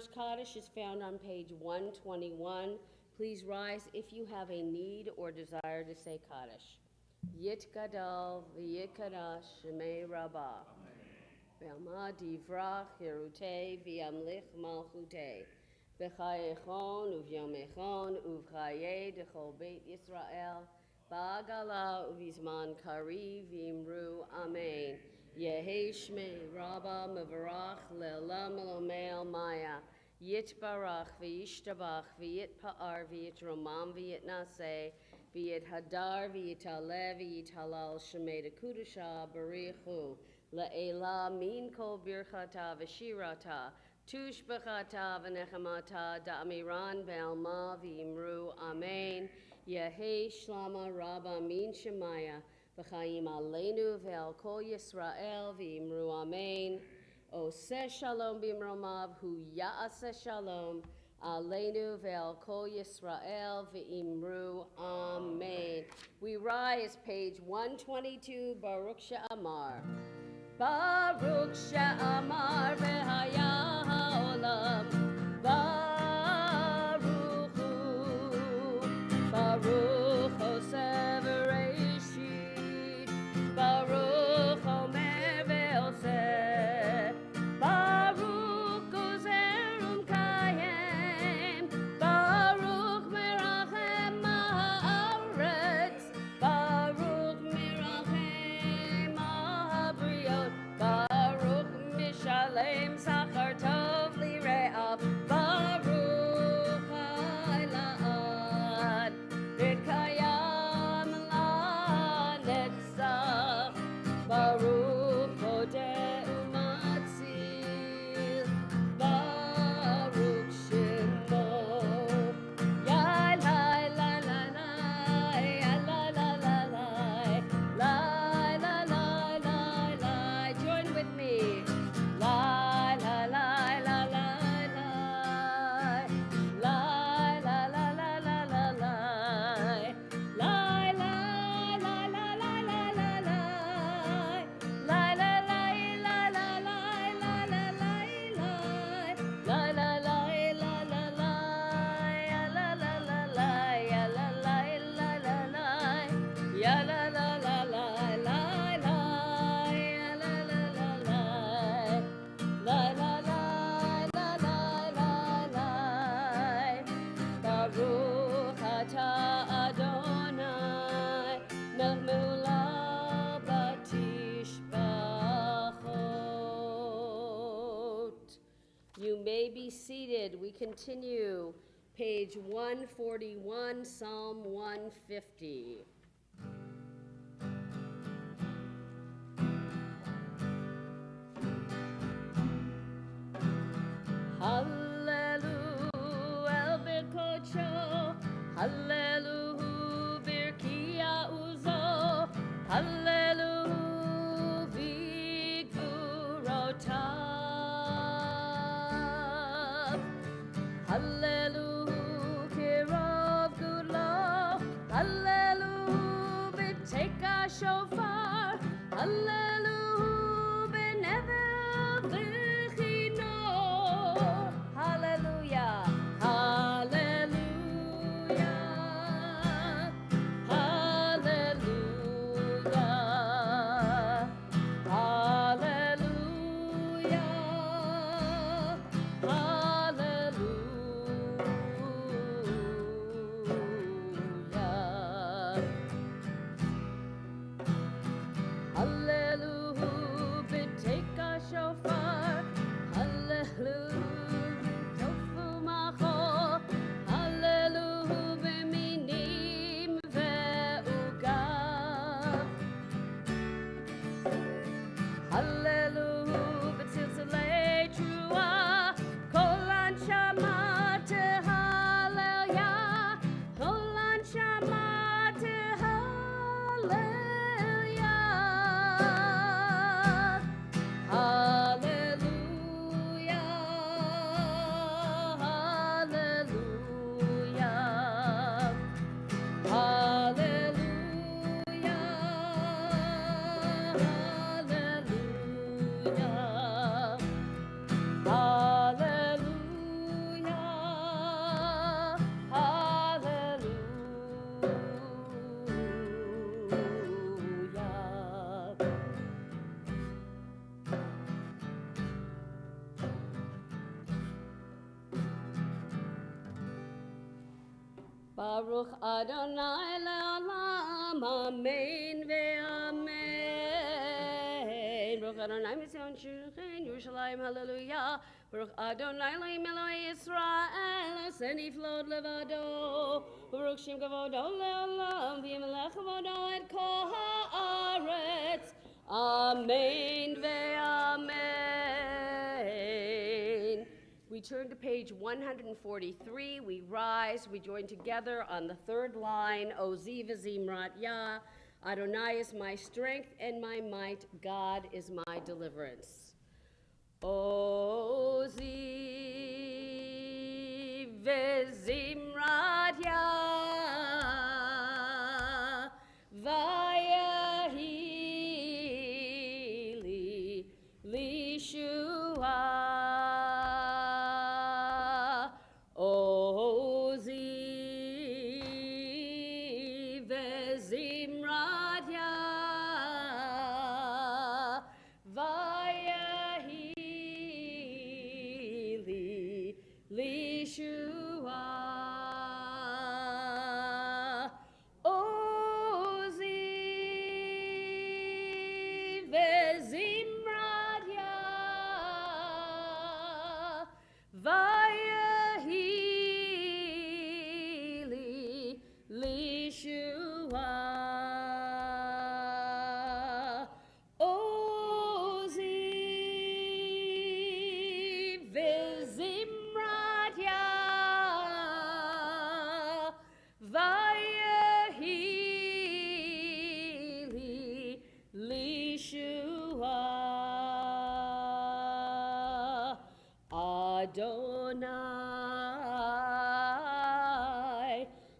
Summer's Kaddish is found on page 121. Please rise if you have a need or desire to say Kaddish. Yit Gadol v'yit Kadash Shemei Rabbah. V'amad divrach Yerutei v'yamlich malchutei. B'chayechon uv'yomechon uv'chayei dechol Beit Yisrael. Ba'agala uv'izman kari v'imru Amen. Yehi Shmei Rabbah mevarach le'olam elomei maya. Yitbarach v'yishtabach v'yitpa'ar v'yitromam v'yitnaseh v'yithadar v'yitale v'yitalal shemei dekudusha barichu le'ela min kol birchata v'shirata tushbachata v'nechamata da'amiran be'alma v'imru Amen. Yehi Shlama Rabbah min Shemaya v'chaim aleinu ve'al kol Yisrael v'imru Amen. Oseh shalom b'imromav hu ya'aseh shalom aleinu ve'al kol Yisrael v'imru Amen. We rise, page 122, Baruch She'amar. Baruch She'amar v'haya ha'olam. Baruch hu. Baruch Oseh v'reishit. Baruch Omer ve'oseh. Baruch Ozerum Kayem. Baruch Merachem Haaretz. Baruch Merachem Habriot. Baruch Mishalem Sachar Tov Lire'av. Baruch Ha'ilad. V'kayam la'netzach. Baruch Bodeh Umatzil. Baruch Shemo. Ya la la la la, ya la la la la, la la la la la. Join with me. La la la la la la, la la la la la la la, la la la la la la la, la la la la la la la la la, la la la la la la, ya la la la la, ya la la la la la, ya la la la la la la, ya la la la la. La la la la la la la. Baruch atah Adonai melech me'olam batishbachot. You may be seated. We continue. Page 141, Psalm 150. Hallelujah, el birkocho. Hallelujah, birkia uzo. Hallelujah, vigvurotav. Hallelujah, kirov gulo. Hallelujah, b'teka shofar. Hallelujah, b'nevel v'chino. Hallelujah, hallelujah, hallelujah, hallelujah, hallelujah. Hallelujah, b'teka shofar. Hallelujah, tofu machol. Hallelujah, b'minim ve'ugav. Hallelujah, b'tziltzalei truah. Kol anshama tehallelujah. Kol anshama tehallelujah. Baruch Adonai le'olam, amen ve'amen. Baruch Adonai Mitzion Shulchan Yerushalayim, hallelujah. Baruch Adonai Elohim Eloi Yisrael, Aseni Flod Levado. Baruch Shem Kavodo le'olam, v'yimelech Kavodo et kol ha'aretz. Amen ve'amen. We turn to page 143. We rise. We join together on the third line. Ozi v'zimrat Yah. Adonai is my strength and my might. God is my deliverance. Ozi v'zimrat Yah. Vayahi li Shua. Ozi v'zimrat Yah. Vayahi li Shua. Ozi v'zimrat Yah. Vayahi li Shua. Ozi v'zimrat Yah. Vayahi li Shua. Adonai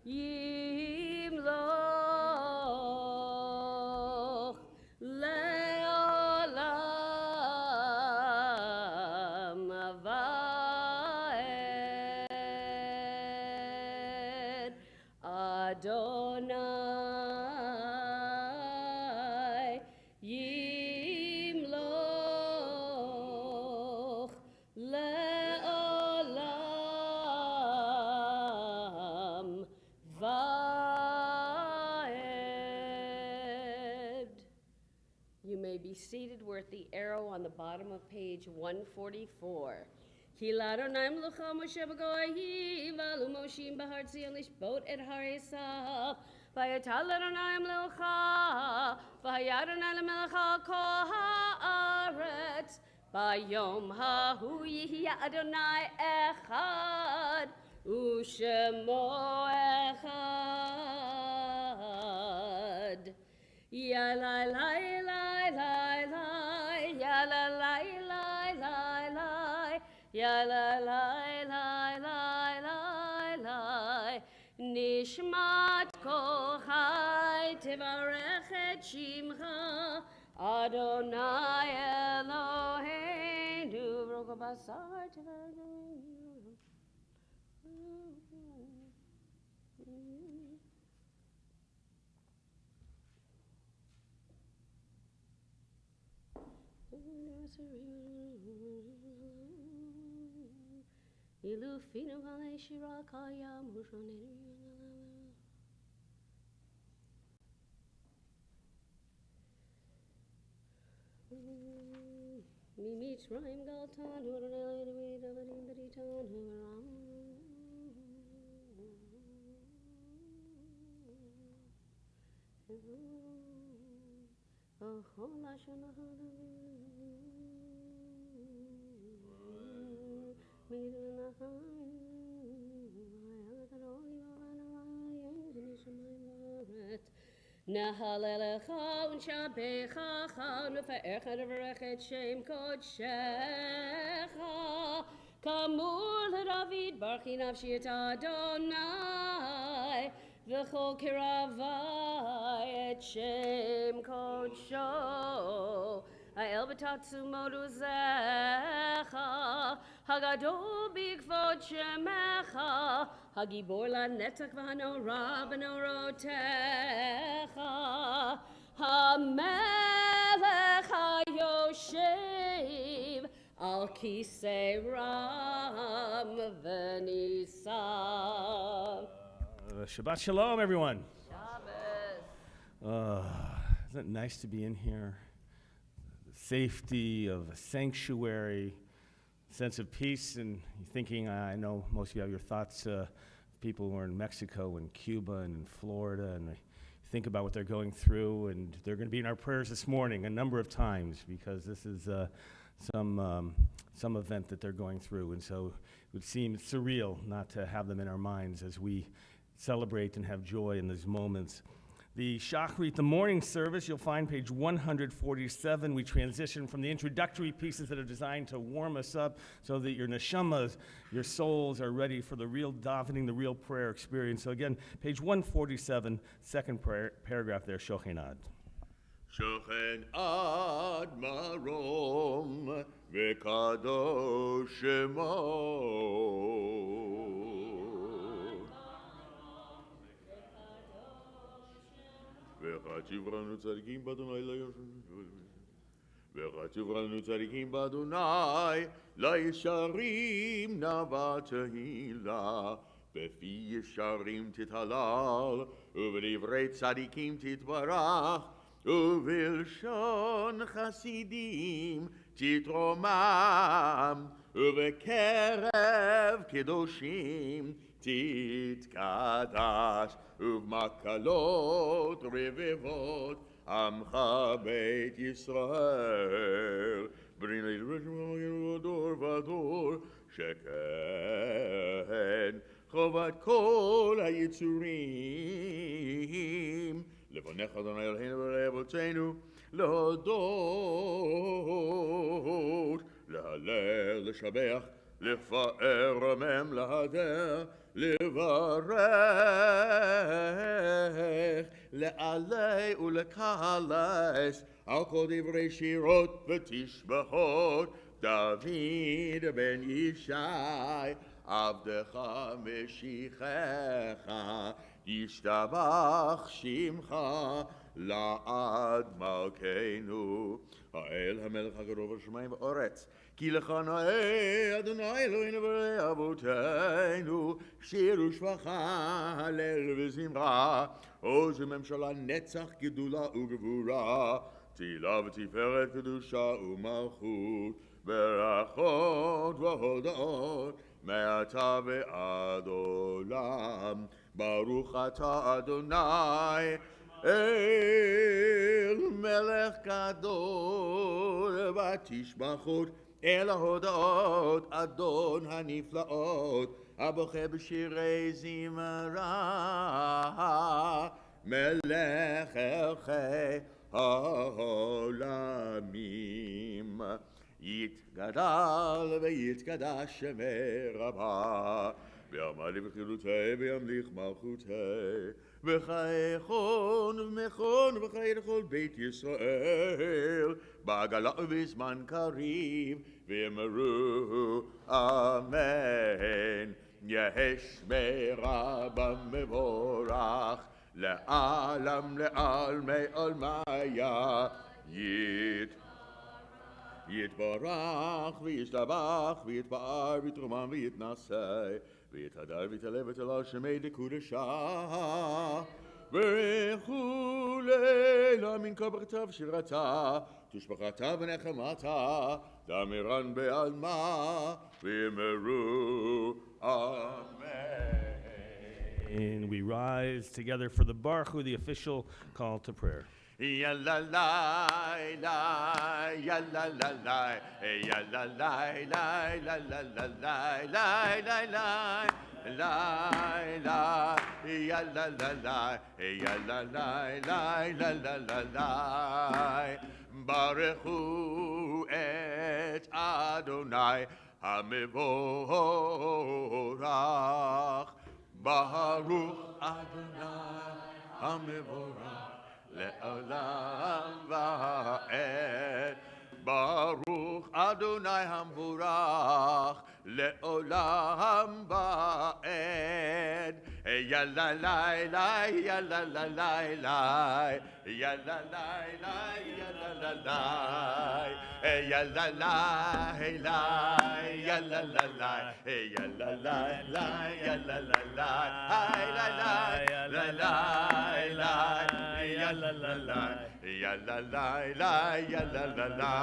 yimloch le'olam va'ed. Adonai yimloch le'olam va'ed. You may be seated. We're at the arrow on the bottom of page 144. Ki l'Adonai melucha Moshe b'goyim v'alu Moshim b'har Tzion lishbot et har Esav. V'yatal l'Adonai melucha v'haya Adonai l'melech al kol ha'aretz. Bayom hahu yihya Adonai echad u'shemo echad. Ya la la la la la, ya la la la la la, ya la la la la la la. Nishmat kol chai tevarech et shimcha Adonai Eloheinu v'roch basar tevarech. Ilufinu v'alei shira kaya mushonenu. Mimitzrayim galtan Adonai Eloheinu davadim b'ditan ha'ram. Nahalelecha unshabechacha nefa'echa nevarech et shem kodshecha kamur leDavid barchi nafshi et Adonai v'chol kiravai et shem kodsho ha'el b'tatzumot uzecha hagadol b'kvod shemecha hagibor la'netzach v'hanora b'norotecha ha'melech ha'yoshev al kisei ram v'nisav. Shabbat Shalom, everyone. Shabbos. Isn't it nice to be in here? The safety of a sanctuary, sense of peace, and thinking, I know most of you have your thoughts, people who are in Mexico and Cuba and in Florida, and think about what they're going through, and they're going to be in our prayers this morning a number of times because this is some event that they're going through, and so it would seem surreal not to have them in our minds as we celebrate and have joy in these moments. The Shachrit, the morning service, you'll find page 147. We transition from the introductory pieces that are designed to warm us up so that your neshamas, your souls, are ready for the real davening, the real prayer experience. So again, page 147, second paragraph there, Shochenad. Shochen ad marom v'kadosh shemo. וחציברנו צדיקים באדוני וחציברנו צדיקים באדוני לישרים נבע תהילה בפי ישרים תתהלל ובדברי צדיקים תתברך ובלשון חסידים תתרומם ובקרב קדושים תתקדש ובמקלות רבבות עמך בית ישראל בני לדרשם דור ודור שכן חובת כל היצורים לפניך אדוני אלוהינו ולאבותינו להודות להלל לשבח לפאר רומם להדר לברך לעלי ולקהלס על כל דברי שירות ותשבחות דוד בן ישי עבדך משיחך ישתבח שמך לעד מלכנו האל המלך הגדול בשמיים וארץ כי לך נאה אדוני אלוהינו ולאבותינו שיר ושבחה הלל וזמרה עוז וממשלה נצח גדולה וגבורה תהילה ותפארת קדושה ומלכות ברכות והודאות מעתה ועד עולם ברוך אתה אדוני אל מלך גדול ותשבחות אל ההודעות אדון הנפלאות הבוכה בשירי זמרה מלך אלכי העולמים יתגדל ויתקדש שמי רבה ויעמד בחילותי וימליך מלכותי וחייכון ומכון וחיי לכל בית ישראל בעגלה ובזמן קריב ואמרו אמן יהי שמרה במבורך לעלם לעלמי עלמיה יתברך וישתבח ויתפאר ויתרומם ויתנשא ויתהדר ויתעלה ותהלל שמי דקודשה וכולי להאמין כל ברכתה ושירתה תשבחתה ונחמתה דמירן בעלמה ואמרו אמן. And we rise together for the Baruch Hu, the official call to prayer. Ya la la la ya la la la ya la la la la la la la la la la la ya la la la ya la la la la la la Baruch hu et Adonai hamevorach Baruch Adonai hamevorach לעולם ועד ברוך אדוני המבורך לעולם ועד ya la la la, ya la la la la, ya la la la, ya la la la, ya la la la, ya la la la, ya la la la, ya la la la, la la la la, ya la la la, ya la la la, ya la la la,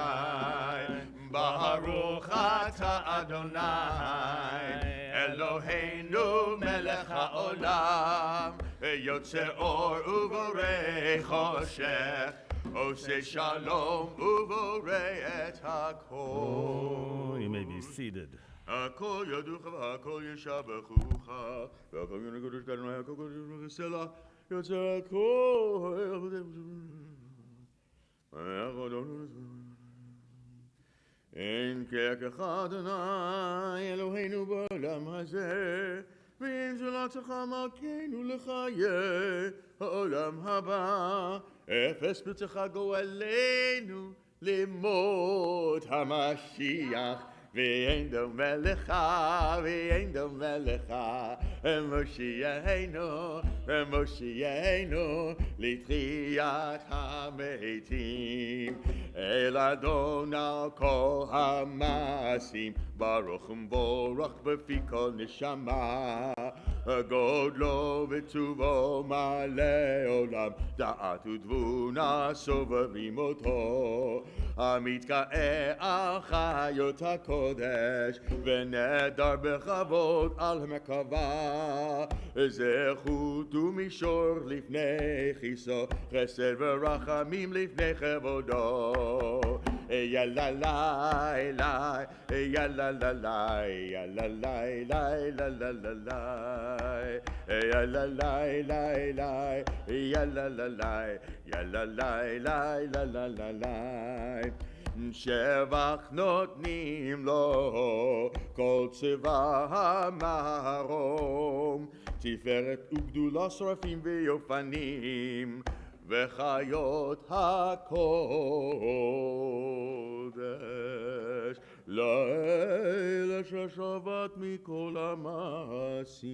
Baruch Ata Adonai. Eloheinu melech haolam, yotze or uvorei choshech, oseh shalom uvorei et hakol. You may be seated. Hakol yaducha v'hakol yishabechucha, v'hakol yinakodesh kadonai, hakol yisrael, yotze hakol. אין כרך אדוני אלוהינו בעולם הזה, ואין זולתך מלכנו לחיי העולם הבא. אפס פרצך גואלנו למות המשיח, ואין דומה לך, ואין דומה לך, מושיענו, מושיענו לתחיית המתים. אל אדון על כל המעשים, ברוך ומבורך בפי כל נשמה. גודלו וטובו מלא עולם, דעת ותבונה סובבים אותו. המתגאה על חיות הקודש, ונדר בכבוד על המרכבה. זכות ומישור לפני כיסו, חסד ורחמים לפני כבודו. Ya la la la, ya la la la, ya la la la, la la la la, ya la la la la, ya la la la, ya la la la, la la la la. שבח נותנים לו כל צבא המרום, תפארת וגדולה שרפים ויופנים וחיות הקודש, לילה ששבת מכל המעשים.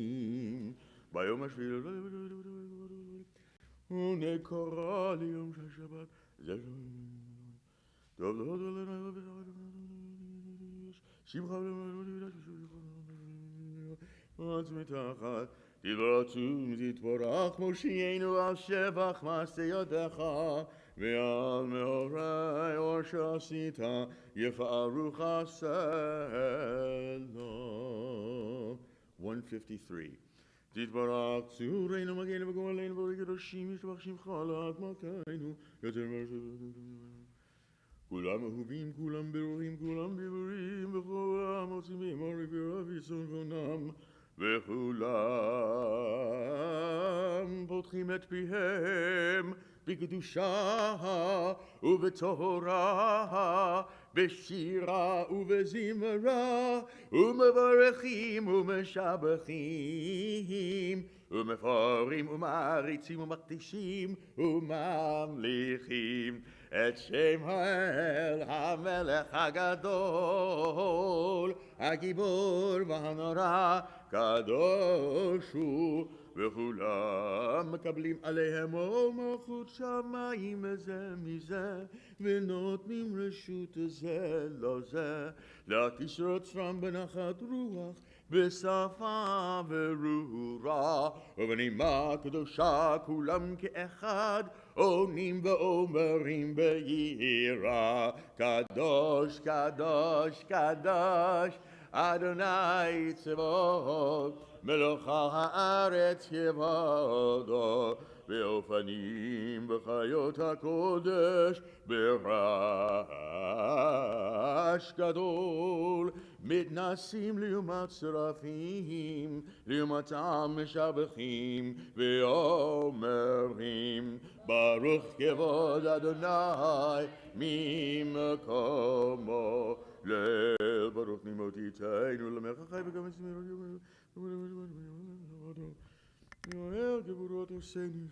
ביום השביעי ונקרא ליום של שבת, טוב לא שמחה עץ מתחת תברצום תתברך מושיענו על שבח מעשה ידיך ועל מאורי אור שעשית יפארו חסדו. 153 תתברך צורנו מגנו וגואלנו בריא קדושים ישתבח שמך לעד מלכנו יותר כולם אהובים, כולם ברורים, כולם דיבורים, וכולם עושים באמרי ורב יסונם, וכולם פותחים את פיהם בקדושה ובתורה, בשירה ובזמרה, ומברכים ומשבחים, ומפארים ומעריצים ומקדישים וממליכים את שם האל המלך הגדול, הגיבור והנורא, קדוש הוא. וכולם מקבלים עליהם עול מלכות שמיים זה מזה, ונותנים רשות זה לא זה, להקיש רוצרם בנחת רוח, בשפה וברורה, ובנימה קדושה כולם כאחד, עונים ואומרים ביראה, קדוש קדוש קדוש אדוני צבאות, מלוך הארץ כבודו, באופנים בחיות הקודש, ברעש גדול, מתנסים לעומת שרפים, לעומתם משבחים ואומרים, ברוך כבוד אדוני ממקומו ליל. ברוך נמותיתנו למלך החי וגם אצלנו יואל גבורות עושני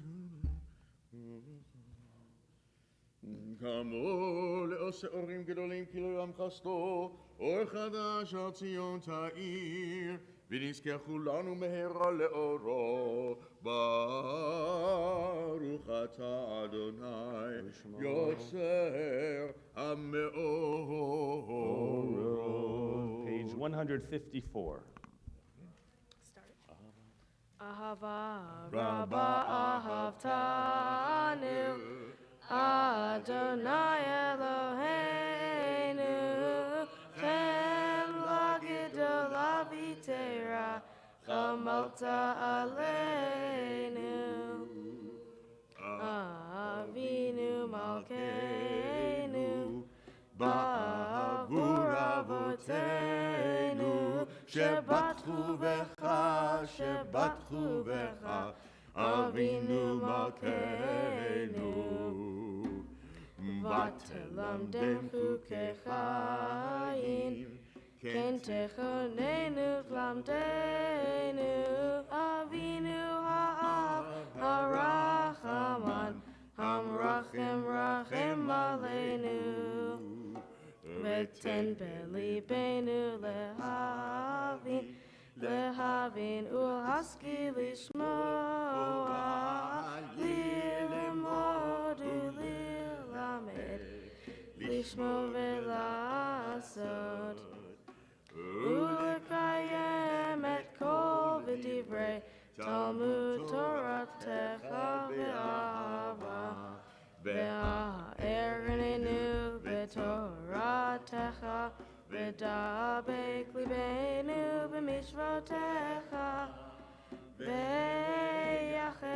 כמו לעושה אורים גדולים כי לא יום חסדו, אור חדש על ציון תאיר, ונזכה כולנו מהרה לאורו. ברוך אתה אדוני יוצר המאורות. Page 154. Ahava Rabba Ahavtanu Adonai Eloheinu Chen Lagidol Avitera Chamalta Aleinu Avinu Malkeinu Ba'avur Avotenu שבטחו בך, שבטחו בך, אבינו מלכנו. ותלמדם חוקי חיים, כן תכוננו תלמדנו, אבינו האב הרחמן, המרחם רחם עלינו. ותן בליבנו להבין ולהשכיל לשמוע, ללמוד וללמד, לשמוע ולעשות, ולקיים את כל דברי תלמוד תורתך באהבה. והאר עינינו בתורתך, ודבק ליבנו במצוותיך, ויחד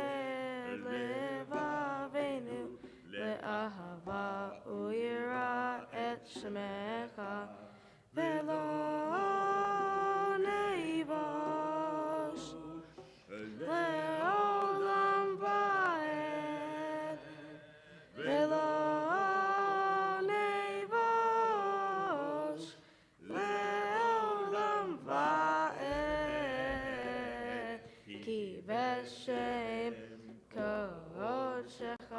לבבינו לאהבה ויראה את שמך, ולא ניבוש לעולם ועד, ולא ניבוש לעולם ועד, כי בשם קודשך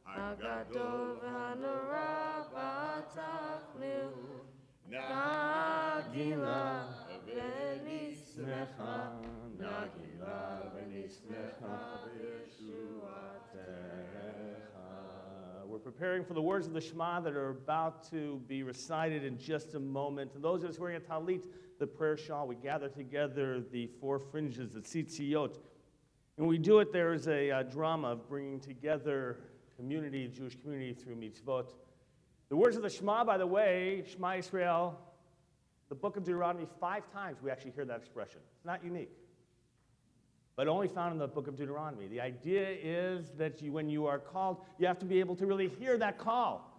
הגדול והנורא פתחנו נגילה ונשמחה, נגילה ונשמחה בישועתך. We're preparing for the words of the Shema that are about to be recited in just a moment. And those of us wearing a talit, the prayer shawl, we gather together the four fringes, the tzitziot. And when we do it, there is a drama of bringing together community, Jewish community, through mitzvot. The words of the Shema, by the way, Shema Yisrael, the book of Deuteronomy, 5 times we actually hear that expression. It's not unique, but only found in the book of Deuteronomy. The idea is that when you are called, you have to be able to really hear that call,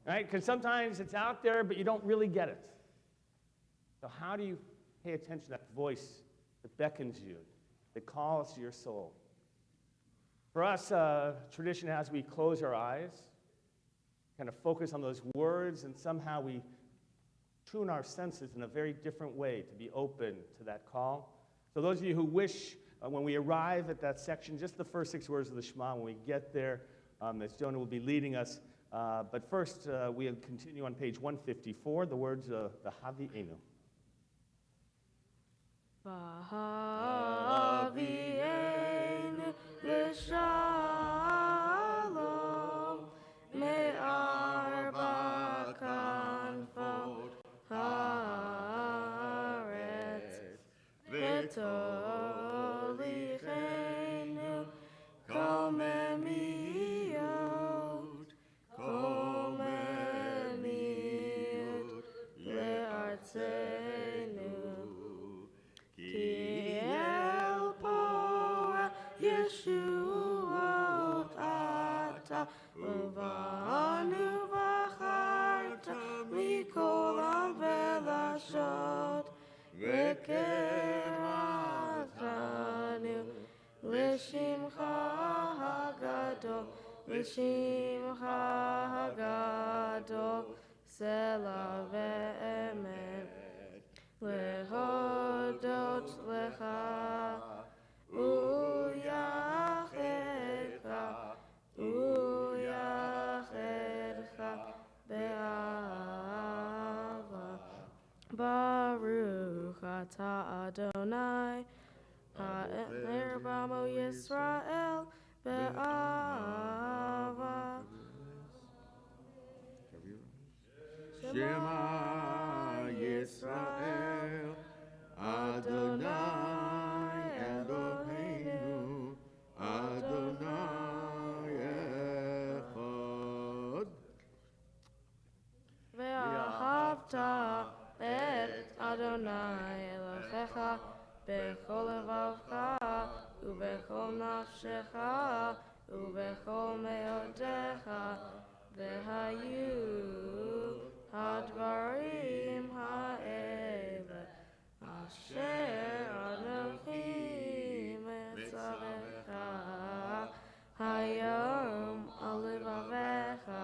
right? Because sometimes it's out there, but you don't really get it. So how do you pay attention to that voice that beckons you, that calls to your soul? For us, tradition has we close our eyes, kind of focus on those words, and somehow we tune our senses in a very different way to be open to that call. So those of you who wish, when we arrive at that section, just the first 6 words of the Shema, when we get there, as Jonah will be leading us. But first, we'll continue on page 154, the words of the Havi'enu. Havi'enu l'shalom me'arba kanfot haaretz v'tolichenu kol memiot le'artzenu ki el poa Yeshuot ata ubanu v'acharta mikol am velashot v'keratanu l'shimcha hagadol l'shimcha hagadol selah ve'emet lehodot lecha uyachedcha be'ahava. Baruch atah Adonai Yisrael be'ava. Shema Yisrael Adonai Eloheinu Adonai Echad. Ve'ahavta et Adonai Elohecha bechol levavcha ubechol nafshecha ubechol meodecha vehayu hadvarim ha'ele asher Anochi metzavecha hayom al levavecha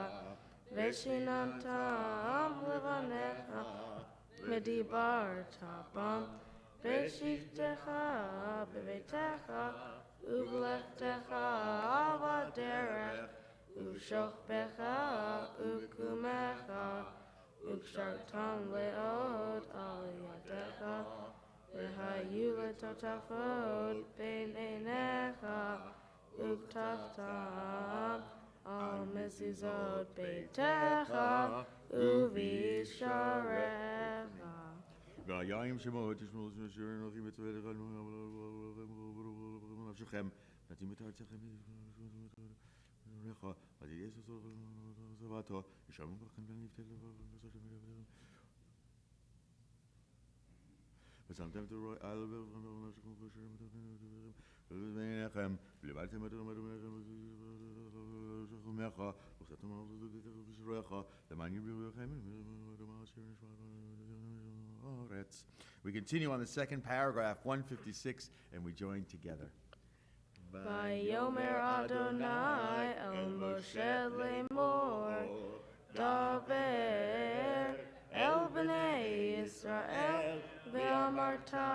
Veshinantam levanecha v'dibarta bam v'shivtecha b'veitecha uv'lechtecha v'derech uv'shochbecha uv'kumecha uv'shartam le'od al yadecha v'hayu letotafot bein einecha uv'taftam al mezuzot beitecha uvisharecha. והיין שמות תשמעו אשר אנוכי מצווה לך נפשכם נתאים את ארצכם לך ותהיה סבתו ישמעו בכם ונפתה ושמתם את הרוי על ונפשכם ובניכם ולבלתם את רמתכם ושכמך וחסתם בשרייך למען יברכם We continue on the second paragraph, 156, and we join together. Vayomer Adonai el Moshe lemor daber el bnei Yisrael ve'amarta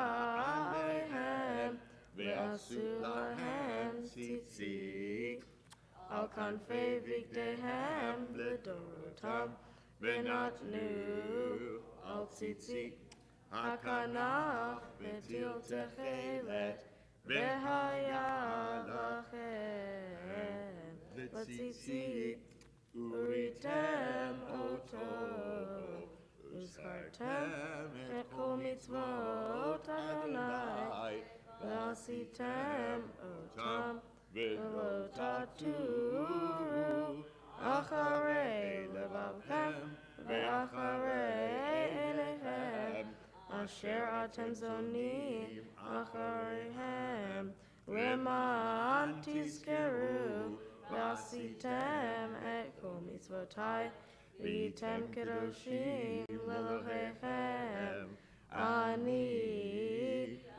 alehem ve'asu lahem tzitzit al kanfei vigdehem l'dorotam ve'natnu al tzitzit hakanach ve'til techelet V'haya lachem l'tzitzit uritem oto uzkartem et kol mitzvot Adonai v'asitem otam v'lo taturu acharei levavchem ve'acharei einechem Asher atem zonim achareihem leman tizkeru v'asitem et kol mitzvotai v'yitem kedoshim lelohechem ani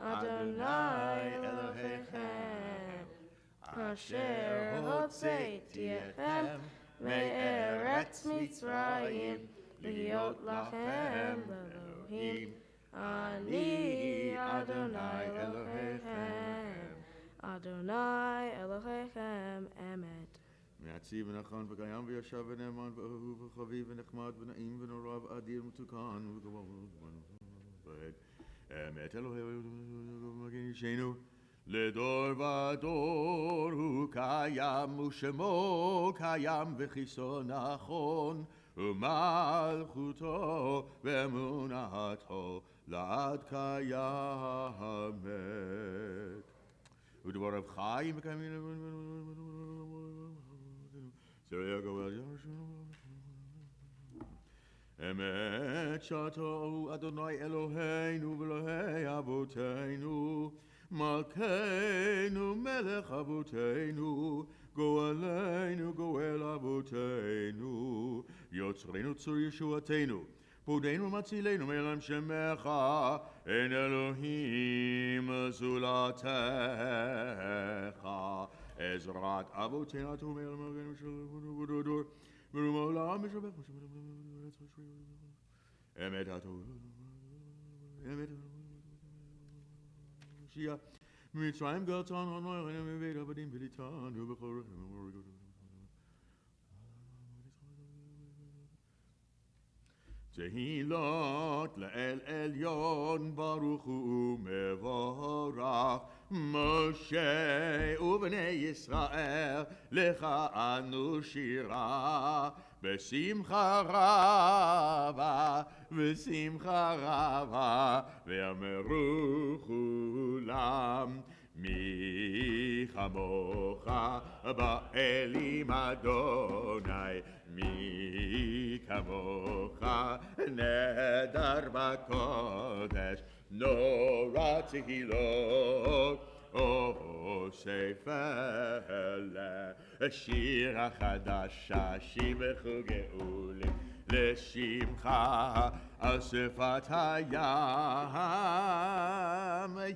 Adonai Elohechem Asher hotzeitiechem me'eretz Mitzrayim l'yot lachem l'Elohim Ani Adonai Elohechem Adonai Elohechem Emet מעציב ונכון וקיים וישר ונאמן ואהוב וחביב ונחמד ונעים ונורא ואדיר ומתוקן אמת אלוהינו מגן אישנו לדור ודור הוא קיים ושמו קיים וכיסו נכון ומלכותו ואמונתו לעד קיימת ודבריו חיים וקיימים זרע גואל אמת שעתו אדוני אלוהינו ואלוהי אבותינו מלכנו מלך אבותינו גואלנו גואל אבותינו יוצרנו צור ישועתנו פודנו מצילנו מעולם שמך אין אלוהים זולתך עזרת אבותינו אתה מעל מגנו שלנו ודור מרום העולם משבח אמת אתה אמת שיעה מצרים גלתן הנוירן מבית עבדים וליטן ובכל רחם ומורגות תהילות לאל עליון ברוך הוא מבורך משה ובני ישראל, לך אנו שירה, בשמחה רבה, בשמחה רבה, ואמרו כולם, מי כמוך באלים אדוני, מי כמוך נהדר בקודש, נורא תהילות אוסף לשיר החדש, שיבחו גאולים לשמך על שפת הים,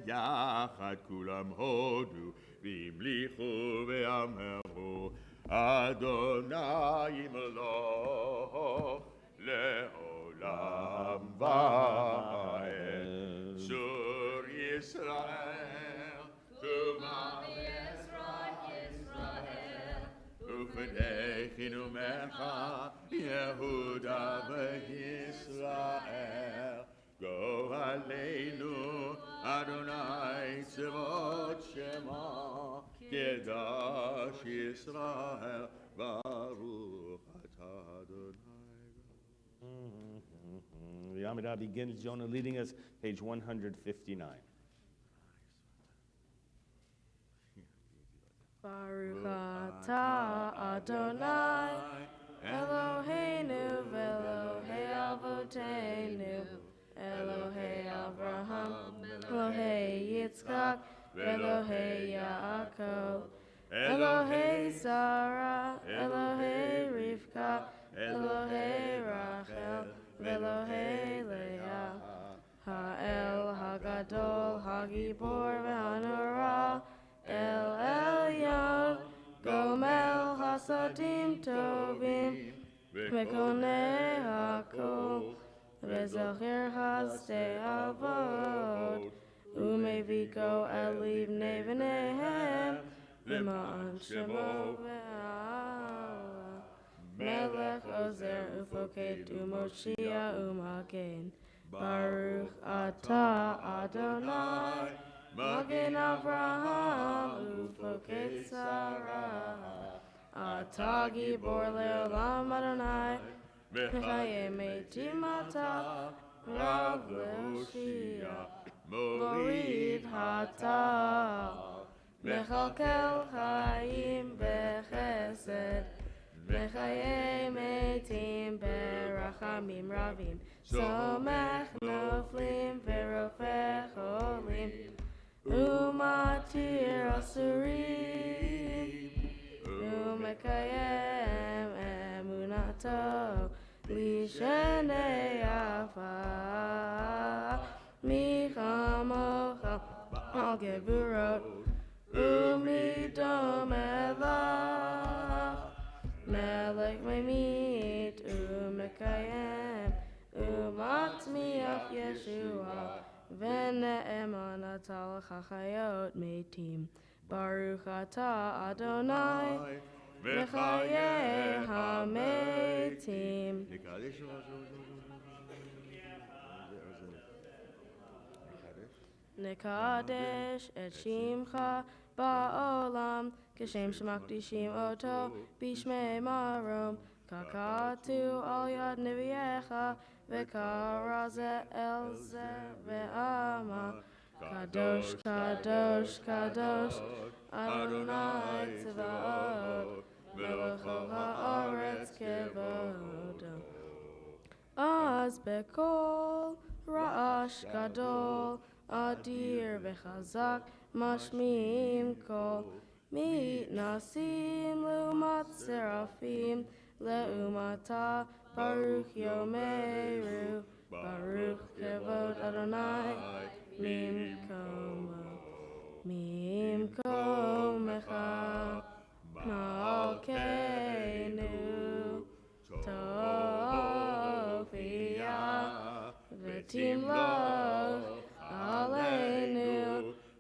יחד כולם הודו והמליכו ואמרו, אדוני מלוך לעולם ועד. צור ישראל, טומאה ישראל, ופניכנו מלכה, יהודה וישראל. גואלנו אדוני צבאות שמה, קדש ישראל, ברוך אתה אדוני. The Amidah begins, Jonah leading us, page 159. Baruch atah Adonai, Eloheinu v'Elohei Avotenu, Elohei Avraham, Elohei Yitzchak, Elohei Yaakov, Elohei Sarah, Elohei Rivka, Elohei Rachel, Elohei Leah, Ha'el Hagadol, Hagibor v'Hanora, El Elyon, Gomel Hasadim Tovim, Mekonei Hakol, Vezocher Hasdei Avot, Umeviko Eliv Nevanehem, V'ma'an Shemo Ve'ala, Melech Ozer Ufoked Umoshia Umagen, Baruch Atah Adonai, Magen Avraham Ufoked Sarah, Atah Gibor Le'olam Adonai, Mechayim Meitim Atah, Rav Le'oshia, Morid Hatah, Mechalkel Chaim Bechesed, Mechayim Meitim Berachamim Ravim, Somech Noflim Verofeh Cholim, Umatir Asurim, Umekayem Emunato, Lishenei Afa, Michamocha Al Gevurot, Umidom Elach, Melech Memit, Umekayem, Umatmiach Yeshua, Vene'eman Atal Chachayot Meitim, Baruch Atah Adonai, V'chayei HaMeitim. Nekadesh et Shimcha ba'olam, Kishem shemakdishim oto, Bishmei marom, Kakatu al yad neviecha, V'karaze elze ve'ama, Kadosh, Kadosh, Kadosh, Adonai Tzvaot, Melech ha'aretz kevodo. Az bekol ra'ash gadol, Adir v'chazak, Mashmi'im kol, Mitnasim l'umat serafim, Le'umata, Baruch Yomeru, Baruch Kevod Adonai, Mimkomecha, Malkeinu, Tofia, V'timloch Aleinu,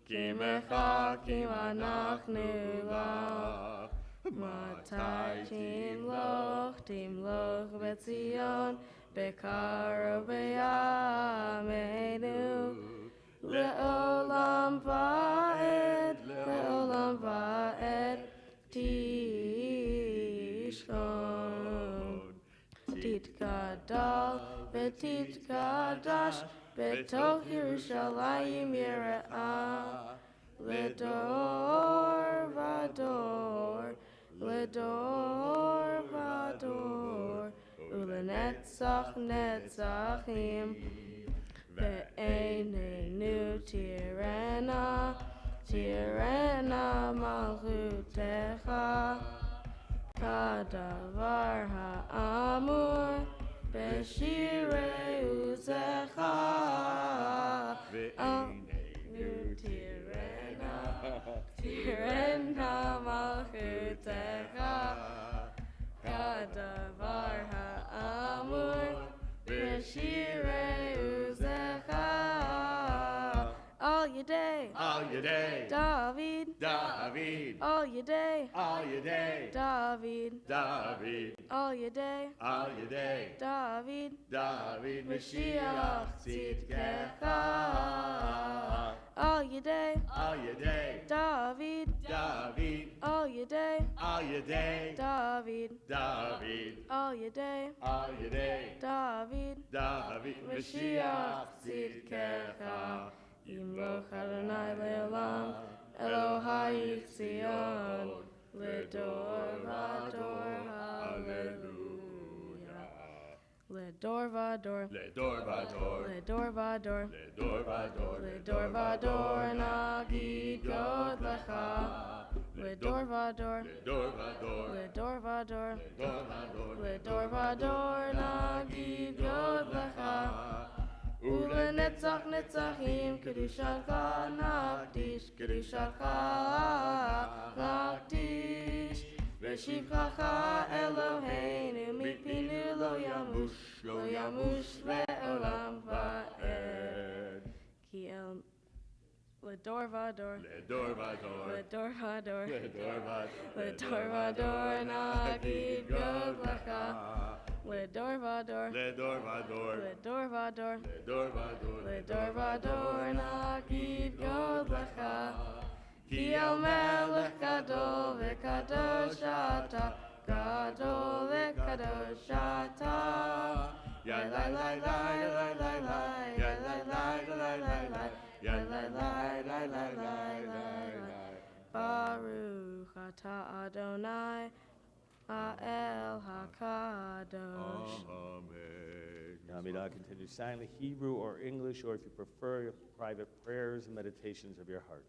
Kimecha Kimanachnu Lach, Matai Timloch B'Tzion, Bekaro B'Yameinu, Le'olam Va'ed. gadol v'titgadash b'toch Yerushalayim yira'ah Ledor vador, ledor vador, ulenetzach netzachim, ve'einenu tirena, tirena malchutecha, kadavar ha'amur, b'shirei uzecha, ve'einenu tirena, tirena malchutecha, kadavar ha'amur b'shirei uzecha. All your day, David, all your day, David, all your day, David, Mashiach tzidkecha. All your day, David, all your day, David, all your day, David, Mashiach tzidkecha. Yimloch Adonai le'olam, Elohai Tzion, Ledor vador, hallelujah. Ledor vador, Ledor vador, ledor vador, ledor vador, ledor vador, nagid god lecha. Ledor vador, ledor vador, ledor vador, ledor vador, ledor vador, nagid god lecha. Ulenetzach netzachim, kedushacha nakdish, kedushacha nakdish. V'shivchacha Eloheinu, mipinu lo yamush le'olam va'ed. Ki el ledor vador, ledor vador, ledor vador, ledor vador, ledor vador, nagid god lecha. Ledor vador, ledor vador, ledor vador, ledor vador, ledor vador, nagid god lecha. Ki el melech gadol v'kadosh ata, gadol v'kadosh ata. ya la la la la la la, ya la la la la la, ya la la la la la la. Baruch ata Adonai, Ha'el HaKadosh. Amen. Namidah, continue silently, Hebrew or English, or if you prefer, private prayers and meditations of your heart.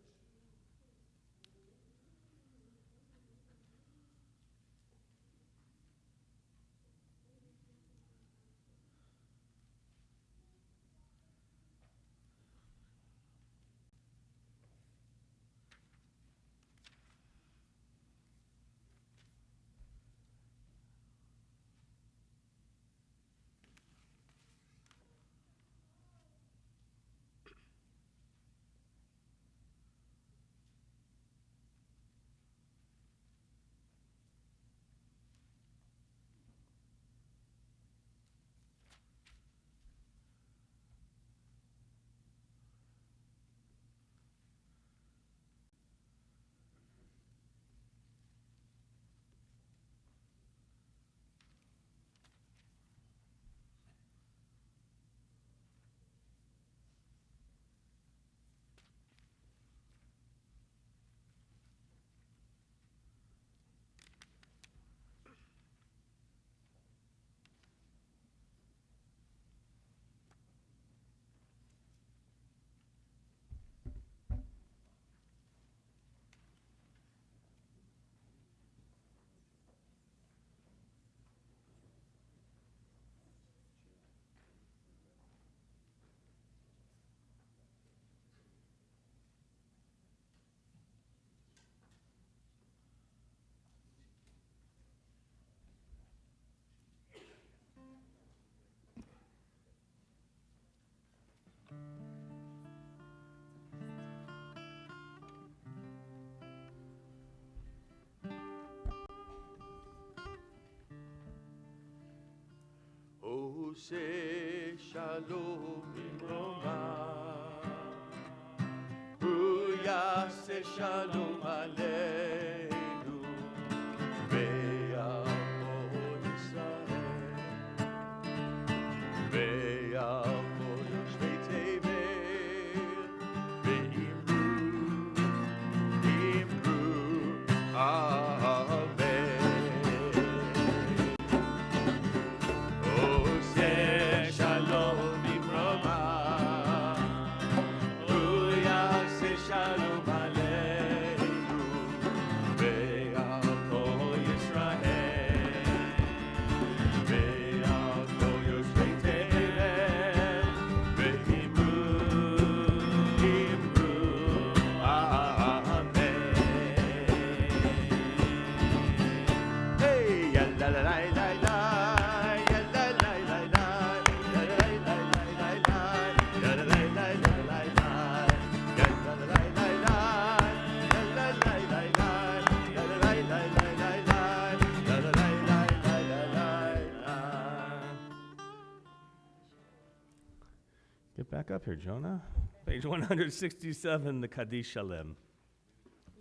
עושה שלום במרומיו, הוא יעשה שלום עלינו ויעמוד ישראל. Get back up here, Jonah. Page 167, the Kaddish Shalem.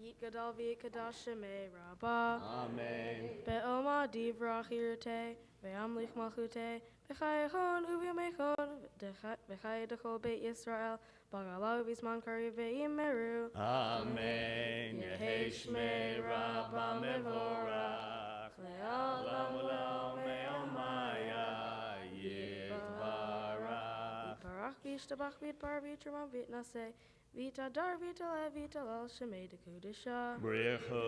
Yit gadal v'yit kadash shemei rabba. Amen. Be'oma divra chirte, ve'amlich malchute, v'chayechon u'v'yamechon, v'chay dechol beit Yisrael, b'galau v'zman kari ve'imeru. Amen. Yehi shmei Rabba mevorach. Le'olam u'le'om me'omaya yitbarach. Yitbarach v'yishtabach v'yitbar v'yitramam v'yitnaseh, v'yitadar v'yitaleh v'yitalel shemei dekudisha. Brechu.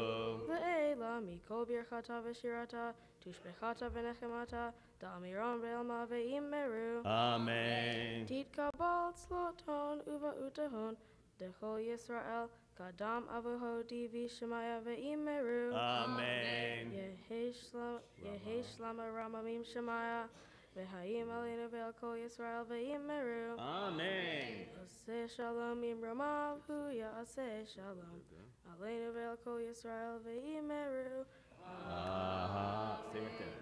Ve'ela mikol birchata v'shirata, tushbechata v'nechemata, da'amiron ve'elma ve'imeru. Amen. Tit kabal sloton uva utahon, dechol Yisrael, kadam avuho divi shemaya ve'imeru. Amen. Yehi shlama ramamim shemaya, ve'hayim aleinu ve'el kol Yisrael ve'imeru. Amen. Aseh shalom imramav hu ya'aseh shalom, aleinu ve'el kol Yisrael ve'imeru. Stay right there.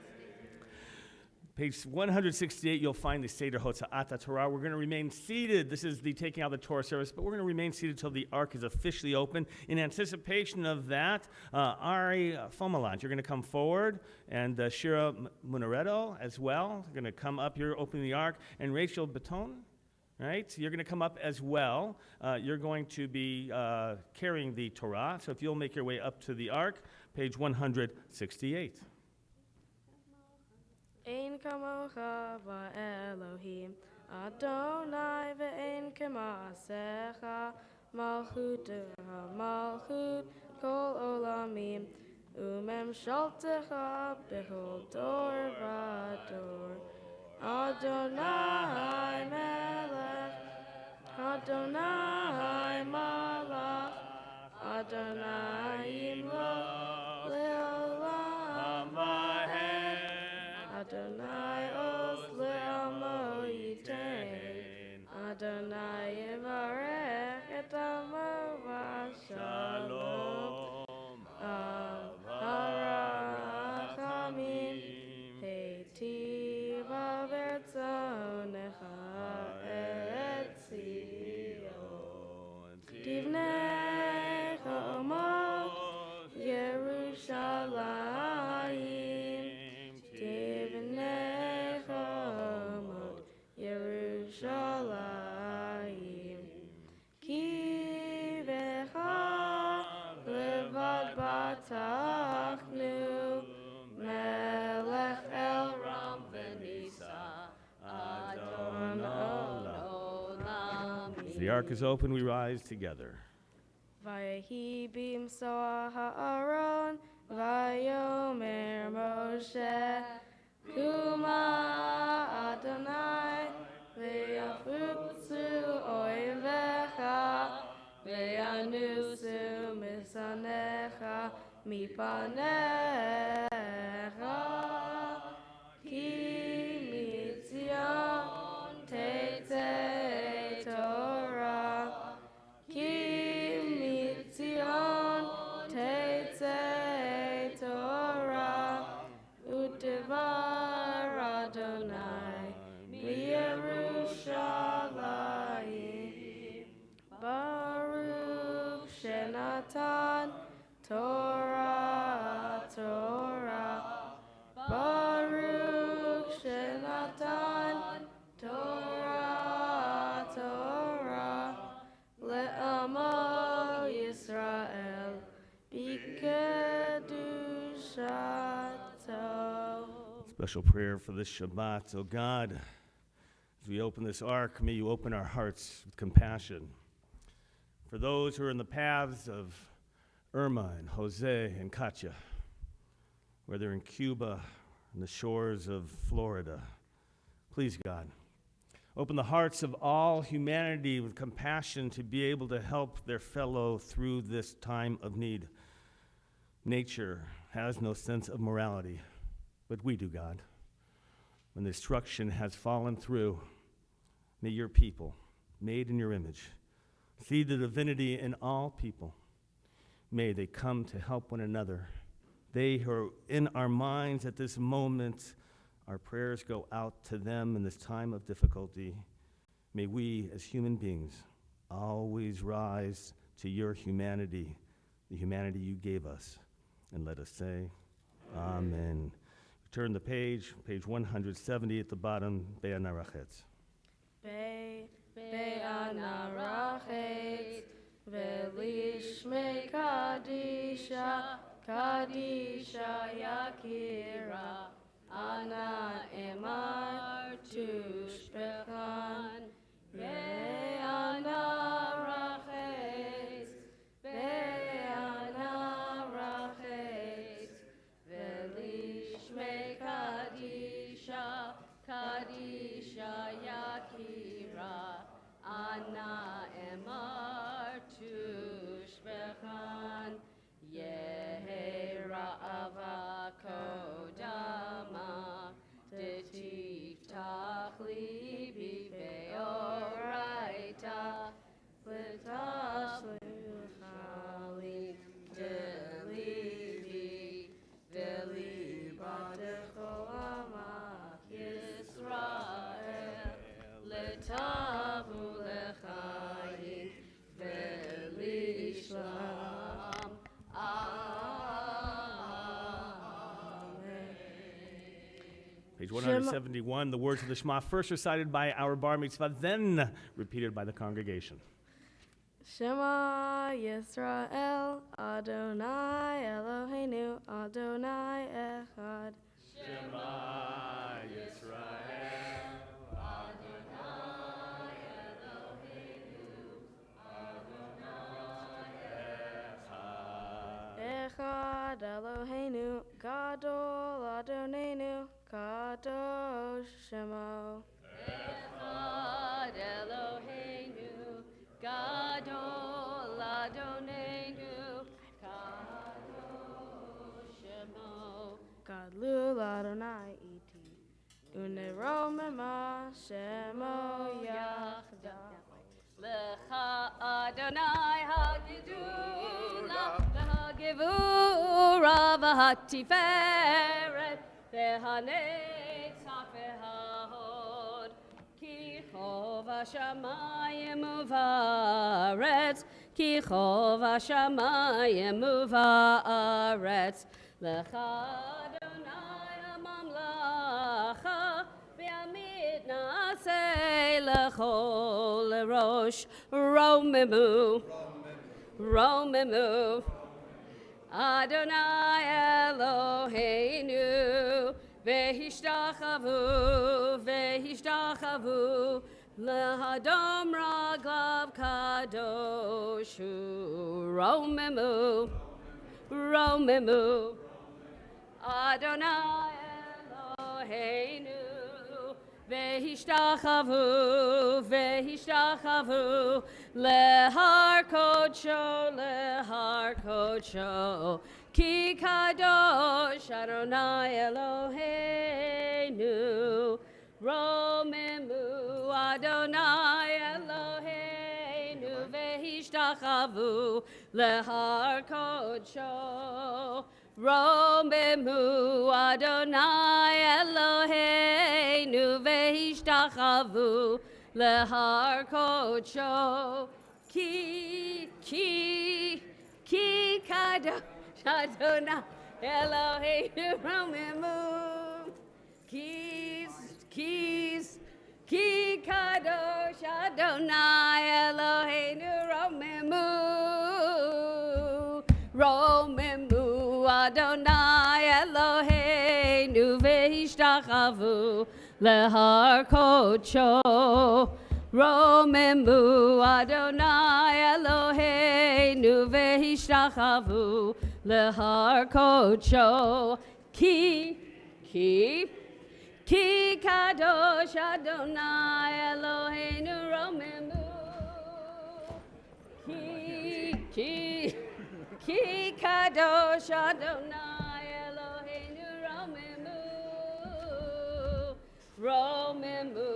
Page 168, you'll find the Seder Hotza'at Torah. We're going to remain seated. This is the taking out of the Torah service, but we're going to remain seated until the Ark is officially open. In anticipation of that, Ari Fomalant, you're going to come forward, and Shira Munareto as well. You're going to come up here, opening the Ark, and Rachel Baton, right? You're going to come up as well. You're going to be carrying the Torah, so if you'll make your way up to the Ark, page 168. Ein kamocha va'Elohim, Adonai ve'ein kema'asecha, malchutecha malchut kol olamim, umemshaltecha bechol dor v'dor. Adonai melech, Adonai malach, Adonai yimloch le'olam va'ed. Adonai os le'amo yitain, Adonai yivarech et amo v'shalom, harachamim, heitiv avertzonecha et Zion, tivnecha omo Yerushalayim, Yerushalayim, ki becha levad batachnu, melech el ram v'nisa, Adon olam. As the Ark is open, we rise together. Vayehi bimsoah ha'aron, vayomer Moshe, Kuma Adonai, ve'yafutzu oivecha, ve'yanusu misanecha mipanecha, ki mitzion teitei Torah, ki mitzion teitei Torah, utevar Adonai b'Yerushalayim, Baruch Shenatan Torah, Torah, Baruch Shenatan Torah, Torah, le'amo Yisrael b'kedushato. Special prayer for this Shabbat. Oh God, as we open this Ark, may you open our hearts with compassion. For those who are in the paths of Irma and Jose and Katya, whether in Cuba, on the shores of Florida, please, God, open the hearts of all humanity with compassion to be able to help their fellow through this time of need. Nature has no sense of morality, but we do, God. When destruction has fallen through, may your people, made in your image, see the divinity in all people. May they come to help one another. They who are in our minds at this moment, our prayers go out to them in this time of difficulty. May we, as human beings, always rise to your humanity, the humanity you gave us. And let us say, Amen. Turn the page 170 at the bottom, Be'anarachetz. Be'anarachetz, Velishme Kadisha, Kadisha Yakira, Ana Emar Tushbechan, Be'anarachetz, Be'anarachetz, Velishme Kadisha, Kadisha Yakira, Ana Emar Tushbechan, Yehera Avakodama, Tetiftach Libi Beoraita, Plitash Luchali, Delibi, Deliba Dechoamak Yisrael, Letavu Lechayim, Velishlam. Page 171, the words of the Shema, first recited by our bar mitzvah, then repeated by the congregation. Shema Yisrael, Adonai Eloheinu, Adonai Echad. Shema Yisrael, Adonai Eloheinu, Adonai Echad. Echad Eloheinu, Gadol Adonenu, Kadosh Shemo. Echad Eloheinu, Gadol Adonenu, Kadosh Shemo. Gadlul Adonai iti, uneromema Shemo Yachda. Lecha Adonai hagidula, v'hagivura v'hatiferet, v'hanetzach v'hahod, ki chov hashamayim u'va'aretz, ki chov hashamayim u'va'aretz, lecha Adonai hamamlacha, v'yamid na'aseh lechol rosh, romimu, romimu, Adonai Eloheinu, v'hishtachavu, v'hishtachavu, lehadom raglav kadoshu, romimu, romimu, Adonai Eloheinu, v'hishtachavu, v'hishtachavu, lehar kodsho, lehar kodsho, ki kadosh Adonai Eloheinu, romimu, Adonai Eloheinu, v'hishtachavu, lehar kodsho, romimu, Adonai Eloheinu, v'hishtachavu, lehar kodsho, ki kadosh Adonai Eloheinu, romimu, ki kadosh Adonai Eloheinu, romimu, romimu, Adonai Eloheinu, v'hishtachavu, lehar kodsho, romimu, Adonai Eloheinu, v'hishtachavu, lehar kodsho, ki kadosh Adonai Eloheinu, romimu, ki kadosh Adonai Eloheinu, romimu, romimu,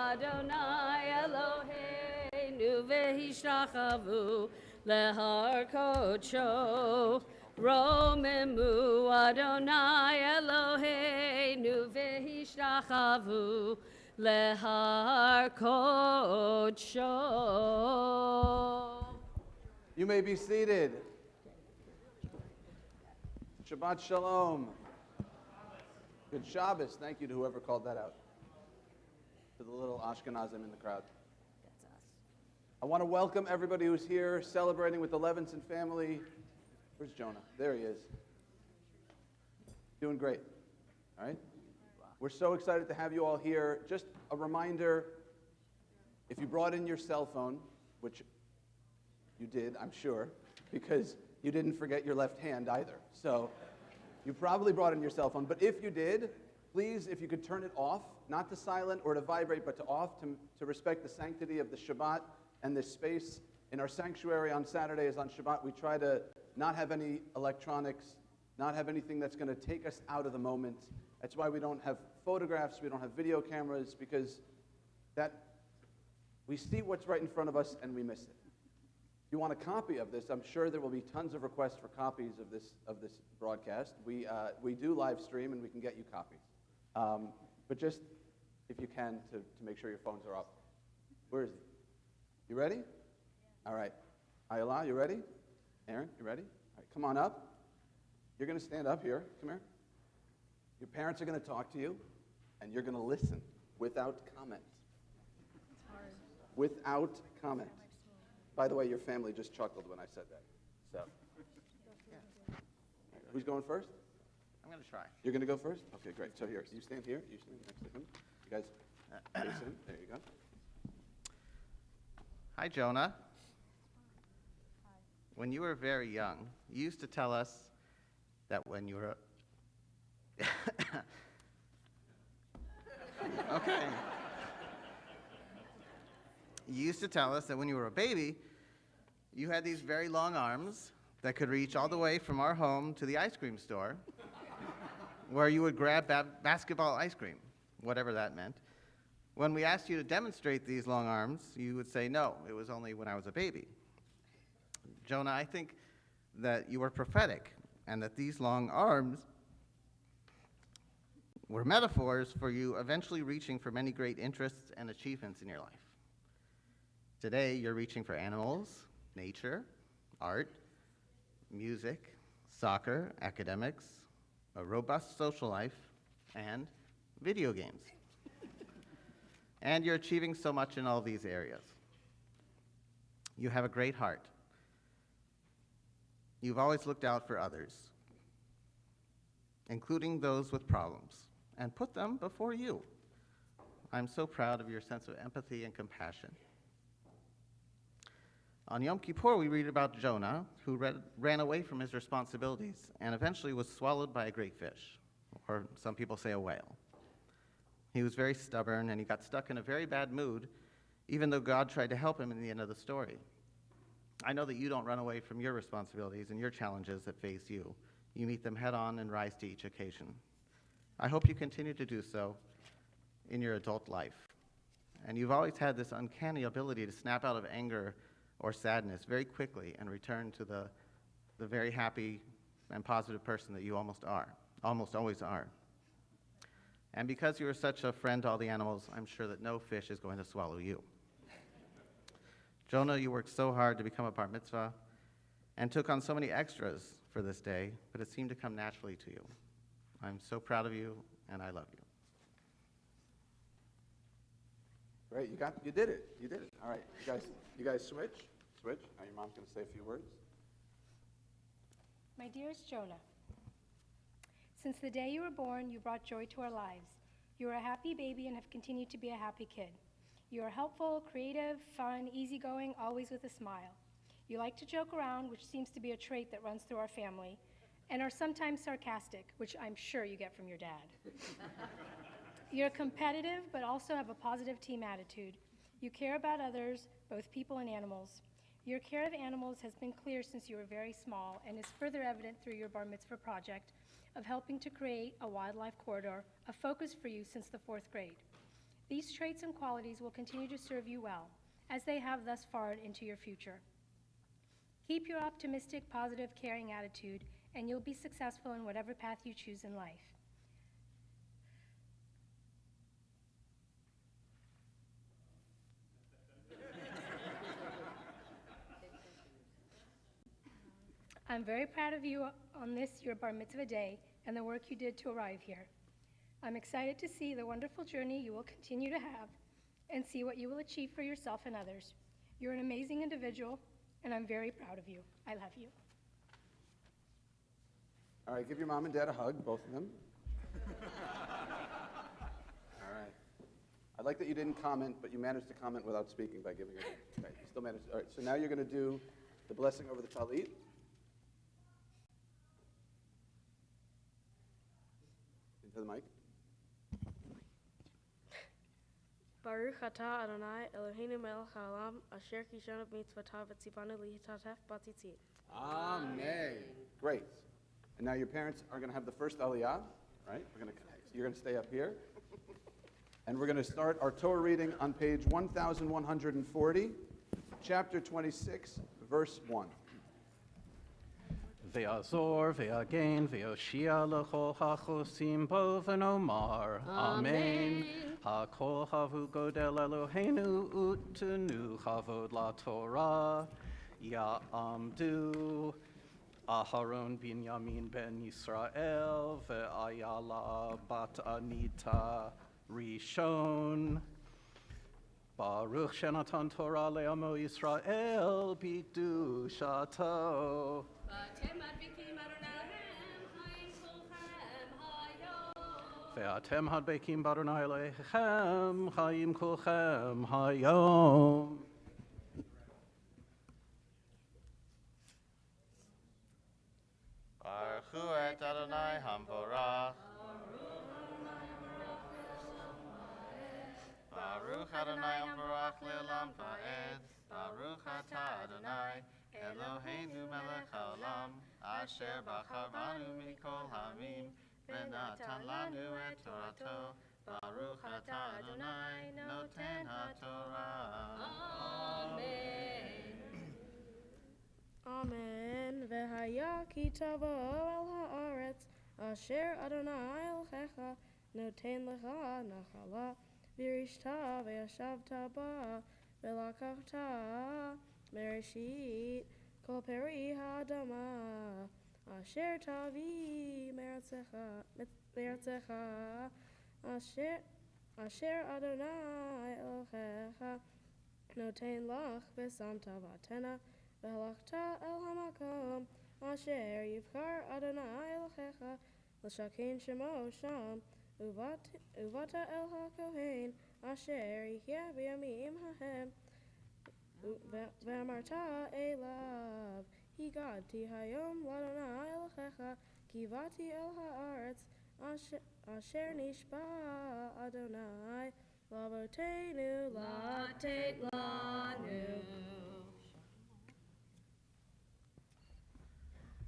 Adonai Eloheinu, v'hishtachavu, lehar kodsho, romimu, Adonai Eloheinu, v'hishtachavu, lehar kodsho. You may be seated. Shabbat Shalom. Good Shabbos. Thank you to whoever called that out. To the little Ashkenazim in the crowd. That's us. I want to welcome everybody who's here celebrating with the Levinson family. Where's Jonah? There he is. Doing great. All right? We're so excited to have you all here. Just a reminder, if you brought in your cell phone, which you did, I'm sure, because you didn't forget your left hand either. So you probably brought in your cell phone. But if you did, please, if you could turn it off, not to silent or to vibrate, but to off, to respect the sanctity of the Shabbat and this space. In our sanctuary on Saturdays on Shabbat, we try to not have any electronics, not have anything that's going to take us out of the moment. That's why we don't have photographs, we don't have video cameras, because that we see what's right in front of us and we miss it. If you want a copy of this, I'm sure there will be tons of requests for copies of this broadcast. We do live stream and we can get you copies. But just, if you can, to make sure your phones are up. Where is he? You ready? Yeah. All right. Ayala, you ready? Aaron, you ready? All right, come on up. You're going to stand up here. Come here. Your parents are going to talk to you, and you're going to listen without comment. It's hard. Without comment. By the way, your family just chuckled when I said that. So, yeah. Who's going first? I'm going to try. You're going to go first? Okay, great. So here, you stand here. You stand next to him. You guys face him. There you go. Hi, Jonah. When you were very young, you used to tell us that when you were... Okay. You used to tell us that when you were a baby, you had these very long arms that could reach all the way from our home to the ice cream store, where you would grab basketball ice cream, whatever that meant. When we asked you to demonstrate these long arms, you would say, no, it was only when I was a baby. Jonah, I think that you were prophetic, and that these long arms were metaphors for you eventually reaching for many great interests and achievements in your life. Today, you're reaching for animals, nature, art, music, soccer, academics, a robust social life, and video games. And you're achieving so much in all these areas. You have a great heart. You've always looked out for others, including those with problems, and put them before you. I'm so proud of your sense of empathy and compassion. On Yom Kippur, we read about Jonah, who ran away from his responsibilities and eventually was swallowed by a great fish, or some people say a whale. He was very stubborn, and he got stuck in a very bad mood, even though God tried to help him in the end of the story. I know that you don't run away from your responsibilities and your challenges that face you. You meet them head on and rise to each occasion. I hope you continue to do so in your adult life. And you've always had this uncanny ability to snap out of anger or sadness very quickly and return to the very happy and positive person that you almost always are. And because you are such a friend to all the animals, I'm sure that no fish is going to swallow you. Jonah, you worked so hard to become a bar mitzvah and took on so many extras for this day, but it seemed to come naturally to you. I'm so proud of you, and I love you. Great, you did it. You did it. All right, you guys switch. Now your mom's going to say a few words. My dearest Jonah, since the day you were born, you brought joy to our lives. You are a happy baby and have continued to be a happy kid. You are helpful, creative, fun, easygoing, always with a smile. You like to joke around, which seems to be a trait that runs through our family, and are sometimes sarcastic, which I'm sure you get from your dad. You're competitive, but also have a positive team attitude. You care about others, both people and animals. Your care of animals has been clear since you were very small and is further evident through your bar mitzvah project of helping to create a wildlife corridor, a focus for you since the 4th grade. These traits and qualities will continue to serve you well, as they have thus far into your future. Keep your optimistic, positive, caring attitude, and you'll be successful in whatever path you choose in life. I'm very proud of you on this your bar mitzvah day and the work you did to arrive here. I'm excited to see the wonderful journey you will continue to have and see what you will achieve for yourself and others. You're an amazing individual, and I'm very proud of you. I love you. All right, give your mom and dad a hug, both of them. All right. I like that you didn't comment, but you managed to comment without speaking by giving it. Okay, you still managed. All right, so now you're going to do the blessing over the talit. Into the mic. Baruch atah Adonai Eloheinu melech haolam asher kishonu b'mitzvotav v'tzivanu lihitatef b'tzitzit. Amen. Great. And now your parents are going to have the first Aliyah, right? So you're going to stay up here. And we're going to start our Torah reading on page 1140, chapter 26, verse 1. Ve'azor, ve'agen, ve'oshia l'chol ha'chosim bo v'nomar. Amen. Ha'kol havu godel Eloheinu utenu havod la Torah. Ya'amdu Aharon Binyamin ben Yisrael ve'ayala bat Anita Rishon. Baruch shenatan Torah le'amo Yisrael b'kedushato. Ve'atem hadbekim b'Adonai Elohechem chayim kulchem hayom. Baruchu et Adonai Hamborach. Baruch Adonai Hamborach le'olam va'ed. Baruch atah Adonai Eloheinu melech haolam asher bachar banu mikol hamim v'natan lanu et Torato. Baruch atah Adonai noten haTorah. Amen. V'haya ki tavo el haaretz asher Adonai Elohecha noten lecha nachala v'rishta v'yashavta ba v'lakachta mereshit kol peri ha'adama asher tavi me'artzecha asher Adonai Elohecha noten lach v'samta v'atena v'halachta el hamakom asher yivchar Adonai Elohecha l'shaken shemo sham uvata el hakohen asher yihya b'yamim hahem ve'amarta elav higadti hayom l'Adonai Elohecha kivati el haaretz asher nishba Adonai lavotenu latet lanu.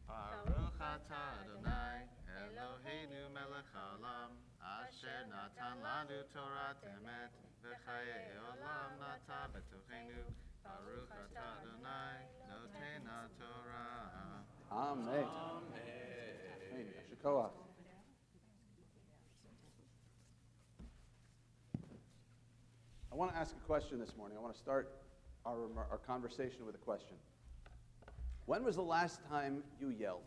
Baruch atah Adonai Eloheinu melech haolam asher natan lanu Torah emet v'chayei olam nata b'tochenu. Baruch atah Adonai noten haTorah. Amen. Amen. Shikoach. I want to ask a question this morning. I want to start our conversation with a question. When was the last time you yelled?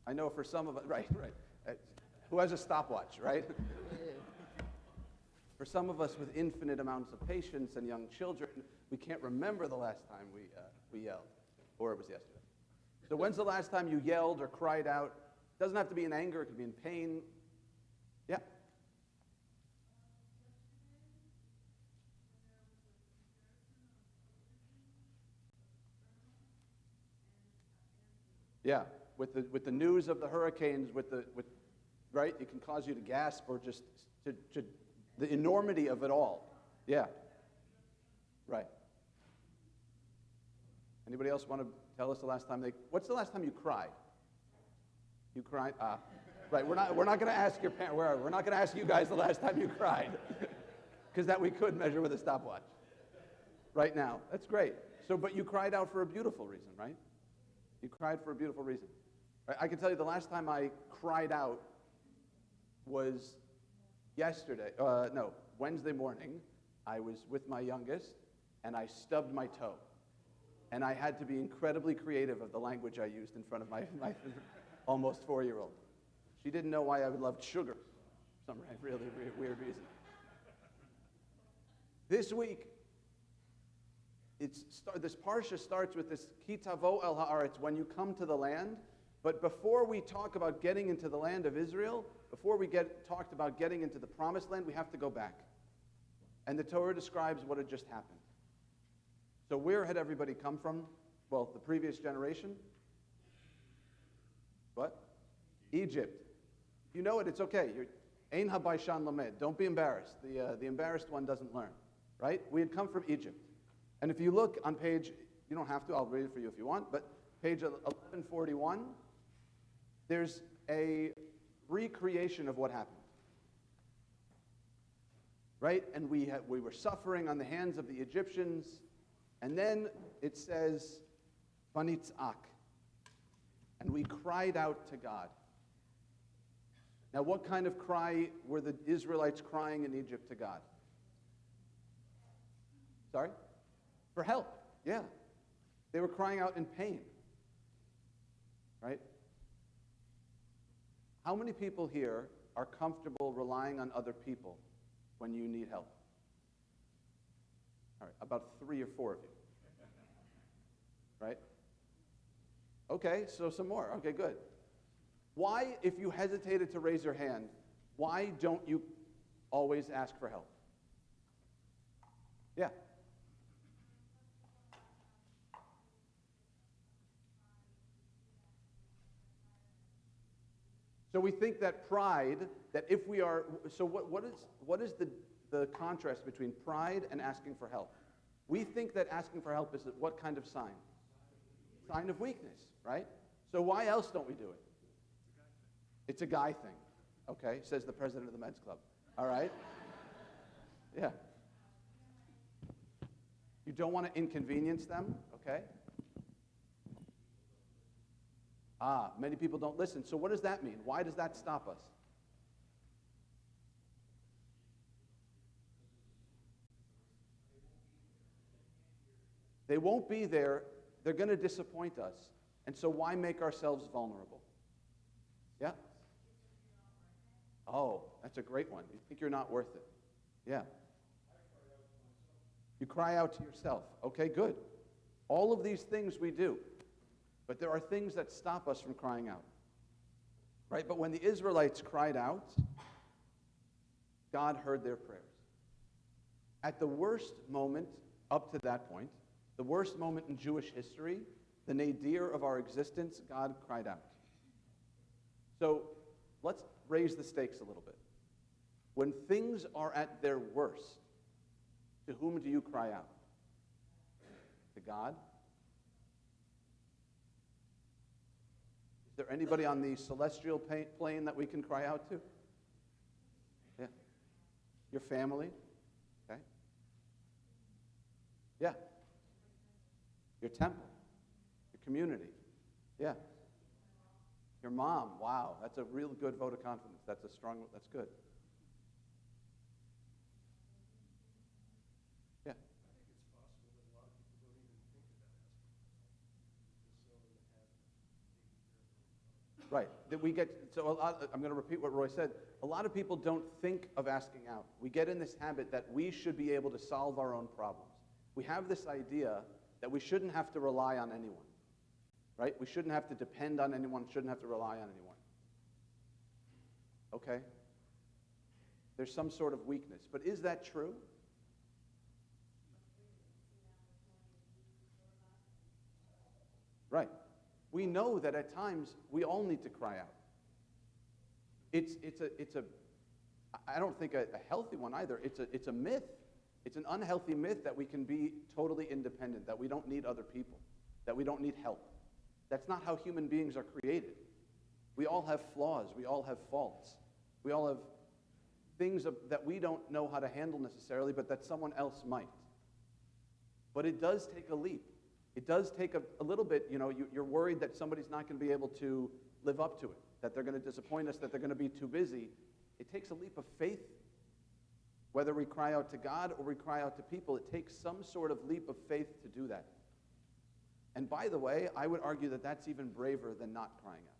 I know for some of us, right. Who has a stopwatch, right? For some of us with infinite amounts of patience and young children, we can't remember the last time we yelled, or it was yesterday. So when's the last time you yelled or cried out? It doesn't have to be in anger, it could be in pain. Yeah. Yeah, with the news of the hurricanes, right, it can cause you to gasp or just to the enormity of it all. Yeah, right. Anybody else want to tell us the last time what's the last time you cried? You cried? Right, we're not going to ask your parents, we're not going to ask you guys the last time you cried, because that we could measure with a stopwatch. Right now, that's great. So, but you cried out for a beautiful reason, right? You cried for a beautiful reason. Right? I can tell you the last time I cried out was Wednesday morning. I was with my youngest, and I stubbed my toe. And I had to be incredibly creative of the language I used in front of my almost 4-year-old. She didn't know why I loved sugar for some really weird reason. This week, this parsha starts with this kitavo el haaretz, when you come to the land. But before we talk about getting into the land of Israel, before we talked about getting into the promised land, we have to go back. And the Torah describes what had just happened. So where had everybody come from? Well, the previous generation. What? Egypt. You know it, it's okay. Ein habayshan lamed. Don't be embarrassed. The embarrassed one doesn't learn. Right? We had come from Egypt. And if you look on page, you don't have to, I'll read it for you if you want, but page 1141, there's a recreation of what happened. Right? And we were suffering on the hands of the Egyptians. And then it says, Vanitzak. And we cried out to God. Now, what kind of cry were the Israelites crying in Egypt to God? Sorry? For help. Yeah. They were crying out in pain. Right? How many people here are comfortable relying on other people when you need help? All right, about 3 or 4 of you. Right? Okay, so some more. Okay, good. Why, if you hesitated to raise your hand, why don't you always ask for help? Yeah. So we think that pride, that if we are, so what is the contrast between pride and asking for help? We think that asking for help is what kind of sign? Sign of weakness, right? So why else don't we do it? It's a guy thing, okay, says the president of the men's club. All right? Yeah. You don't want to inconvenience them, okay? Many people don't listen. So what does that mean? Why does that stop us? They won't be there. They're going to disappoint us. And so why make ourselves vulnerable? Yeah? Oh, that's a great one. You think you're not worth it. Yeah. You cry out to yourself. Okay, good. All of these things we do. But there are things that stop us from crying out. Right? But when the Israelites cried out, God heard their prayers. At the worst moment up to that point, the worst moment in Jewish history, the nadir of our existence, God cried out. So let's raise the stakes a little bit. When things are at their worst, to whom do you cry out? To God? Is there anybody on the celestial plane that we can cry out to? Yeah. Your family? Okay. Yeah. Your temple? Your community? Yeah. Your mom? Wow, that's a real good vote of confidence. That's good. Yeah. Right. That we get, so I'm going to repeat what Roy said. A lot of people don't think of asking out. We get in this habit that we should be able to solve our own problems. We have this idea that we shouldn't have to rely on anyone. Right? We shouldn't have to depend on anyone, shouldn't have to rely on anyone. Okay? There's some sort of weakness. But is that true? Right. We know that at times we all need to cry out. I don't think a healthy one either. It's a myth. It's an unhealthy myth that we can be totally independent, that we don't need other people, that we don't need help. That's not how human beings are created. We all have flaws. We all have faults. We all have things that we don't know how to handle necessarily, but that someone else might. But it does take a leap. It does take a little bit, you're worried that somebody's not going to be able to live up to it, that they're going to disappoint us, that they're going to be too busy. It takes a leap of faith. Whether we cry out to God or we cry out to people, it takes some sort of leap of faith to do that. And by the way, I would argue that that's even braver than not crying out.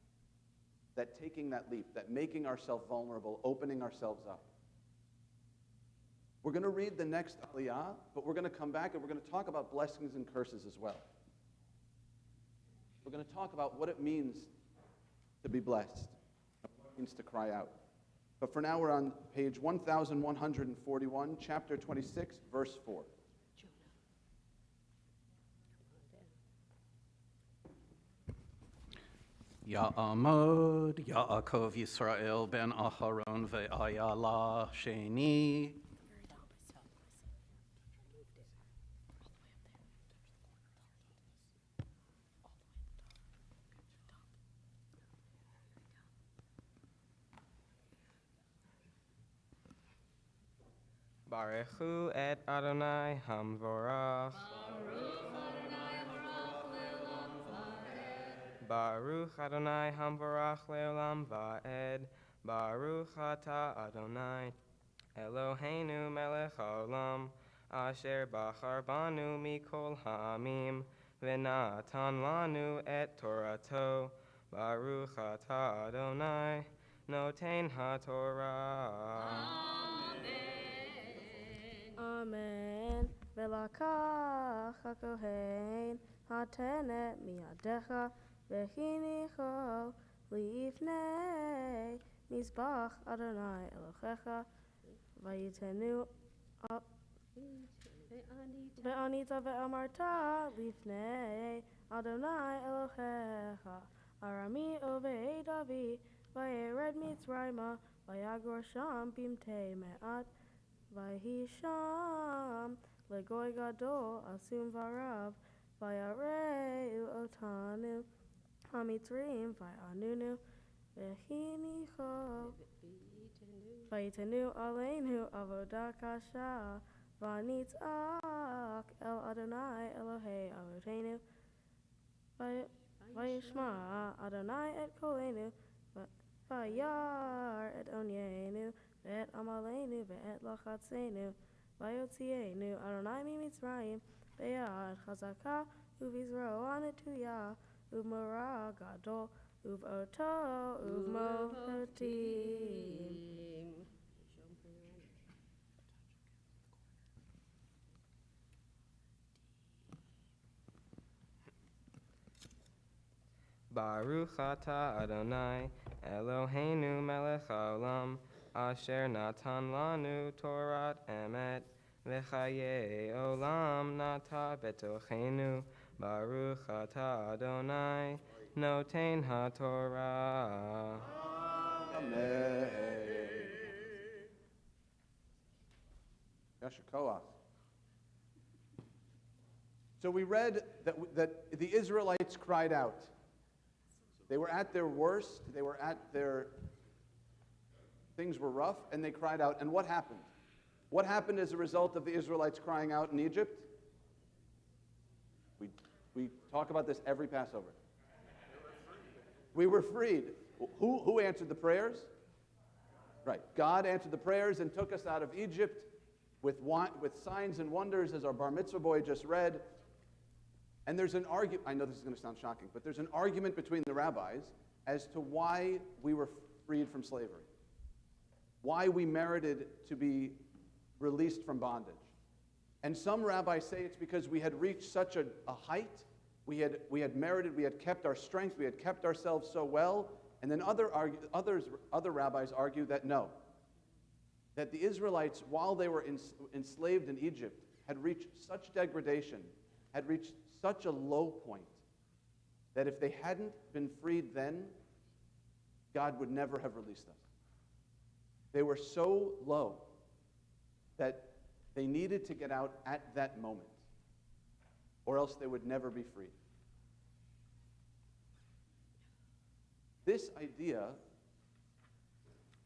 That taking that leap, that making ourselves vulnerable, opening ourselves up. We're going to read the next Aliyah, but we're going to come back and we're going to talk about blessings and curses as well. We're going to talk about what it means to be blessed, what it means to cry out. But for now, we're on page 1141, chapter 26, verse 4. Ya'amod Yaakov Yisrael ben Aharon ve'ayala sheni. Barechu et Adonai Hamvorach. Baruch Adonai Hamvorach Leolam Va'ed. Baruch Ata Adonai Eloheinu Melech Haolam Asher Bachar Banu Mikol Ha'amim V'natan Lanu et Torato. Baruch Ata Adonai Noten HaTorah. Amen. Velakach hakohen hatenet miadecha v'chinicho lifnei mizbach Adonai Elohecha vayitenu ve'anita ve'amarta lifnei Adonai Elohecha arami ovei Davi vayered Mitzrayma vayagor sham bimtei me'at Vayisham legoy gadol asum varav vayareu otanu hamitzrim vayanunu vehinicho vayitenu aleinu avodah kasha vanitzak el Adonai Elohei avotenu vayishma Adonai et kolenu vayar et onyenu Ve'et amalenu, ve'et lachatzenu, vayotzienu, Adonai mitzrayim, ve'ad chazaka, uvizro anetuya, uvmora gadol, uvoto, uvmohotim. Baruch Ata Adonai Eloheinu Melech Haolam Asher Natan Lanu Torat Emet V'chaye Olam Nata Betochenu Baruch Ata Adonai Noten HaTorah. Amen. Yasher Koach. So we read that the Israelites cried out. They were at their worst. They were at their... Things were rough, and they cried out. And what happened? What happened as a result of the Israelites crying out in Egypt? We talk about this every Passover. We were freed. Who answered the prayers? Right. God answered the prayers and took us out of Egypt with signs and wonders, as our bar mitzvah boy just read. And there's an argument, I know this is going to sound shocking, but there's an argument between the rabbis as to why we were freed from slavery. Why we merited to be released from bondage. And some rabbis say it's because we had reached such a height, we had merited, we had kept our strength, we had kept ourselves so well, and then other rabbis argue that no, that the Israelites, while they were enslaved in Egypt, had reached such degradation, had reached such a low point, that if they hadn't been freed then, God would never have released us. They were so low that they needed to get out at that moment, or else they would never be freed. This idea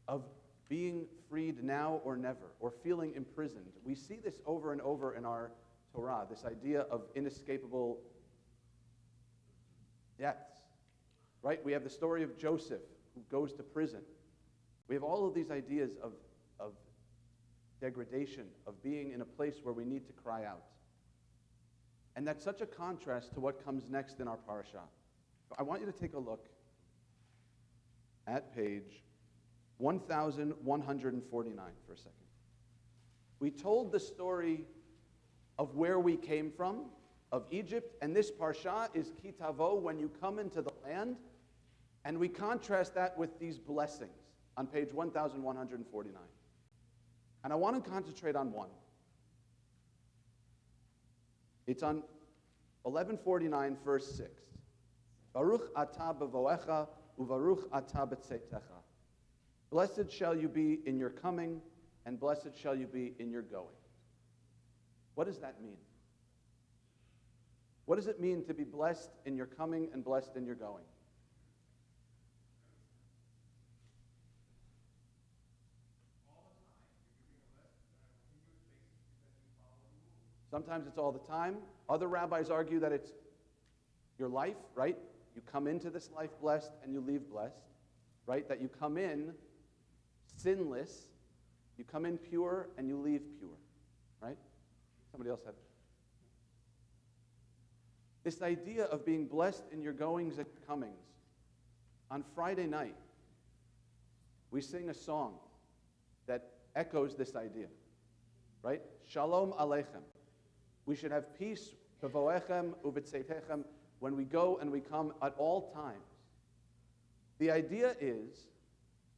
of being freed now or never, or feeling imprisoned, we see this over and over in our Torah, this idea of inescapable deaths, right? We have the story of Joseph, who goes to prison. We have all of these ideas of degradation, of being in a place where we need to cry out. And that's such a contrast to what comes next in our parasha. I want you to take a look at page 1149 for a second. We told the story of where we came from, of Egypt, and this parsha is Kitavo, when you come into the land, and we contrast that with these blessings on page 1149. And I want to concentrate on one. It's on 1149, verse 6. Baruch atah b'voecha, uvaruch atah b'tzeitecha. Blessed shall you be in your coming, and blessed shall you be in your going. What does that mean? What does it mean to be blessed in your coming and blessed in your going? Sometimes it's all the time. Other rabbis argue that it's your life, right? You come into this life blessed and you leave blessed, right? That you come in sinless, you come in pure and you leave pure, right? Somebody else had it. This idea of being blessed in your goings and comings. On Friday night, we sing a song that echoes this idea, right? Shalom Aleichem. We should have peace, bevoechem uvetzeitechem, when we go and we come at all times. The idea is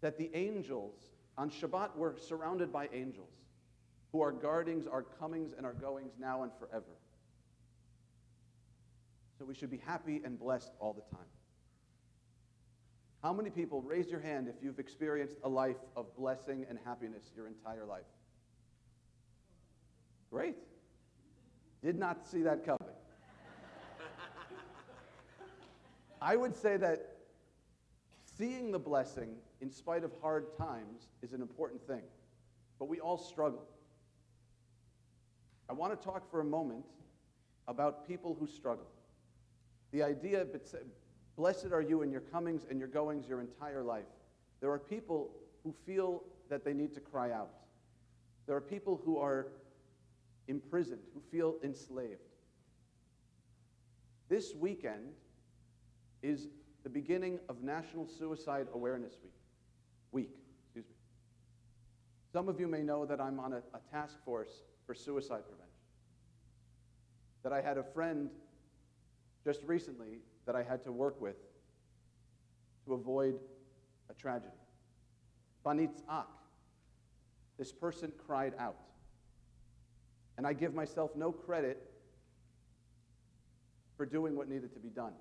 that the angels, on Shabbat, we're surrounded by angels who are guarding our comings and our goings now and forever. So we should be happy and blessed all the time. How many people, raise your hand if you've experienced a life of blessing and happiness your entire life? Great. Did not see that coming. I would say that seeing the blessing in spite of hard times is an important thing, but we all struggle. I want to talk for a moment about people who struggle. The idea, blessed are you in your comings and your goings your entire life. There are people who feel that they need to cry out. There are people who are imprisoned, who feel enslaved. This weekend is the beginning of National Suicide Awareness Week. Some of you may know that I'm on a task force for suicide prevention. That I had a friend just recently that I had to work with to avoid a tragedy. Banitzak. This person cried out. And I give myself no credit for doing what needed to be done.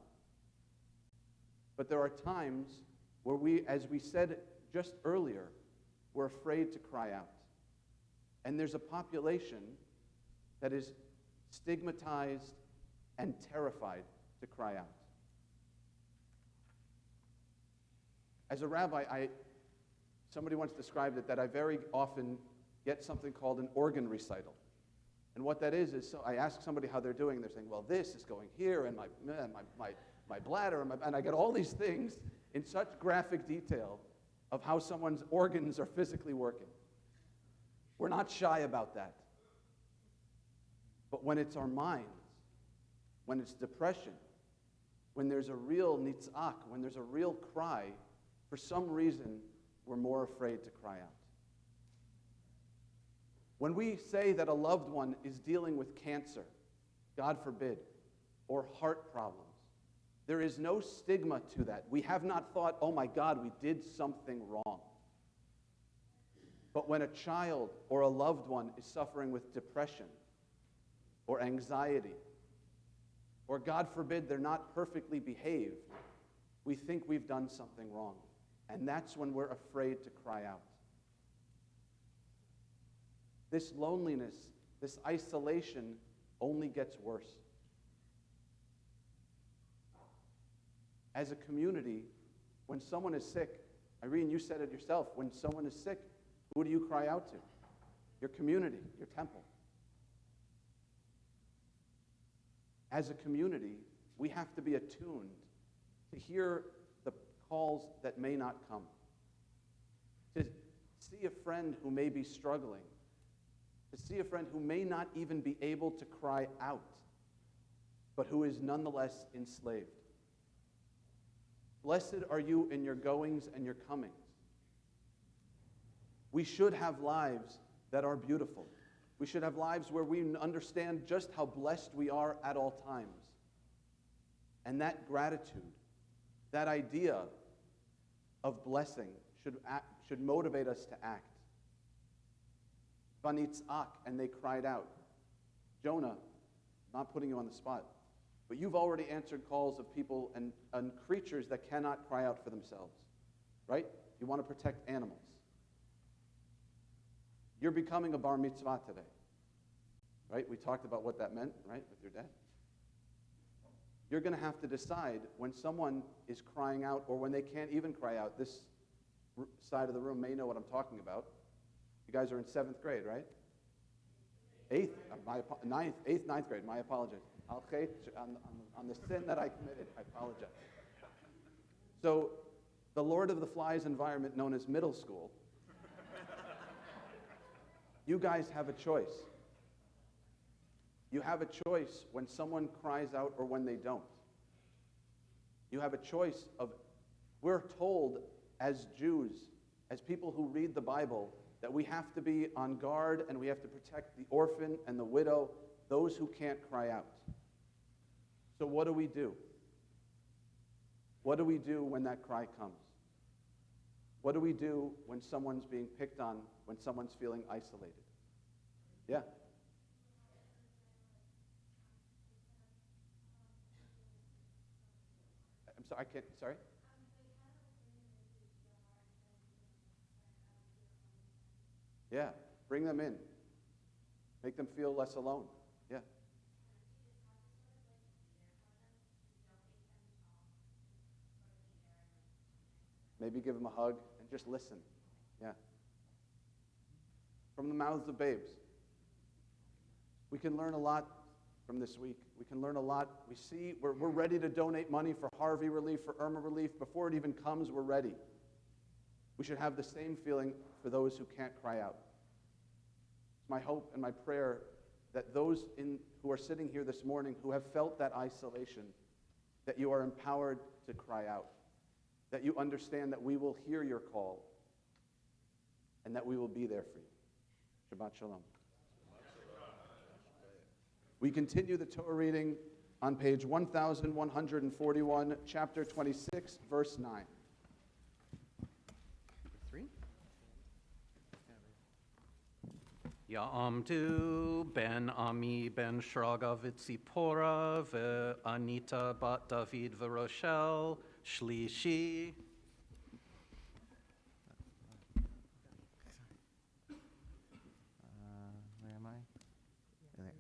But there are times where we, as we said just earlier, we're afraid to cry out. And there's a population that is stigmatized and terrified to cry out. As a rabbi, somebody once described it that I very often get something called an organ recital. And what that is so I ask somebody how they're doing, and they're saying, well, this is going here, and my bladder, and I get all these things in such graphic detail of how someone's organs are physically working. We're not shy about that. But when it's our minds, when it's depression, when there's a real nitzak, when there's a real cry, for some reason, we're more afraid to cry out. When we say that a loved one is dealing with cancer, God forbid, or heart problems, there is no stigma to that. We have not thought, oh my God, we did something wrong. But when a child or a loved one is suffering with depression or anxiety, or God forbid, they're not perfectly behaved, we think we've done something wrong. And that's when we're afraid to cry out. This loneliness, this isolation only gets worse. As a community, when someone is sick, Irene, you said it yourself, when someone is sick, who do you cry out to? Your community, your temple. As a community, we have to be attuned to hear the calls that may not come. To see a friend who may be struggling. To see a friend who may not even be able to cry out. but who is nonetheless enslaved. Blessed are you in your goings and your comings. We should have lives that are beautiful. We should have lives where we understand just how blessed we are at all times. And that gratitude, that idea of blessing should motivate us to act. Vanitzak, and they cried out. Jonah, not putting you on the spot, but you've already answered calls of people and creatures that cannot cry out for themselves, right? You want to protect animals. You're becoming a bar mitzvah today, right? We talked about what that meant, right, with your dad. You're going to have to decide when someone is crying out or when they can't even cry out. This side of the room may know what I'm talking about. You guys are in 7th grade, right? 8th, 8th, 9th grade, my apologies. On the sin that I committed, I apologize. So, the Lord of the Flies environment known as middle school, you guys have a choice. You have a choice when someone cries out or when they don't. You have a choice of, we're told as Jews, as people who read the Bible, that we have to be on guard and we have to protect the orphan and the widow, those who can't cry out. So what do we do? What do we do when that cry comes? What do we do when someone's being picked on, when someone's feeling isolated? Yeah. I'm sorry, sorry? Yeah, bring them in. Make them feel less alone. Yeah. Maybe give them a hug and just listen. Yeah. From the mouths of babes. We can learn a lot from this week. We can learn a lot. We see we're ready to donate money for Harvey relief, for Irma relief. Before it even comes, we're ready. We should have the same feeling for those who can't cry out. It's my hope and my prayer that those who are sitting here this morning who have felt that isolation, that you are empowered to cry out, that you understand that we will hear your call, and that we will be there for you. Shabbat Shalom. We continue the Torah reading on page 1141, chapter 26, verse 9. 3. Ya'amdu ben Ami ben Shraga v'tzipora ve'anita bat David v'Rochelle shlishi. Where am I? There.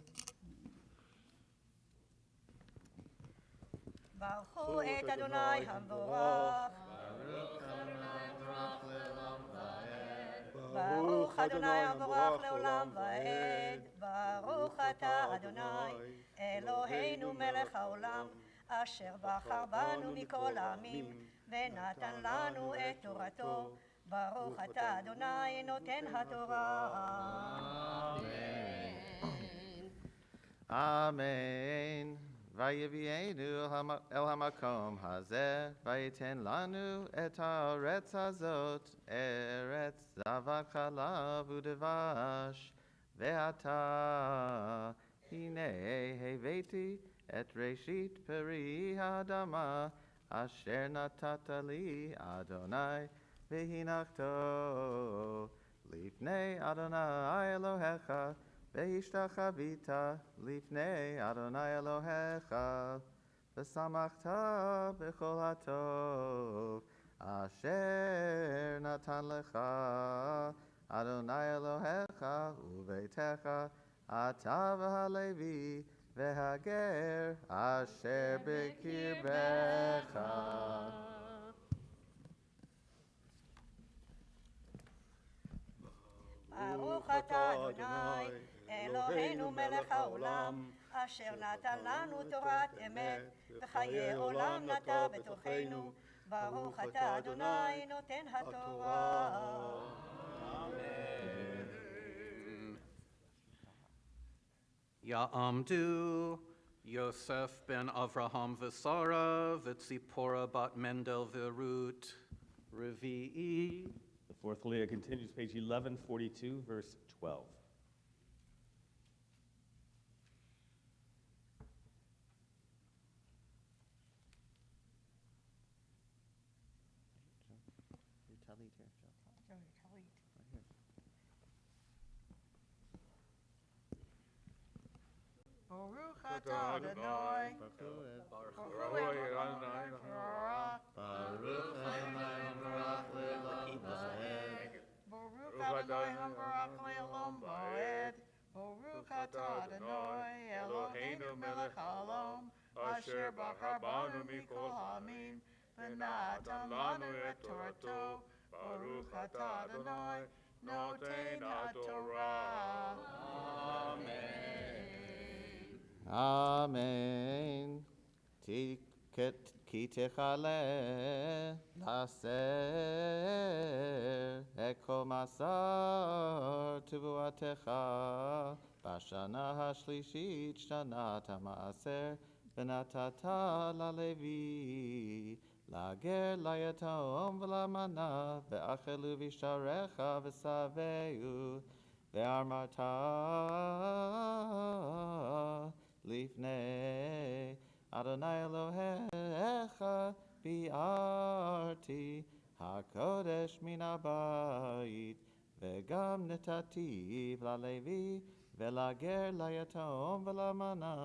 ברכו את אדוני המבורך. ברוך אדוני המבורך לעולם ועד. ברוך אתה אדוני אלוהינו מלך העולם אשר בחר בנו מכל העמים ונתן לנו את תורתו. ברוך אתה אדוני נותן התורה. Amen. ויביאנו אל המקום הזה, ויתן לנו את הארץ הזאת, ארץ זבת חלב ודבש. ועתה, הנה הבאתי את ראשית פרי האדמה, אשר נתת לי, אדוני, והנחתו לפני אדוני אלוהיך, והשתחווית לפני אדוני אלוהיך, ושמחת בכל הטוב אשר נתן לך אדוני אלוהיך וביתך, אתה והלוי והגר אשר בקרבך. ברוך אתה אדוני אלוהינו מלך העולם אשר נתן לנו תורת אמת וחיי עולם נטע בתוכנו. ברוך אתה אדוני נותן התורה. Ya'amdu Yosef ben Avraham v'Sara, v'Tzipora bat Mendel v'Rut, Revi'i. The fourth Aliyah continues, page 1142, verse 12. Baruch atah Adonai, Baruch Adonai Baruch Adonai Baruch Le'olam Va'ed, Baruch atah Adonai Eloheinu melech haolam, asher bachar banu mikol ha'amim, v'natan lanu et Torato, Baruch atah Adonai noten ha'Torah. Amen. Ki techale laser eko masar tuvuatecha bashana hashlishit shanat ha'maaser v'natata lalevi lager layatom v'lamana ve'achelu v'sharecha v'saveu ve'armata Lifnei Adonai Elohecha bi'arti hakodesh min habayit vegam netativ lalevi velager layatom velamana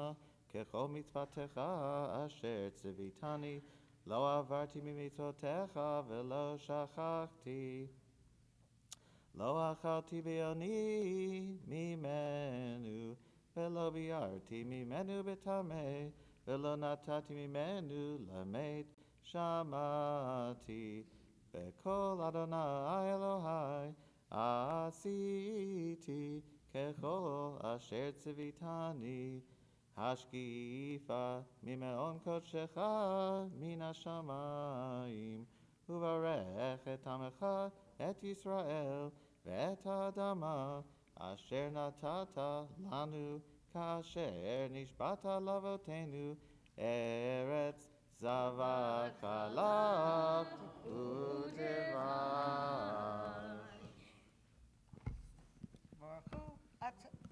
kechol mitzvatecha asher tzivitani lo avarti mimitzvotecha velo shachachti lo achalti be'oni mimenu Velo biarti mimenu betame, velo natati mimenu lamed shamati, vekol Adonai Elohai asiti kechol asher tzivitani, hashkifa mimeon kodshecha min hashamayim, uvarech et amecha et Yisrael ve'et ha'adama, Asher natata lanu kasher nishbata lavotenu eretz zava chalav u'devar.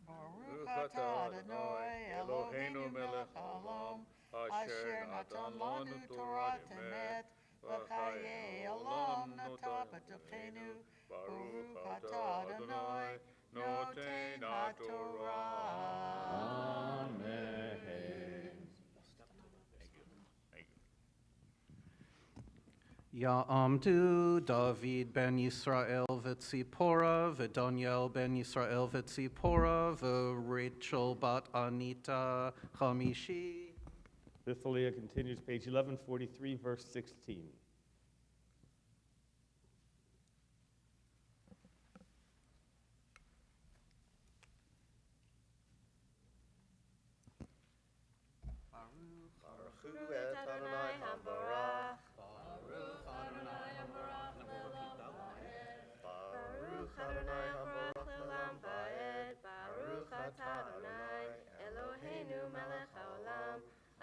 Baruch atah Adonai Eloheinu melech haolam, asher natan lanu Torah emet, v'chayei olam nata b'tokenu. Baruch atah Adonai noten ha'Torah. Amen. Ya'amdu David ben Yisrael v'Tzipora, v'Daniel ben Yisrael v'Tzipora, v'Rachel bat Anita Chamishi. Fifth Aliyah continues, page 1143, verse 16.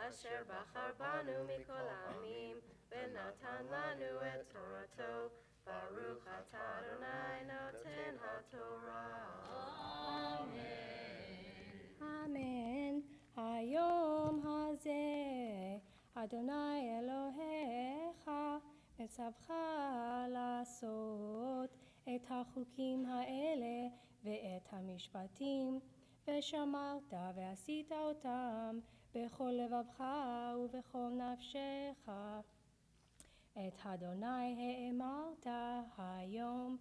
Asher bachar banu mikol ha'amim, v'natan lanu et Torato, Baruch atah Adonai noten ha'Torah. Amen. Hayom hazeh Adonai Elohecha מצווך לעשות את החוקים האלה ואת המשפטים, ושמרת ועשית אותם בכל לבבך ובכל נפשך. את אדוני האמרת היום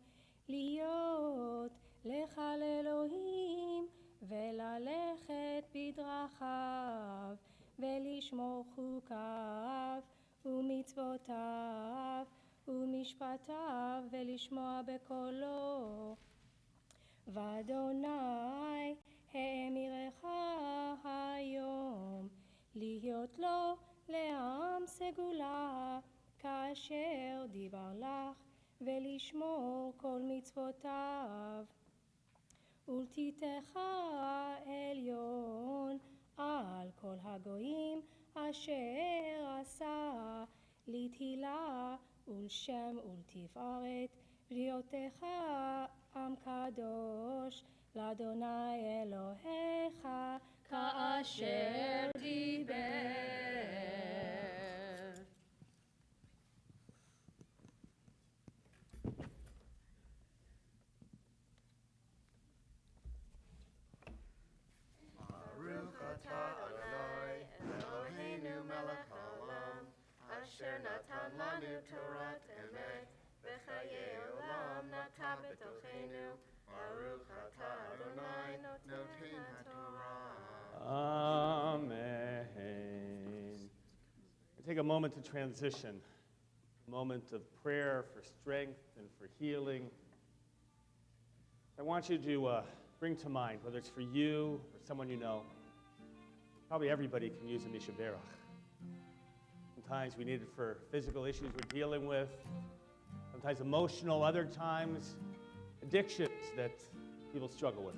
להיות לך לאלוהים וללכת בדרכיו ולשמור חוקיו ומצוותיו ומשפטיו ולשמוע בקולו. ואדוני האמירך היום להיות לו לעם סגולה כאשר דיבר לך ולשמור כל מצוותיו. ולתיתך עליון על כל הגויים אשר עשה לתהילה ולשם ולתפארת בריאותיך עם קדוש לאדוני אלוהיך כאשר דיבר. Baruch atah Adonai, Eloheinu melech haolam, asher natan lanu Torat emet, v'chayei olam natan b'tochenu. Baruch atah Adonai, noten haTorah. Amen. Take a moment to transition, a moment of prayer for strength and for healing. I want you to bring to mind, whether it's for you or someone you know, probably everybody can use a Misha Berach. Sometimes we need it for physical issues we're dealing with, sometimes emotional, other times addictions that people struggle with.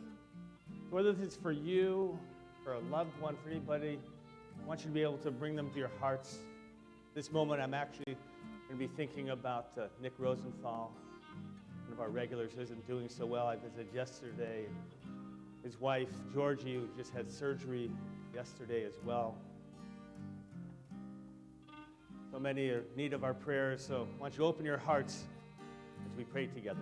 Whether this is for you, for a loved one, for anybody, I want you to be able to bring them to your hearts. This moment I'm actually going to be thinking about Nick Rosenthal, one of our regulars who isn't doing so well. I visited yesterday. His wife, Georgie, who just had surgery yesterday as well. So many are in need of our prayers, so I want you to open your hearts as we pray together.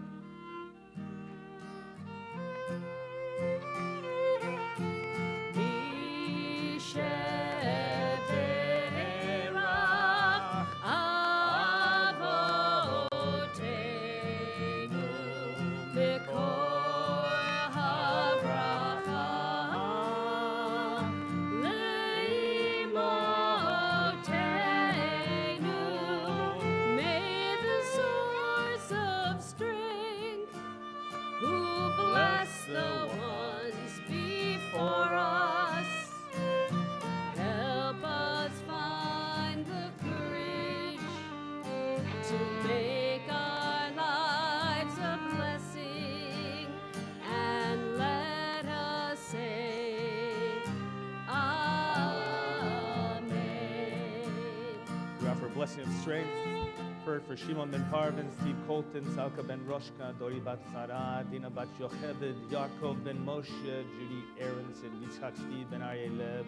Blessing of strength for Shimon ben Parvin, Steve Colton, Salka ben Roshka, Dori bat Sarah, Dina bat Yocheved, Yaakov ben Moshe, Judy Aronson, Yitzhak Steve ben Aryeh Lev,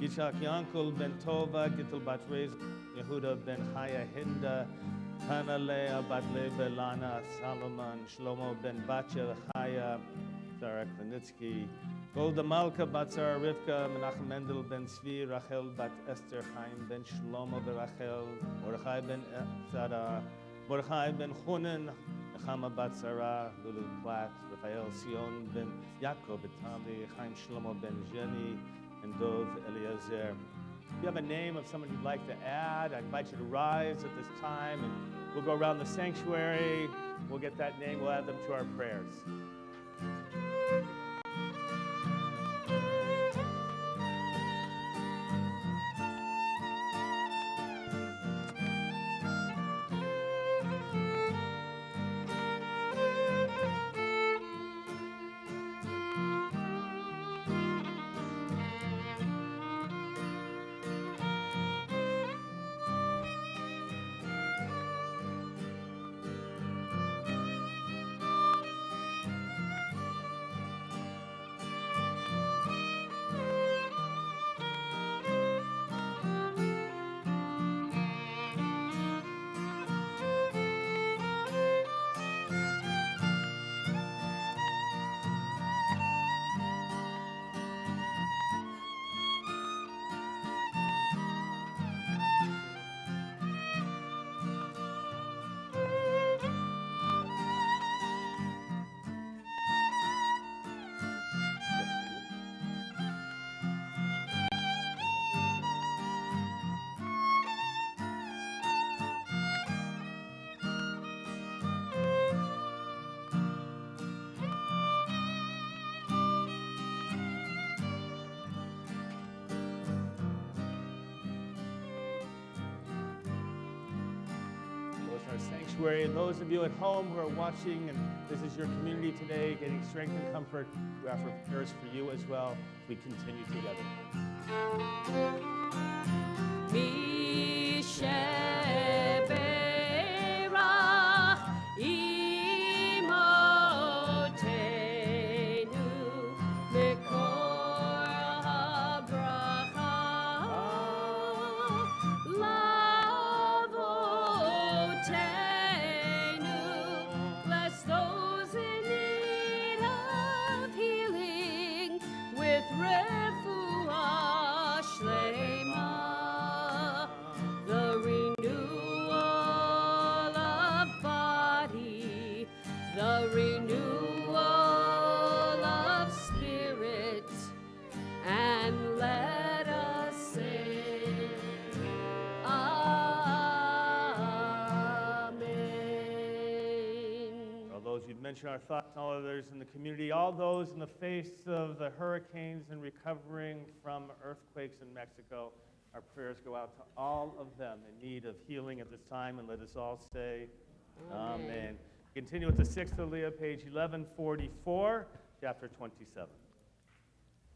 Yitzhak Yankel ben Tova, Gittel bat Rez, Yehuda ben Chaya Hinda, Hannah Leah bat Lev Lana, Solomon, Shlomo ben Batya Chaya, Sarah Klinitsky, Golda Malka bat Sarah Rivka, Menachem Mendel ben Tzvi, Rachel bat Esther, Chaim ben Shlomo ben Rachel, Mordechai ben Sarah, Mordechai ben Chunen, Nechama bat Sarah, Lulu Platt, Raphael Sion ben Yaakov Betami, Chaim Shlomo ben Jenny, and Dov Eliezer. If you have a name of someone you'd like to add, I invite you to rise at this time, and we'll go around the sanctuary. We'll get that name, we'll add them to our prayers. Sanctuary, and those of you at home who are watching, and this is your community today, getting strength and comfort, we offer prayers for you as well as we continue together. Misheberach imotenu mikor habracha lavotenu. Bless those in need of healing with refuah shlema, the renewal of body, the renewal of spirit, and let us say, Amen. All those you've mentioned our thoughts, and all others in the community, all those in the face of the hurricanes and recovering from earthquakes in Mexico, our prayers go out to all of them in need of healing at this time, and let us all say, Amen. Continue with the 6th Aliyah, page 1144, chapter 27.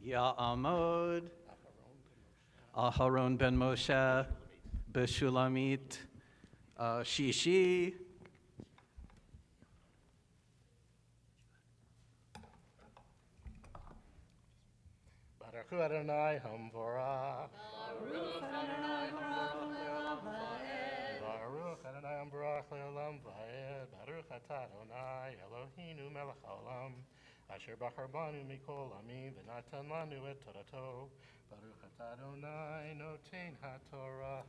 Ya'amod, Aharon ben Moshe, Beshulamit, Shishi. Baruch Adonai Hamvorach. Baruch Adonai Hamvorach le'olam va'ed. Baruch atah Adonai Eloheinu melech haolam. Asher bachar banu mikol amim v'natan lanu et Torato. Baruch atah Adonai noten haTorah.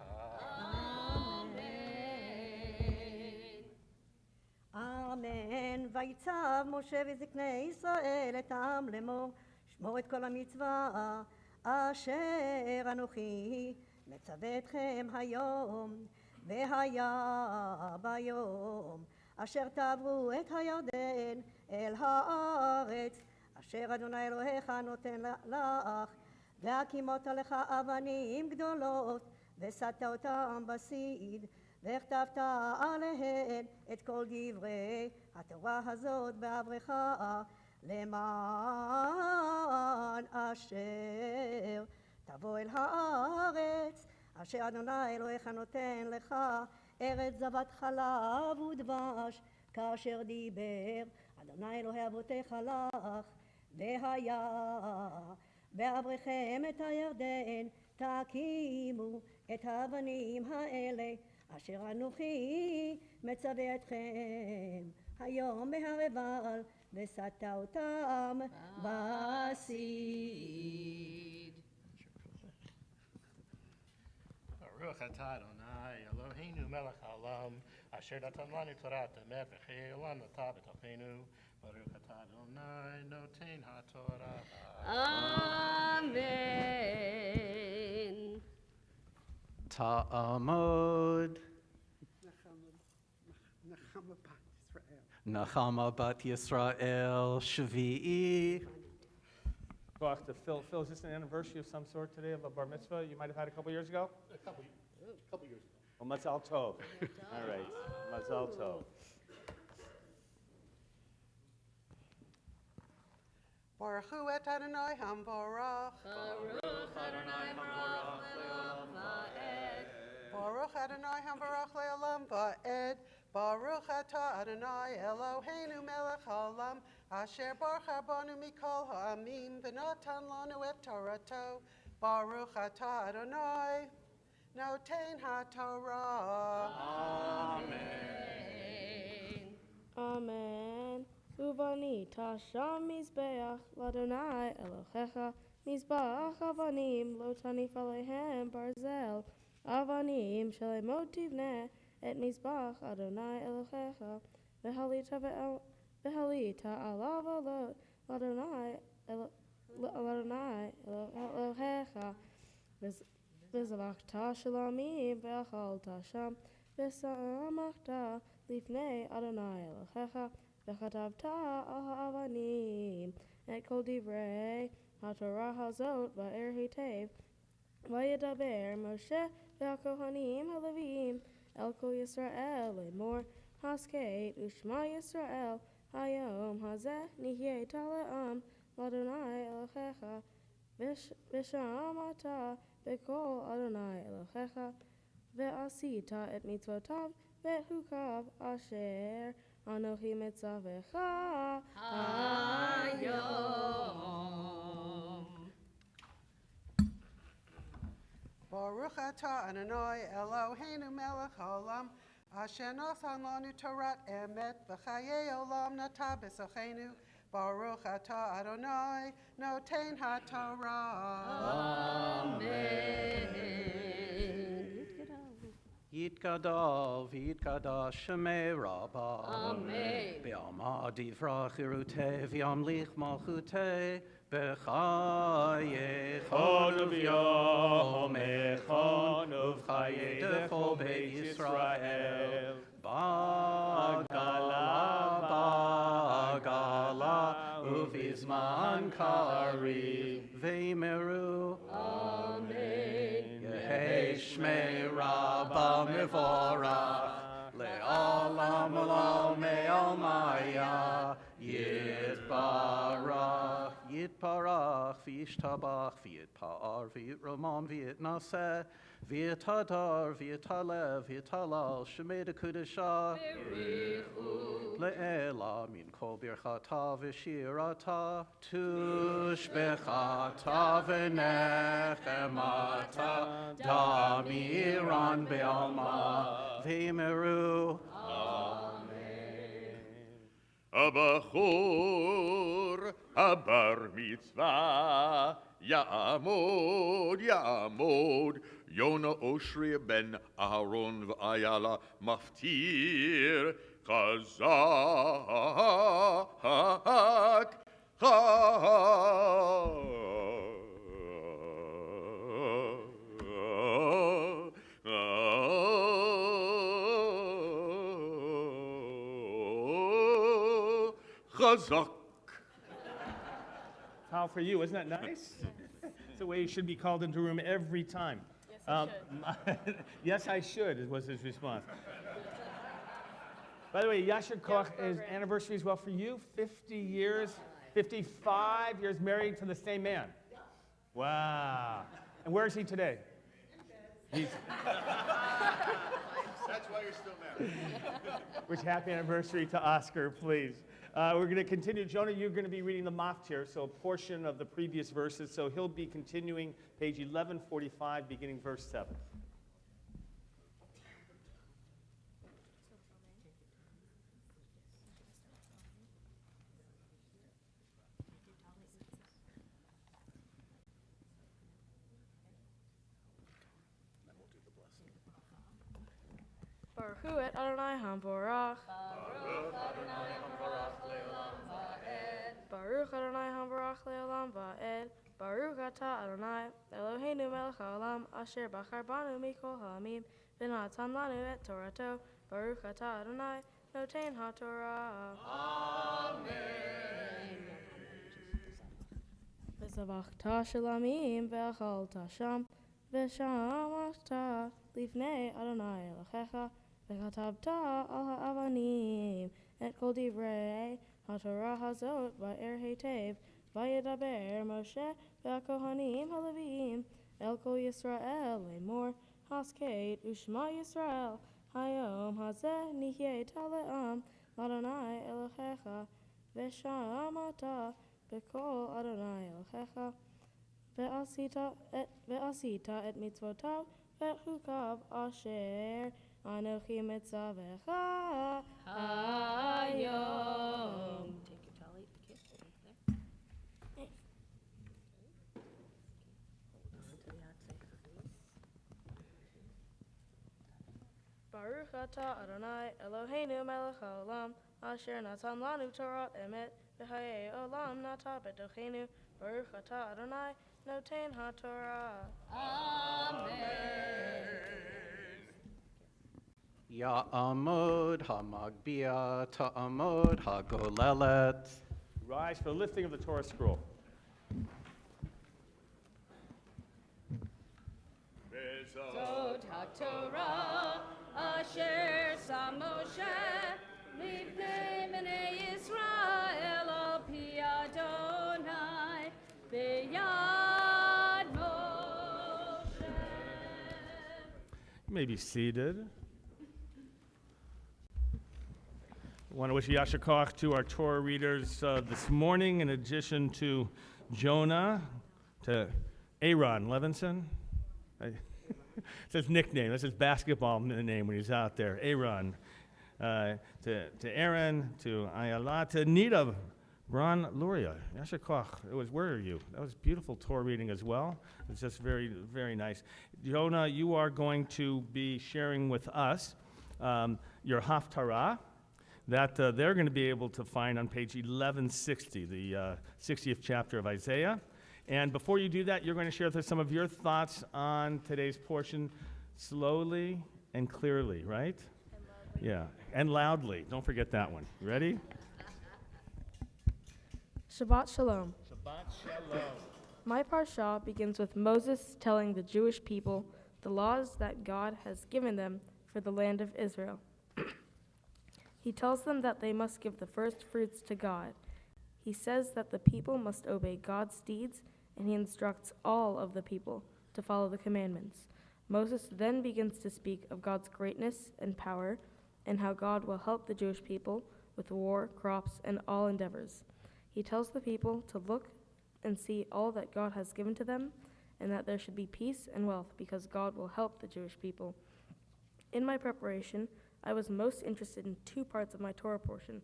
אמן. ויצב משה וזקני ישראל את העם לאמור, שמור את כל המצווה אשר אנוכי מצווה אתכם היום. והיה ביום אשר תעברו את הירדן אל הארץ אשר אדוני אלוהיך נותן לך, והקימות לך אבנים גדולות ושאת אותם בסיד, וכתבת עליהן את כל דברי התורה הזאת בעברך, למען אשר תבוא אל הארץ אשר אדוני אלוהיך נותן לך, ארץ זבת חלב ודבש, כאשר דיבר אדוני אלוהי אבותיך לך. והיה בעברכם את הירדן, תקימו את האבנים האלה אשר אנוכי מצווה אתכם היום בהר עיבל, ושאת אותם בסיד. Baruch atah Adonai Eloheinu melech haolam, asher natan lanu Torat emet v'chei olam nata b'tochenu. Baruch atah Adonai noten haTorah. Amen. Ta'amod, Nachama bat Yisrael, Shvi'i. Go off to Phil. Phil, is this an anniversary of some sort today of a bar mitzvah you might have had a couple years ago? A couple years ago. Well, Mazal Tov. All right, Mazal Tov. Baruch hu et Adonai Hamvorach. Baruch Adonai Hamvorach le'olam va'ed. Baruch Adonai Hamvorach le'olam va'ed. Baruch atah Adonai Eloheinu melech haolam, asher bachar banu mikol ha'amim v'natan lanu et Torato. Baruch atah Adonai noten haTorah. Amen. Amen. Uvani tasham mizbeach l'Adonai Elohecha, mizbach avanim lo tanif alehem barzel, avanim shalemot tivneh et mizbach Adonai Elohecha, v'halita alav l'Adonai Elohecha, v'zavachta shalamim v'achalta sham, v'samachta lifnei Adonai Elohecha, וכתבת על האבנים את כל דברי התורה הזאת באר היטב. וידבר משה והכהנים הלוויים אל כל ישראל לאמור, הסכת ושמע ישראל, היום הזה נהיית לעם לאדוני אלוהיך, ושמעת בקול אדוני אלוהיך, ועשית את מצוותיו ואת חוקיו אשר אנוכי מצווך היום. Baruch atah Adonai Eloheinu melech haolam, asher nasan lanu Torah emet v'chayei olam nata b'sochenu. Baruch atah Adonai noten haTorah. Yitgadal v'yitgadash Shemei Rabbah. Amen. Be'amah divra chirutei v'yamlich malchutei b'chayei chon uv'yom echon uv'chayei dechol Beit Yisrael. Bagala, bagala, uv'izman kari v'yimeru. Amen. Yehei Shmei Rabbah Mevorach Le'olam olam me'almaya Yitbarach Yitbarach V'yishtabach V'yitpa'ar V'yitromam V'yitnaseh V'yitadar V'yitalev V'yitalal Shemei Dekudashah Le'ela min kol birchata v'shirata tushbechata v'nechemata damiran be'alma v'yimeru. הבחור הבר מצווה יעמוד יעמוד יונה אושרי בן אהרון ואיילה מפטיר חזק חזק. How for you, isn't that nice? It's the way you should be called into a room every time. Yes, I should, was his response. By the way, Yasher Koch is anniversary as well for you. 50 years, 55 years married to the same man. Wow. And where is he today? He's That's why you're still married. Which happy anniversary to Oscar, please. We're going to continue. Jonah, you're going to be reading the Maftir, so a portion of the previous verses. So he'll be continuing page 1145, beginning verse 7. Baruch hu et Adonai hamvorach. Baruch Adonai hamvorach le'olam va'ed. Baruch atah Adonai Eloheinu melech haolam asher bachar banu mikol ha'amim v'natan lanu et Torato. Baruch atah Adonai noten haTorah. Amen. V'zavachta shelamim ve'achalta sham v'shamachta lifnei Adonai Elohecha v'katabta al ha'avanim et kol divrei haTorah hazot va'er hetev va'yedaber Moshe v'akohanim haleviim el kol Yisrael lemor haskeit u'shma Yisrael hayom hazeh nihyeh ta'le'am l'Adonai Elohecha v'shamata b'kol Adonai Elohecha ve'asita et mitzvotav ve'et chukav asher Anochi mitzavecha Hayom. Take your tally, the kiss there. Baruch atah Adonai Eloheinu melech haolam asher natan lanu Torah emet v'chayei olam nata b'tochenu. Baruch atah Adonai noten haTorah. Amen. Ya'amod ha'magbia ta'amod ha'golelet. Rise for the lifting of the Torah scroll. Zot HaTorah asher sam Moshe lifnei bnei Yisrael al pi Adonai b'yam You may be seated. I want to wish Yasher Koach to our Torah readers this morning, in addition to Jonah, to Aaron Levinson. It's his nickname. That's his basketball name when he's out there. Aaron. To Aaron, to Ayala, to Nita Bron Luria. Yasher Koach. Where are you? That was beautiful Torah reading as well. It's just very, very nice. Jonah, you are going to be sharing with us your Haftarah that they're going to be able to find on page 1160, the 60th chapter of Isaiah. And before you do that, you're going to share with us some of your thoughts on today's portion slowly and clearly, right? Yeah, and loudly. Don't forget that one. You ready? Shabbat Shalom. Shabbat Shalom. My parsha begins with Moses telling the Jewish people the laws that God has given them for the land of Israel. He tells them that they must give the first fruits to God. He says that the people must obey God's deeds, and he instructs all of the people to follow the commandments. Moses then begins to speak of God's greatness and power, and how God will help the Jewish people with war, crops, and all endeavors. He tells the people to look and see all that God has given to them, and that there should be peace and wealth because God will help the Jewish people. In my preparation, I was most interested in two parts of my Torah portion.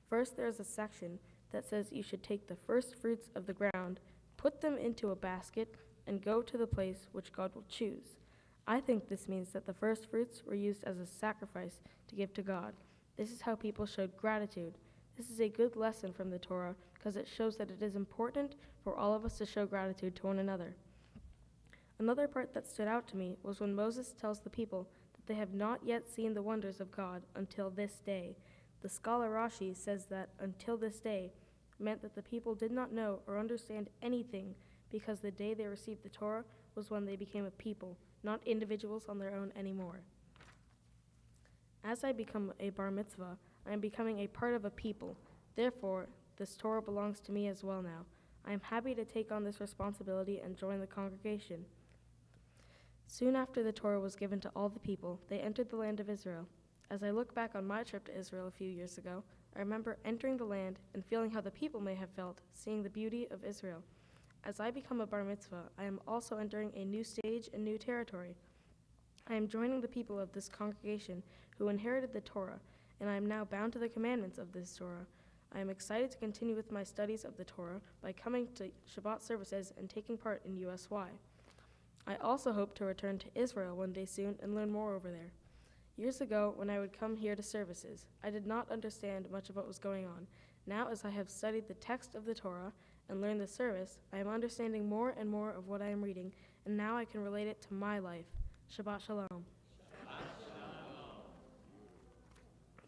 First, there is a section that says you should take the first fruits of the ground, put them into a basket, and go to the place which God will choose. I think this means that the first fruits were used as a sacrifice to give to God. This is how people showed gratitude. This is a good lesson from the Torah because it shows that it is important for all of us to show gratitude to one another. Another part that stood out to me was when Moses tells the people that they have not yet seen the wonders of God until this day. The scholar Rashi says that until this day meant that the people did not know or understand anything because the day they received the Torah was when they became a people, not individuals on their own anymore. As I become a bar mitzvah, I am becoming a part of a people. Therefore, this Torah belongs to me as well now. I am happy to take on this responsibility and join the congregation. Soon after the Torah was given to all the people, they entered the land of Israel. As I look back on my trip to Israel a few years ago, I remember entering the land and feeling how the people may have felt, seeing the beauty of Israel. As I become a bar mitzvah, I am also entering a new stage and new territory. I am joining the people of this congregation who inherited the Torah, and I am now bound to the commandments of this Torah. I am excited to continue with my studies of the Torah by coming to Shabbat services and taking part in USY. I also hope to return to Israel one day soon and learn more over there. Years ago, when I would come here to services, I did not understand much of what was going on. Now, as I have studied the text of the Torah and learned the service, I am understanding more and more of what I am reading, and now I can relate it to my life. Shabbat Shalom.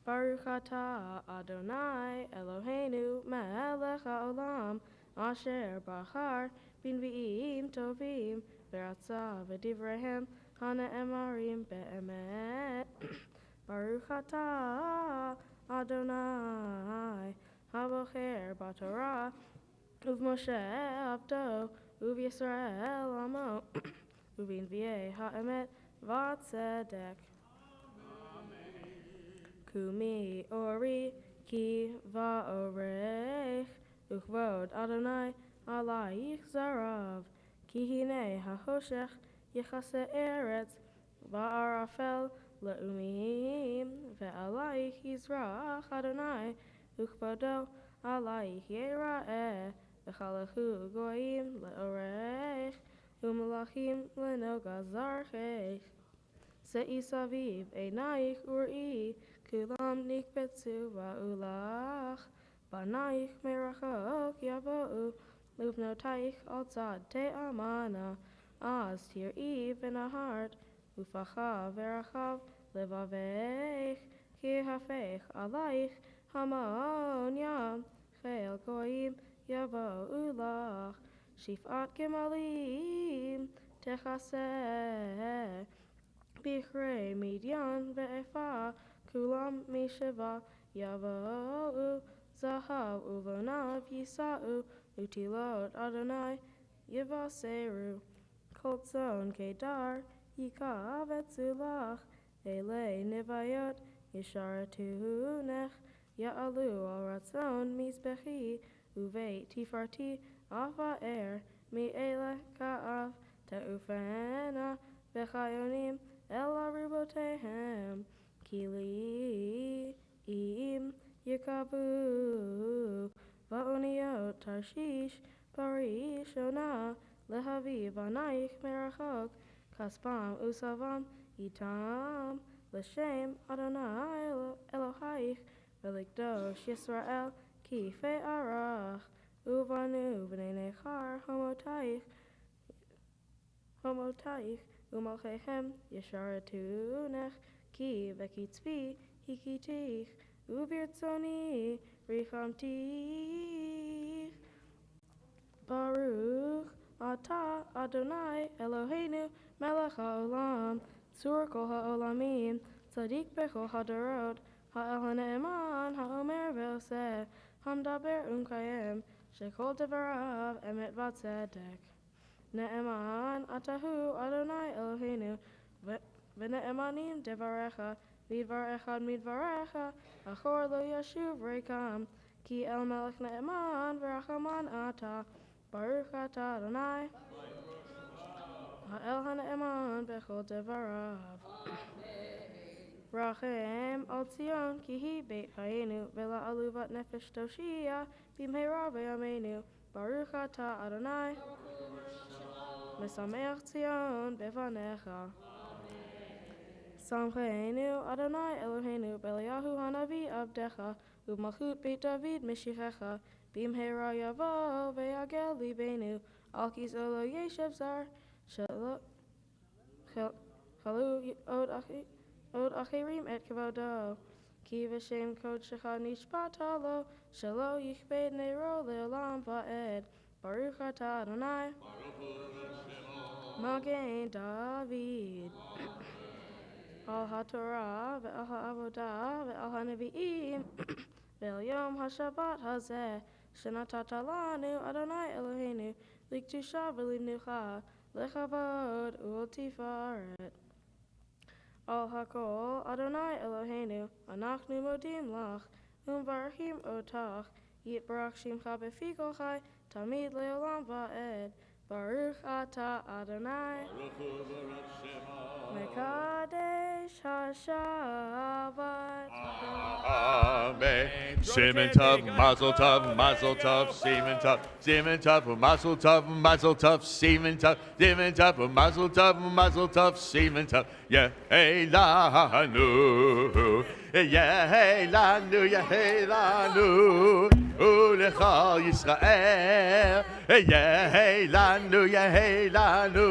Baruch atah Adonai Eloheinu melech haolam asher bachar b'nvi'im tovim v'ratza v'divrehem hana'emarim be'emet. Baruch atah Adonai habocher b'torah uv'Moshe avdo uv'Yisrael amo uv'nvi'ei ha'emet v'tzedek. Kumi ori ki va'orech uchvod Adonai alayich zarav ki hine hahoshech yichase eretz va'arafel le'umim ve'alayich yizrach Adonai uchvodo alayich yera'eh v'chalachu goyim le'orech u'melachim le'noga zarchech se'i saviv einayich uri Kulam nikbetzu va'ulach, banaich merachok yavo'u, uvnotaich al tzad te'amana, az tir'i v'nahart, ufacha v'rachav levaveich, ki hafech alaich hamon yam, chel goyim yavo'u lach, shifat gemalim techaseh, bichrei midyan ve'efa, Kulam misheva yavo'u zahav uvonav yisa'u utilot Adonai yivaseru kol tzon kedar Yikav etzulach, Ele nevayot, Yisharatu Ya'alu al ratzon mizbechi, Uve tifarti, Ava Mi ele ka'av, Te'ufena, Bechayonim, Ela rubotehem, Kili im Yikavu, Va'oniot Tarshish, Parishona, Lehaviv Anaich Merachok, Kaspam Usavam, Itam, L'Shem Adonai Elohaich, Velikdosh Yisrael, Ki Fe'arach, Uvanu B'nei Nechar, Homotaich, Umalchehem, Yesharatu Ki Vekitzvi, Hikitich, Ubirtzoni, Richamtich, Baruch, Ata Adonai, Eloheinu, Melech HaOlam, Tzur Kol HaOlamim, Tzadik Bechol HaDorot, Ha'el HaNe'eman, HaOmer Ve'oseh, Hamdaber Unkayem, Shekol Devarav, Emet Vatzedek. Ne'eman, Atahu, Adonai Eloheinu, V'ne'emanim Devarecha, Vidvar Echad Midvarecha, Achor Lo Yashuv Rekam, Ki El Melech Ne'eman, V'rachaman Ata, Baruch Ata Adonai, Ha'el HaNe'eman Bechol Devarav. Rachem al Tzion, Ki Hi Beit Chayenu, Vela Aluvat Nefesh Toshia, Bimheira V'yameinu, Baruch Ata Adonai, Mesameach Tzion Bevanecha. Samcheinu Adonai Eloheinu, Beliahu Hanavi Abdecha, U'malchut Beit David Mishichecha, Bimheira Yavo Ve'yagel Libeinu, Alkis Olo Yeshev Zar, Chalu Od Achirim Et Kavodo, Ki V'Shem Kod Shecha Nishbata Lo, Shelo Yichbed Neiro Le'olam Va'ed, Baruch Ata Adonai, Magen David. Al HaTorah ve'al HaAvodah ve'al HaNevi'im ve'al Yom HaShabbat hazeh shenatata lanu Adonai Eloheinu liktusha v'limnucha lechavod u'tifaret. Al HaKol Adonai Eloheinu anachnu modim lach umvarachim otach yitbarach shimcha befi kol chai tamid le'olam va'ed. Baruch Ata Adonai, Mekadesh HaShabbat. Amen. Simen Tov, Mazel Tov, Mazel Tov, Simen Tov, Simen Tov, Mazel Tov, Mazel Tov, Simen Tov, Simen Tov, Mazel Tov, Mazel Tov, Simen Tov, Yehelanu, Yehelanu, Yehelanu, Ulechal Yisrael, Yehelanu, Yehelanu,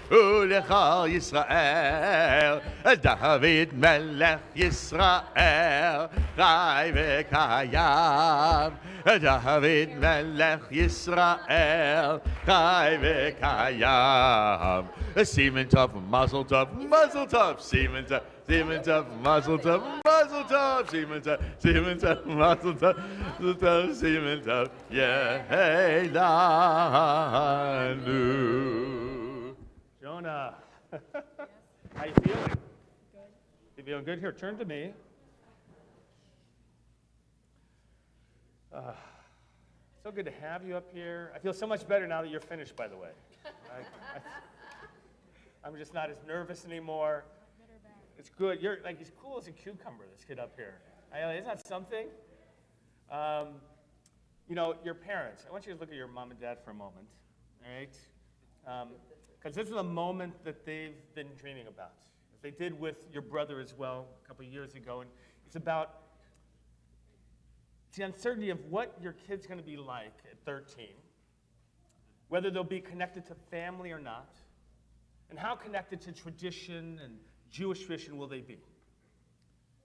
Ulechal Yisrael, David Melech Yisrael, Chai v'kayam, David Melech Yisrael, Chai v'kayam. Simen Tov, Mazel Tov, Mazel Tov, Simen Tov, Simen Tov, Mazel Tov, Mazel Tov, Simen Tov, Simen Tov, Mazel Tov, Mazel Tov, Simen Tov, Yehelanu. Jonah, how you feeling? You feeling good? Here, turn to me. So good to have you up here. I feel so much better now that you're finished, by the way. I'm just not as nervous anymore. It's good. You're like as cool as a cucumber, this kid up here. Isn't that something? You know, your parents. I want you to look at your mom and dad for a moment, all right? Because this is a moment that they've been dreaming about. As they did with your brother as well a couple of years ago. And it's about the uncertainty of what your kid's going to be like at 13, whether they'll be connected to family or not, and how connected to tradition and Jewish tradition will they be.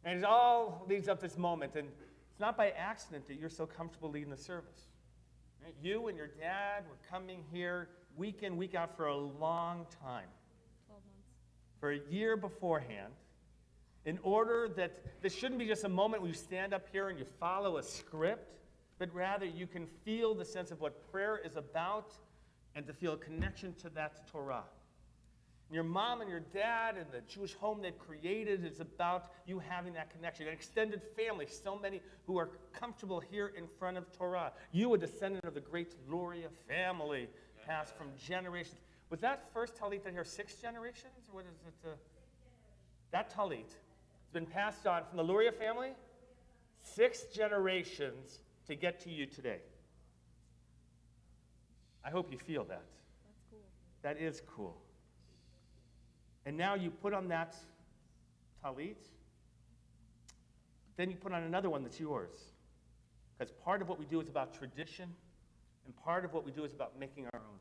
And it all leads up to this moment, and it's not by accident that you're so comfortable leading the service. Right? You and your dad were coming here week in, week out for a long time. 12 months. For a year beforehand, in order that this shouldn't be just a moment where you stand up here and you follow a script, but rather you can feel the sense of what prayer is about and to feel a connection to that Torah. Your mom and your dad and the Jewish home they've created is about you having that connection. An extended family, so many who are comfortable here in front of Torah. You, a descendant of the great Luria family, passed from generations. Was that first talit here 6 generations? What is it? That talit has been passed on from the Luria family 6 generations to get to you today. I hope you feel that. That's cool. That is cool. And now you put on that talit, then you put on another one that's yours. Because part of what we do is about tradition, and part of what we do is about making our own.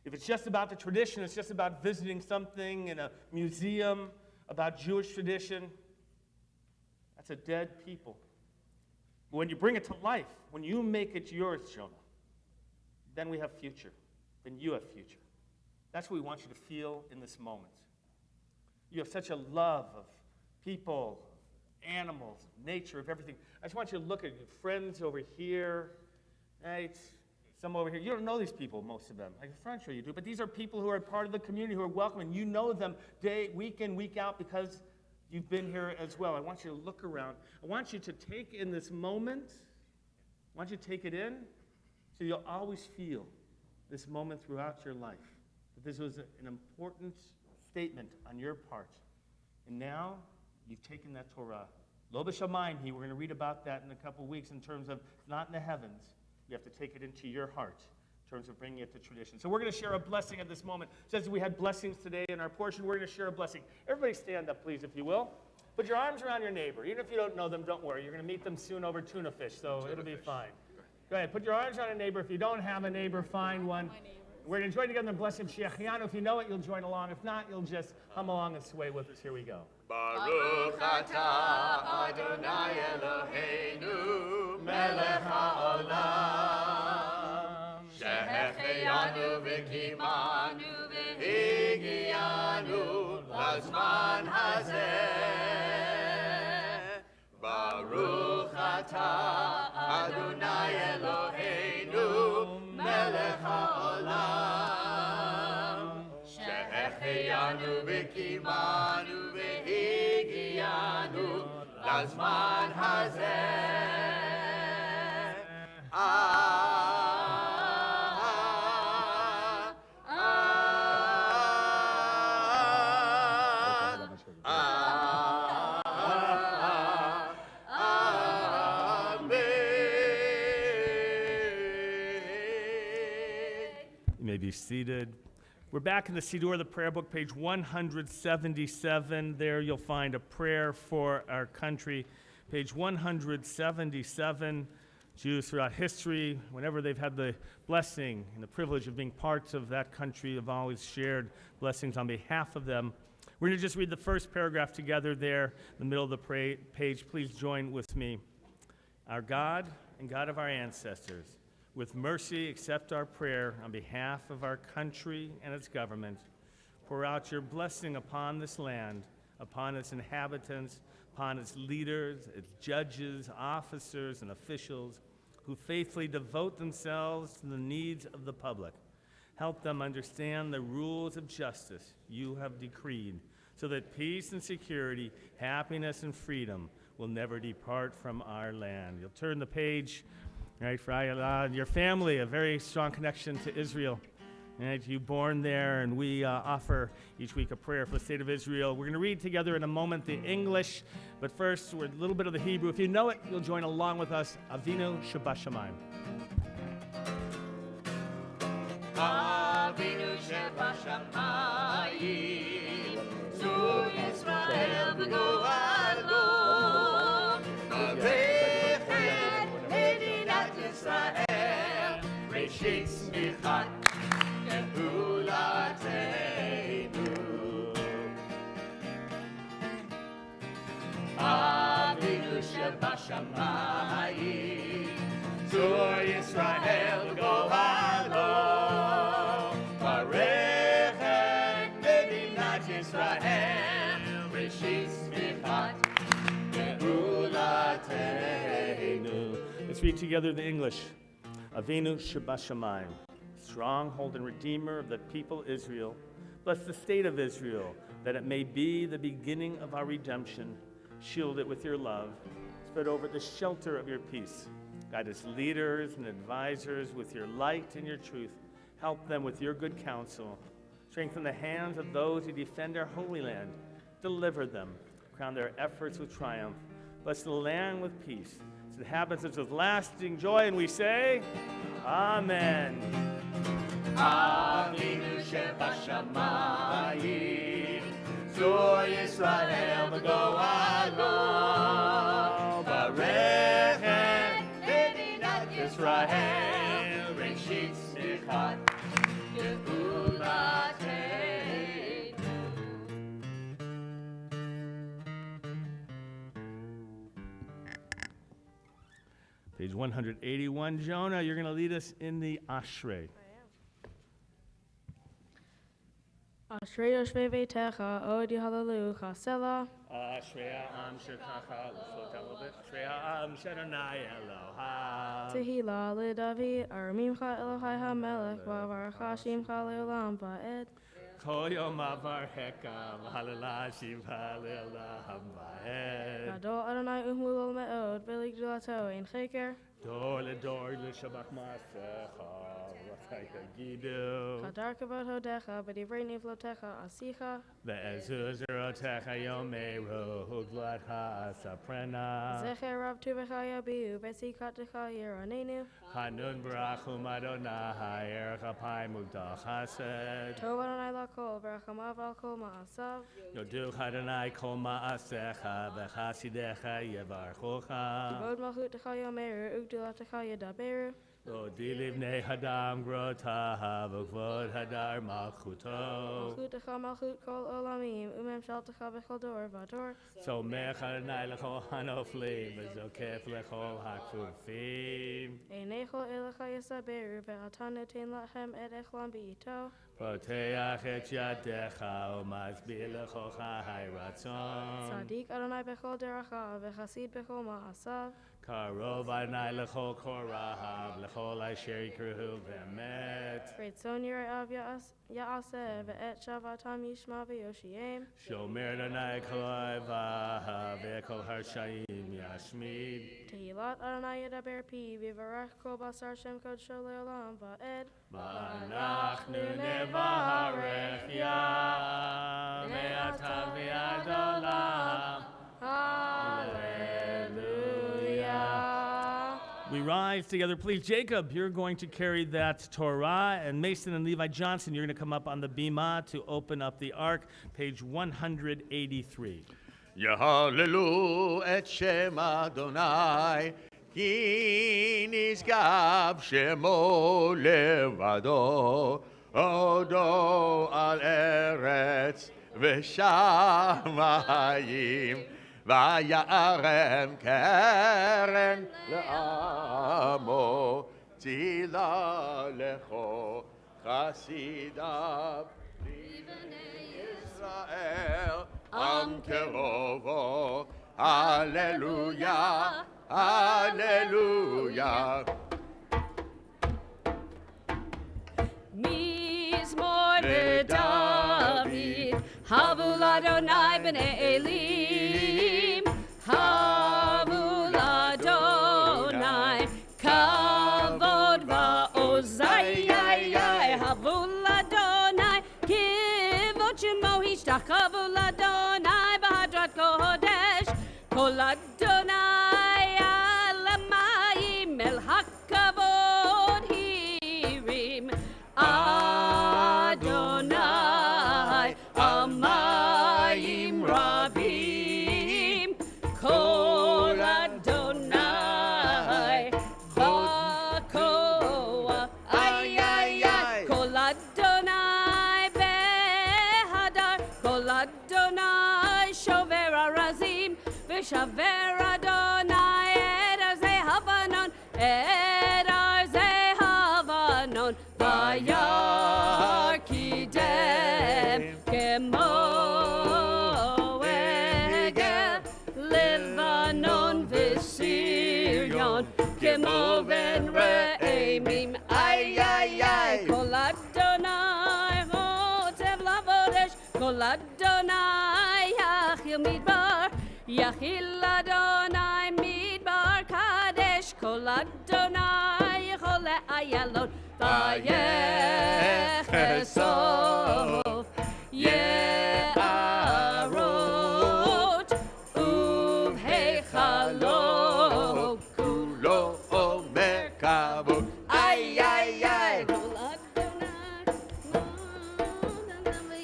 If it's just about the tradition, it's just about visiting something in a museum about Jewish tradition, that's a dead people. But when you bring it to life, when you make it yours, Jonah, then we have future. Then you have future. That's what we want you to feel in this moment. You have such a love of people, animals, nature, of everything. I just want you to look at your friends over here, right? Some over here. You don't know these people, most of them. I'm sure you do. But these are people who are part of the community, who are welcome, and you know them week in, week out, because you've been here as well. I want you to look around. I want you to take in this moment. I want you to take it in so you'll always feel this moment throughout your life. That this was an important statement on your part. And now you've taken that Torah. Lo b'shamayim, we're going to read about that in a couple weeks in terms of not in the heavens. You have to take it into your heart in terms of bringing it to tradition. So we're going to share a blessing at this moment. Just as we had blessings today in our portion, we're going to share a blessing. Everybody stand up, please, if you will. Put your arms around your neighbor. Even if you don't know them, don't worry. You're going to meet them soon over tuna fish, so it'll be fine. Go ahead. Put your arms around a neighbor. If you don't have a neighbor, find one. We're going to join together in the blessing of Shechianu. If you know it, you'll join along. If not, you'll just hum along and sway with us. Here we go. Baruch atah Adonai Eloheinu melech haolam shehechianu v'kimanu v'higianu lazman hazeh. Baruch atah Adonai Eloheinu melech haolam shehechianu v'kimanu v'higianu lazman hazeh. You may be seated. We're back in the Siddur, the prayer book, page 177. There you'll find a prayer for our country. Page 177. Jews throughout history, whenever they've had the blessing and the privilege of being parts of that country, have always shared blessings on behalf of them. We're going to just read the first paragraph together there in the middle of the page. Please join with me. Our God and God of our ancestors, with mercy accept our prayer on behalf of our country and its government. Pour out your blessing upon this land, upon its inhabitants, upon its leaders, its judges, officers, and officials who faithfully devote themselves to the needs of the public. Help them understand the rules of justice you have decreed, so that peace and security, happiness and freedom will never depart from our land. You'll turn the page, right, for your family, a very strong connection to Israel. Right, you born there, and we offer each week a prayer for the state of Israel. We're going to read together in a moment the English, but first, we're a little bit of the Hebrew. If you know it, you'll join along with us. Avinu Shebashamayim. Avinu Shebashamayim, Zu Yisrael v'go'alo, Avechet Medinat Yisrael, Reshit Smichat Ge'ulateinu. Avinu Shebashamayim, Zu Yisrael v'go'alo, Varechet Medinat Yisrael, Reshit Smichat Ge'ulateinu. Let's read together the English. Avinu Shebashamayim, stronghold and redeemer of the people Israel, Bless the state of Israel, that it may be the beginning of our redemption. Shield it with your love. Spread over the shelter of your peace. Guide its leaders and advisors with your light and your truth. Help them with your good counsel. Strengthen the hands of those who defend our holy land. Deliver them. Crown their efforts with triumph. Bless the land with peace. Its inhabitants with lasting joy. And we say, Amen. Avinu shebashamayim, Zur Yisrael v'go'alo, Barechet Medinat Yisrael, Reshit Tzmichat Ge'ulateinu. Page 181, Jonah, you're going to lead us in the Ashrei. Ashrei yoshvei veitecha, odi hallelujah, selah. Ashrei ha'am shekacha, let's slow down a little bit. Ashrei ha'am shadonai Eloham. Tehillah leDavid, aramimcha Elohai hamelech, v'avarecha shimcha leolam va'ed. Kol yom avarhecha, v'halala shivha leolam va'ed. Gadol Adonai umulol me'od, v'ligdulato ein cheker. Dor ledor l'shabach ma'asecha, v'ratay hagidu. Kadar kavod hodecha, v'divrei nivlotecha asicha. Ve'ezuz erotecha yomeru, uglat ha'asaprena. Zecher rav tuvecha yabiu, v'sikatecha yiranenu. Hanun barachum Adonai, erech apayim ugdal chesed. Tov Adonai lakol, v'rachamav al kol ma'asav. Yoduch Adonai kol ma'asecha, v'chasidecha yevarchucha. Kivod malchutecha yomeru, ugdulatecha yedaberu. Lo dilivnei hadam grotaha, v'kvod hadar malchuto. Malchutecha malchut kol olamim, umemshaltecha b'chol dor v'ador. So mech Adonai lechol hanoflim, v'zokef lechol hakfufim. Einechol elecha yesaberu, ve'atan noten lachem et echlam b'ito. Poteach et yadecha, u'masbir lechocha hayratzon. Tzaddik Adonai b'chol derachav, v'chasid b'chol ma'asav. Karov Adonai lechol korahav, lechol asher yikruhu v'emet. Reitzon yira'av ya'aseh, ve'et shavatam yishma v'yoshiem. Shomer Adonai kol ohevav, ve'kol harshayim yashmid. Tehillat Adonai yedaber pi, v'varach kol basar shem kodsho le'olam va'ed. V'anachnu nevarech Yah, me'ata v'ad olam. Hallelujah. We rise together. Please, Jacob, you're going to carry that Torah, and Mason and Levi Johnson, you're going to come up on the bima to open up the ark, page 183. Yahallelu et Shem Adonai, ki nishgav Shemo levado, odo al eretz v'shamayim, vayarem keren le'amo, tila lecho chasidav, Livnei Yisrael, Am kerovo, Hallelujah, Hallelujah. Mizmor leDavid, Havul Adonai b'nei Elim, Havul Adonai, Kavod va'ozai, Havul Adonai, Kivod shemo hishtachavul Adonai, B'hadrat kodesh, Kol Adonai alamayim, El hakavod hirim, Adonai amayim rabim, Kol Adonai bakoa, ay ay ay, Kol Adonai behadar, Kol Adonai shover arazim, v'shaver Adonai edarzei havanon, edarzei havanon, vayar kidem kemo egel Levanon v'Sirion, kemo ben re'emim, ay ay ay, Kol Adonai rotev lavo Kol Adonai yachil midbar, yachil Adonai midbar kadesh. Kol Adonai yachol le'ayalot, vayechesov ye'arot uvheichalot kulo omer kavod. Ay, ay, ay. Kol Adonai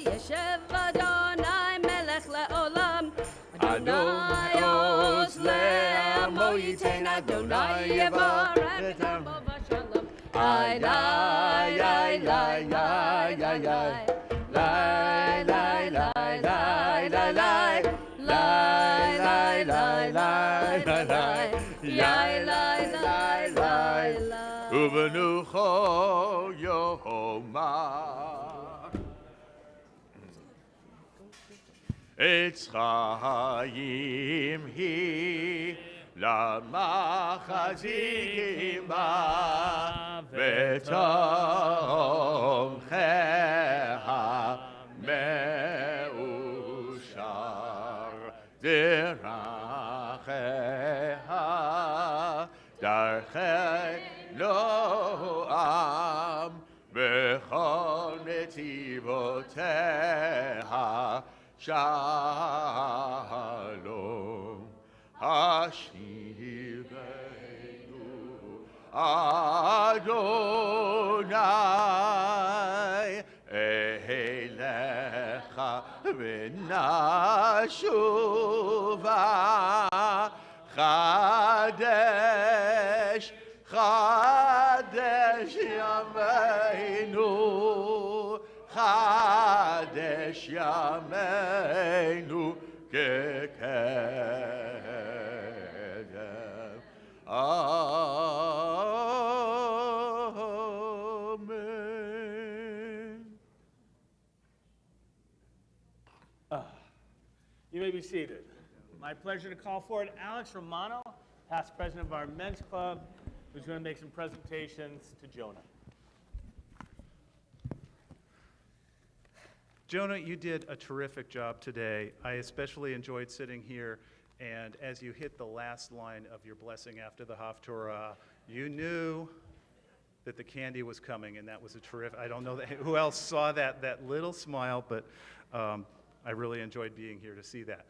yeshev Adonai melech le'olam, Adonai oz le'amo yitein, Adonai yevarech et amo v'shalom. Ay, lay, lay, lay, lay, lay, lay. Lay, lay, lay, lay, lay, lay. Lay, lay, lay, lay, lay, lay. Yay, lay, lay, lay, lay. Uvenucho yomar. Etz chaim hi lamachazikim ba v'tomcheha meushar deracheha darchei noam bechol netivoteha shalom hashivenu Adonai elecha v'nashuva chadesh chadesh yameinu chadesh yameinu kekedem. Amen. You may be seated. My pleasure to call forward Alex Romano, past president of our men's club, who's going to make some presentations to Jonah. Jonah, you did a terrific job today. I especially enjoyed sitting here, and as you hit the last line of your blessing after the Haftorah, you knew that the candy was coming, and that was a terrific. I don't know who else saw that little smile, but I really enjoyed being here to see that.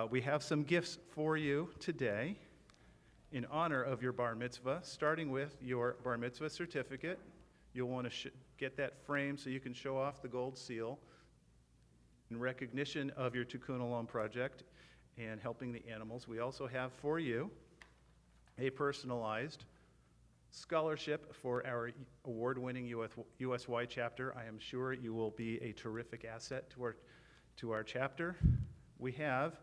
We have some gifts for you today in honor of your bar mitzvah, starting with your bar mitzvah certificate. You'll want to get that framed so you can show off the gold seal in recognition of your Tikkun Olam project and helping the animals. We also have for you a personalized scholarship for our award-winning USY chapter. I am sure you will be a terrific asset to our chapter. We have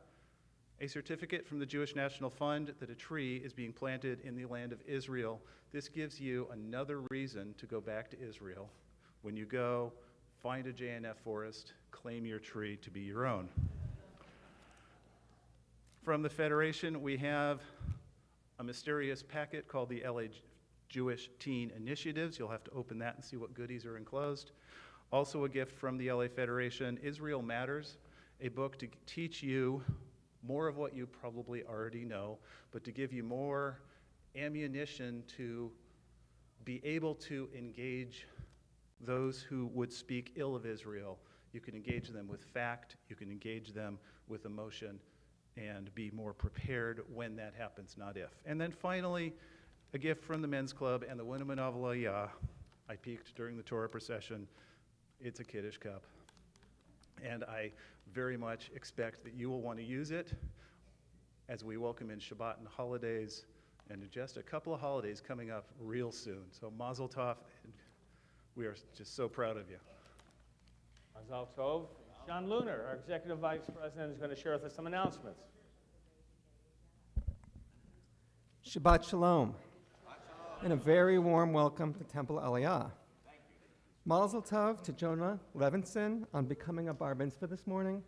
a certificate from the Jewish National Fund that a tree is being planted in the land of Israel. This gives you another reason to go back to Israel. When you go, find a JNF forest, claim your tree to be your own. From the Federation, we have a mysterious packet called the LA Jewish Teen Initiatives. You'll have to open that and see what goodies are enclosed. Also a gift from the LA Federation, Israel Matters, a book to teach you more of what you probably already know, but to give you more ammunition to be able to engage those who would speak ill of Israel. You can engage them with fact, you can engage them with emotion, and be more prepared when that happens, not if. And then finally, a gift from the men's club and the Temple Aliyah. I peeked during the Torah procession. It's a Kiddush cup. And I very much expect that you will want to use it as we welcome in Shabbat and holidays, and just a couple of holidays coming up real soon. So Mazel Tov, and we are just so proud of you. Mazel Tov. John Lunar, our Executive Vice President, is going to share with us some announcements. Shabbat Shalom, and a very warm welcome to Temple Aliyah. Mazel Tov to Jonah Levinson on becoming a bar mitzvah this morning.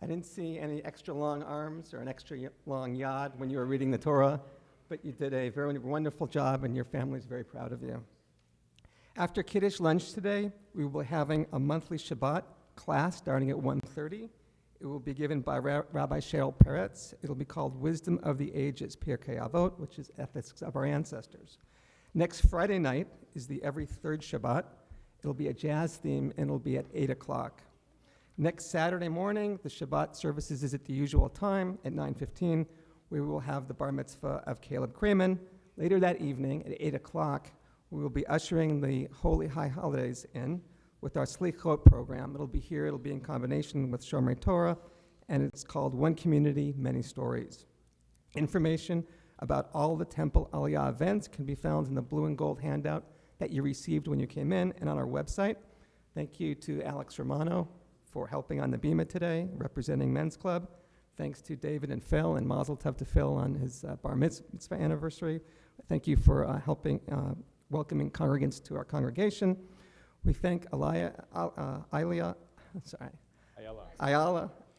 I didn't see any extra long arms or an extra long yad when you were reading the Torah, but you did a very wonderful job, and your family is very proud of you. After Kiddush lunch today, we will be having a monthly Shabbat class starting at 1:30. It will be given by Rabbi Cheryl Peretz. It'll be called Wisdom of the Ages, Pirkei Avot, which is Ethics of Our Ancestors. Next Friday night is the every third Shabbat. It'll be a jazz theme, and it'll be at 8 o'clock. Next Saturday morning, the Shabbat services is at the usual time, at 9:15. We will have the bar mitzvah of Caleb Kramen. Later that evening, at 8 o'clock, we will be ushering the Holy High Holidays in with our Slichot program. It'll be here, it'll be in combination with Shomrei Torah, and it's called One Community, Many Stories. Information about all the Temple Aliyah events can be found in the blue and gold handout that you received when you came in and on our website. Thank you to Alex Romano for helping on the Bima today, representing Men's Club. Thanks to David and Phil, and Mazel Tov to Phil on his bar mitzvah anniversary. Thank you for helping welcoming congregants to our congregation. We thank Ayala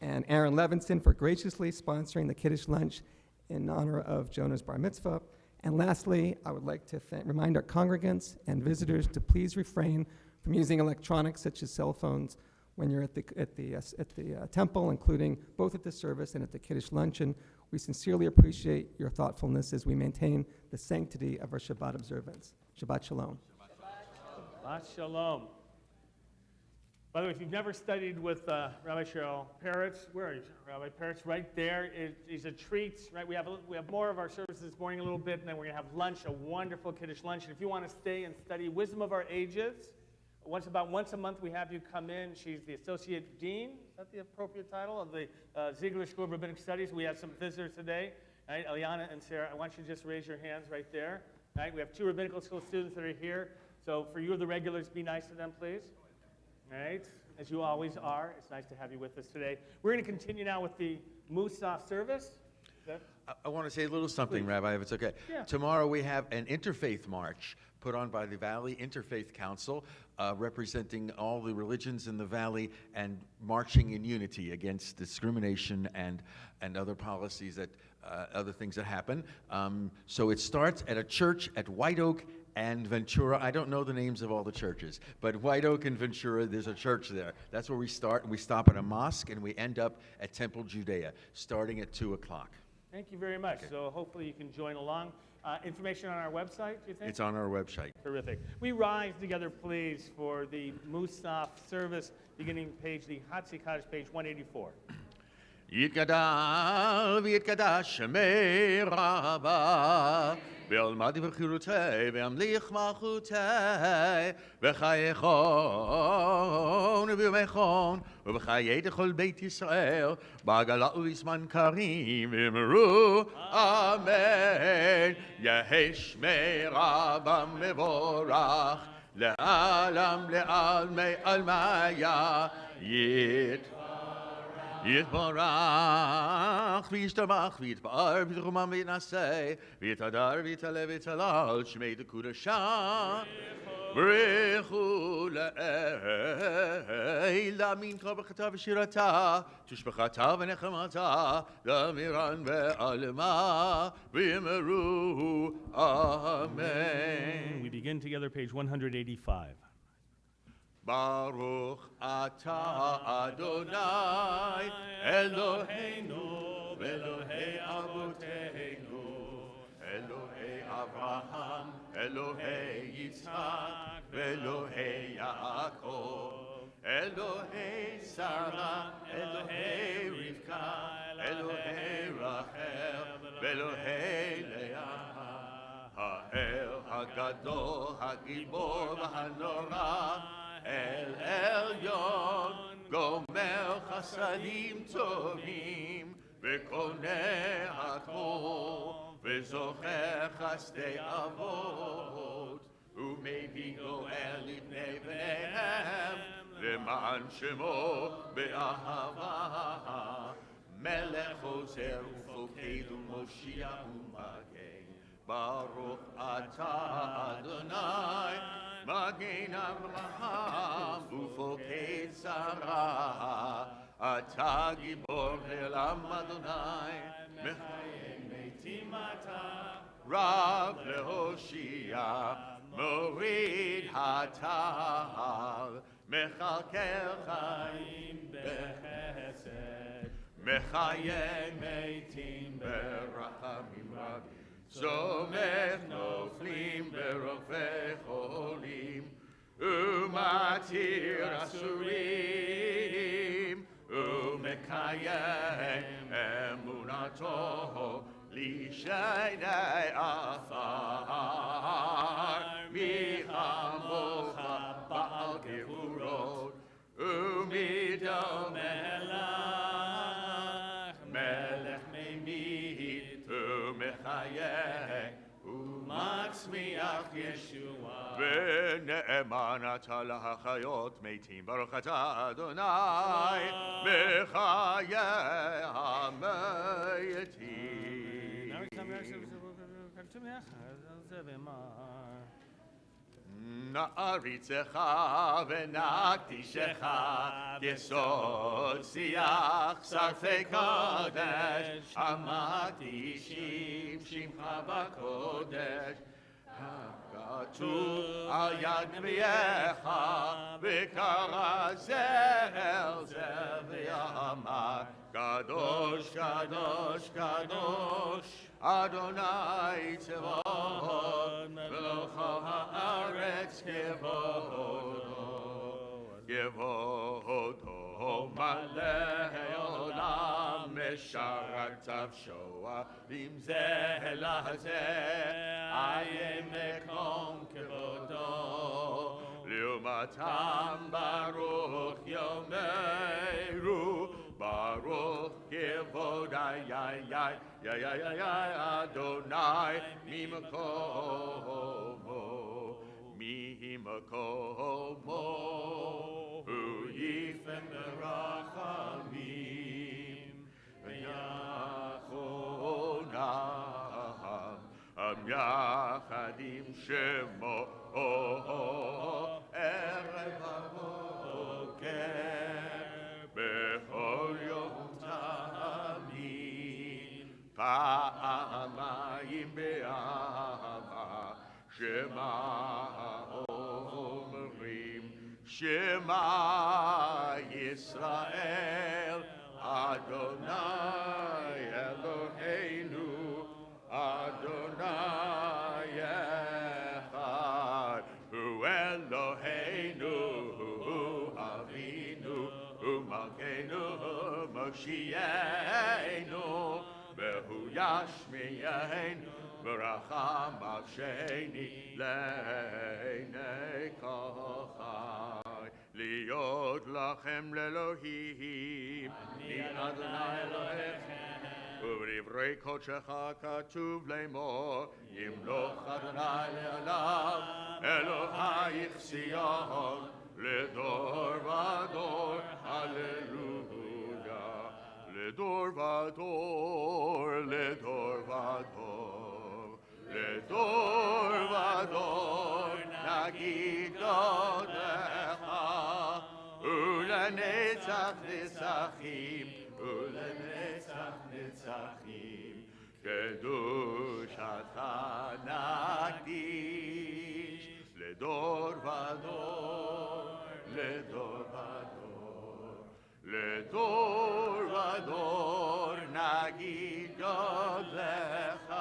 and Aaron Levinson for graciously sponsoring the Kiddush lunch in honor of Jonah's bar mitzvah. And lastly, I would like to remind our congregants and visitors to please refrain from using electronics such as cell phones when you're at the temple, including both at the service and at the Kiddush luncheon. We sincerely appreciate your thoughtfulness as we maintain the sanctity of our Shabbat observance. Shabbat Shalom. Shabbat Shalom. By the way, if you've never studied with Rabbi Cheryl Peretz, where is Rabbi Peretz? Right there. It's a treat, right? We have more of our services this morning a little bit, and then we're going to have lunch, a wonderful Kiddush lunch. And if you want to stay and study Wisdom of Our Ages, about once a month we have you come in. She's the Associate Dean. Is that the appropriate title? Of the Ziegler School of Rabbinic Studies. We have some visitors today. Right? Eliana and Sarah, I want you to just raise your hands right there. Right? We have 2 rabbinical school students that are here. So for you, the regulars, be nice to them, please. All right? As you always are. It's nice to have you with us today. We're going to continue now with the Musaf service. I want to say a little something, please, Rabbi, if it's okay. Yeah. Tomorrow we have an interfaith march put on by the Valley Interfaith Council, representing all the religions in the Valley and marching in unity against discrimination and other policies that, other things that happen. So it starts at a church at White Oak and Ventura. I don't know the names of all the churches, but White Oak and Ventura, there's a church there. That's where we start, and we stop at a mosque, and we end up at Temple Judea, starting at 2 o'clock. Thank you very much. Okay. So hopefully you can join along. Information on our website, do you think? It's on our website. Terrific. We rise together, please, for the Musaf service, beginning the Hatzi Kaddish, page 184. יתגדל ויתקדש שמי רבה ועולמדי וחירותי וימליך מלכותי וחייכון וביומכון ובחיי כל בית ישראל בעגלה ובזמן קרים ואמרו אמן. יהי שמי רבה מבורך לעלם לעלמי עלמיה יתברך וישתבח ויתפאר ויתרומם ויתנשא ויתהדר ויתעלה ויתהלל שמי דקודשה ברכו לאל להאמין כל ברכתה ושירתה תשבחתה ונחמתה לאמירן ועלמה ואמרו אמן. We begin together, page 185. Baruch atah Adonai Eloheinu Elohei Avoteinu Elohei Avraham Elohei Yitzhak Elohei Yaakov Elohei Sarah Elohei Rivka Elohei Rachel Elohei Leah Ha'el HaGadol HaGibor HaNorah El Elyon, Gomer Chasadim Tovim, Vekoneh Hakol, Vezocher Chasdei Avot, Umevi Goel Lifnei Bneihem, Leman Shemo Be'ahava, Melech Ozer Ufoked Moshiach U'Magei, Baruch Atah Adonai, Magen Avraham ופוקד שרה אתה גיבור לעם אדוני מחיים מתים אתה רב להושיע מוריד הטל מחלקל חיים בחסד, מחיי מתים ברחמים רבים, סומך נופלים ברופא חולים, ומתיר אסורים, ומקיים אמונתו לשני עפר, מי כמוך בעל גבורות, ומדו מלך ממית ומחיה, ומצמיח ישועה. ונאמן אתה להחיות מתים, ברוך אתה אדוני בחיי המתים. נעריצך ונקדישך, יסוד שיח שרפי קודש, המקדישים שמך בקודש. כתוב על יד נביאך, וקרא זה אל זה ואמר, קדוש קדוש קדוש אדוני צבאות, ולכל הארץ כבודו מלא עולם, משרתיו שואלים זה לזה, איה מקום כבודו, לעומתם ברוך יאמרו, ברוך כבוד אדוני ממקומו, הוא יפן ברחמים ויחונם, יחדים שמו ערב ובוקר, בכל יום תמיד, פעמיים באהבה, שמה אומרים, שמה ישראל, אדוני אלוהינו, אדוני אחד, הוא אלוהינו, הוא אבינו, הוא מלכנו, הוא מושיענו, והוא ישמיענו, ברחם על שני לעיני כל חי. להיות לכם לאלוהים, אני אדוני אלוהיכם, ובדברי קודשך כתוב לאמור, ימלוך אדוני לעולם, אלוהיך ציון, לדור ודור, הללויה, לדור ודור, לדור ודור, לדור ודור, נגיד גודלך, ולנצח נצחים, ולנצח נצחים, קדושתך נקדיש, לדור ודור, לדור ודור, לדור ודור, נגיד גודלך,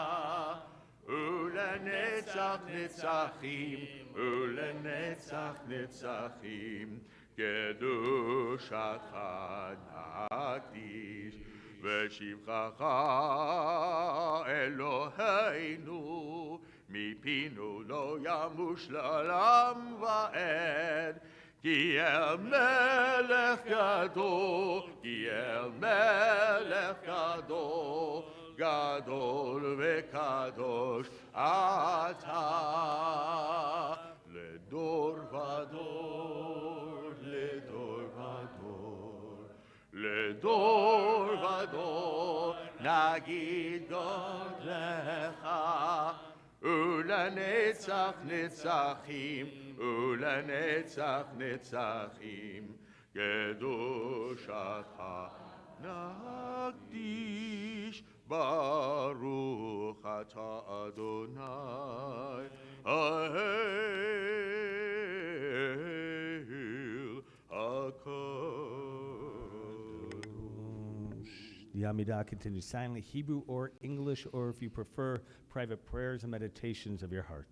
ולנצח נצחים, ולנצח נצחים, קדושתך נקדיש, ושבחך אלוהינו, מפינו לא ימוש לעולם ועד, כי אל מלך גדול, כי אל מלך גדול, גדול וקדוש אתה, לדור ודור, לדור ודור, לדור ודור, נגיד גודלך, ולנצח נצחים, ולנצח נצחים, קדושתך נקדיש, ברוך אתה אדוני האל, The Amidah continues silently, Hebrew or English, or if you prefer, private prayers and meditations of your heart.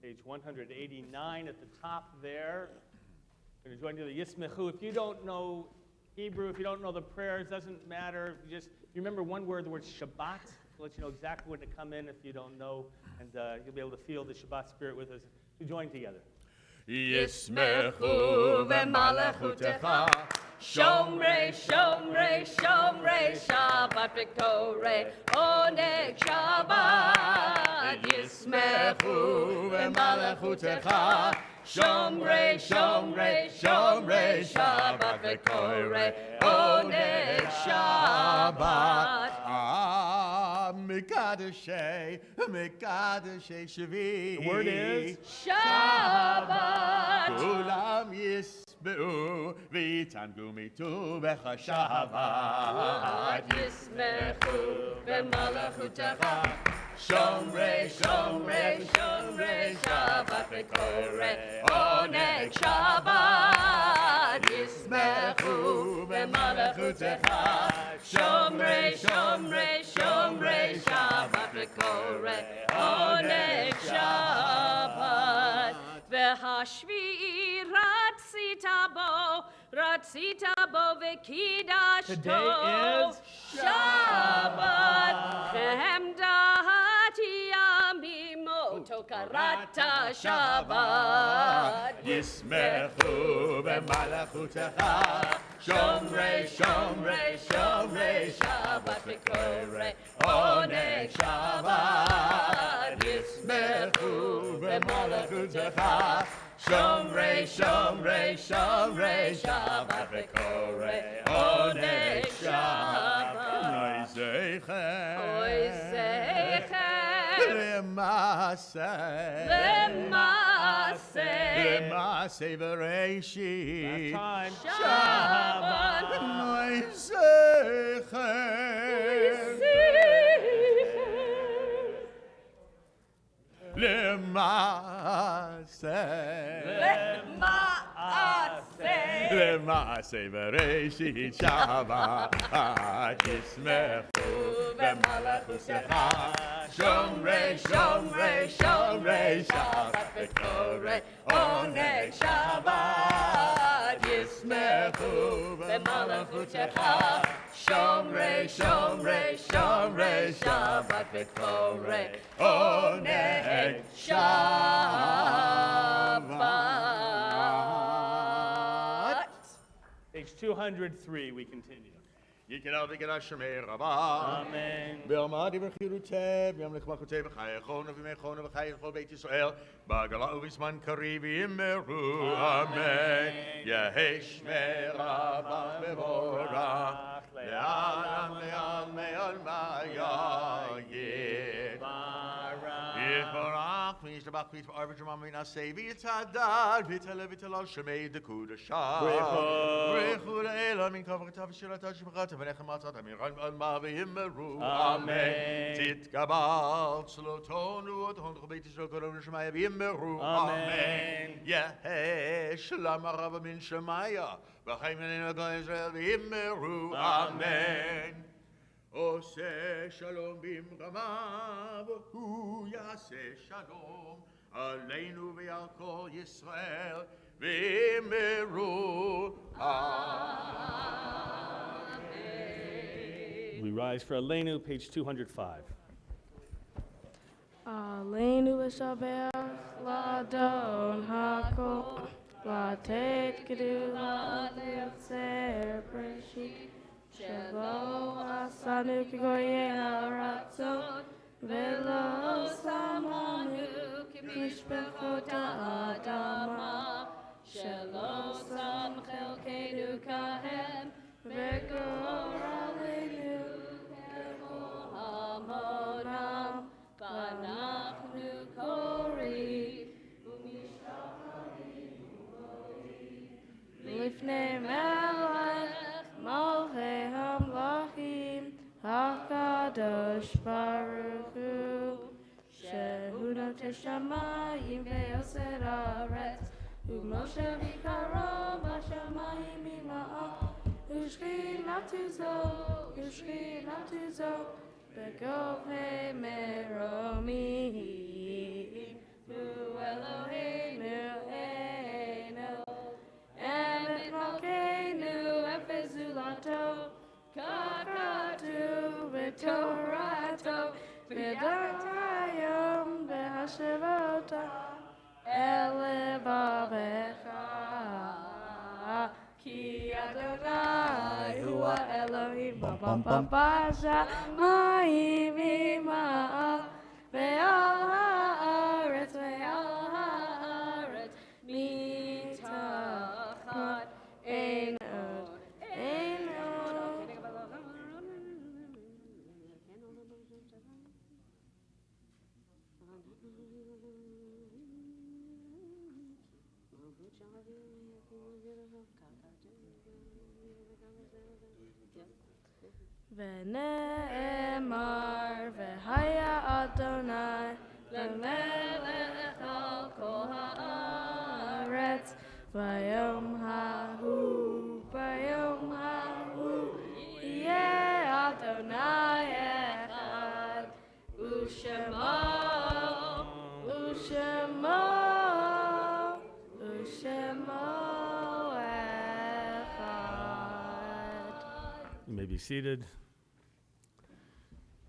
Page 189 at the top there. We're going to join you the Yismechu. If you don't know Hebrew, if you don't know the prayers, doesn't matter. If you remember one word, the word Shabbat, to let you know exactly when to come in if you don't know, and you'll be able to feel the Shabbat spirit with us. We join together. Yismechu v'malachutecha, Shomrei, Shomrei, Shomrei, Shabbat v'korei, Oneg Shabbat. Yismechu v'malachutecha, Shomrei, Shomrei, Shomrei, Shabbat v'korei, Oneg Shabbat. Mikadashei, Mikadashei Shavi. The word is Shabbat. Kulam yisbeu v'yitangu mitu becha Shabbat. Yismechu v'malachutecha, Shomrei, Shomrei, Shomrei, Shabbat v'korei, Oneg Shabbat. Yismechu v'malachutecha, Shomrei, Shomrei, Shomrei, Shabbat v'korei, Oneg Shabbat. V'hashvi'i ratzita bo v'kidashto. Today is Shabbat. Chemdahati amimo tokarata Shabbat. Yismechu v'malachutecha, Shomrei, Shomrei, Shomrei, Shabbat v'korei, Oneg Shabbat. Yismechu v'malachutecha, Shomrei, Shomrei, Shomrei, Shabbat v'korei, Oneg Shabbat. Oy zeichem, Oy zeichem, L'maseh, L'maseh, L'maseh v'reishit, time. Shabbat. Oy zeichem, L'maseh, L'maseh v'reishit Shabbat. Yismechu v'malachutecha, Shomrei, Shomrei, Shomrei, Shabbat v'korei, Oneg Shabbat. Yismechu במלכותך, שומרי, שומרי, שומרי שבת וקורא עונג שבת. Page 203, we continue. יקרא וקרא שמי רבה. אמן. בעמדי בחירותי, בימלך מלכותי וחייכון ובימיכון וחי לכל בית ישראל, בעגלה ובזמן קריב יאמרו אמן. יהי שמי רבה מבורך, לעלם לעלם מעלמא יגיד. יתברך וישתבח ויתפאר ושמם וינשא ויצעד ויתהלל ויתהלל שמי דקודשה. ברכו לאלה מן כברתה ושירתה שפחתה ונחמתה מעלמא ויאמרו אמן. תתקבל צלותנו ותהון לכל בית ישראל קוראים לשמיא ויאמרו אמן. יהי שלום רב מן שמיא וחיים עלינו כל ישראל ויאמרו אמן. עושה שלום במרמיו, הוא יעשה שלום עלינו ועל כל ישראל, ואמרו אמן. We rise for Aleinu, page 205. עלינו לשבח לאדון הכל, לתת גדולה ליוצר בראשית, שלא עשנו כגויי הרצון, ולא שמנו כמשפחות האדמה, שלא שם חלקנו כהם, וגורלנו כמו המונם, ואנחנו קוראים ומשתחווים לפני מלך מלכי המלכים, הקדוש ברוך הוא, שהוא נוטה שמיים ויוסר ארץ, ומשה ויקרא בשמיים ממעל, ושכינתו זו בגובה מרומים, הוא אלוהינו אינו, אמת מלכנו אפס זולתו, ככתוב בתורתו, ודעת היום בהשבתה אל לבבך, כי אדוני הוא האלוהים בשמיים ממעל, ועל הארץ מתחת אין עוד. ונאמר והיה אדוני למלך על כל הארץ, ביום ההוא יהיה אדוני אחד, ושמו אחד. You may be seated.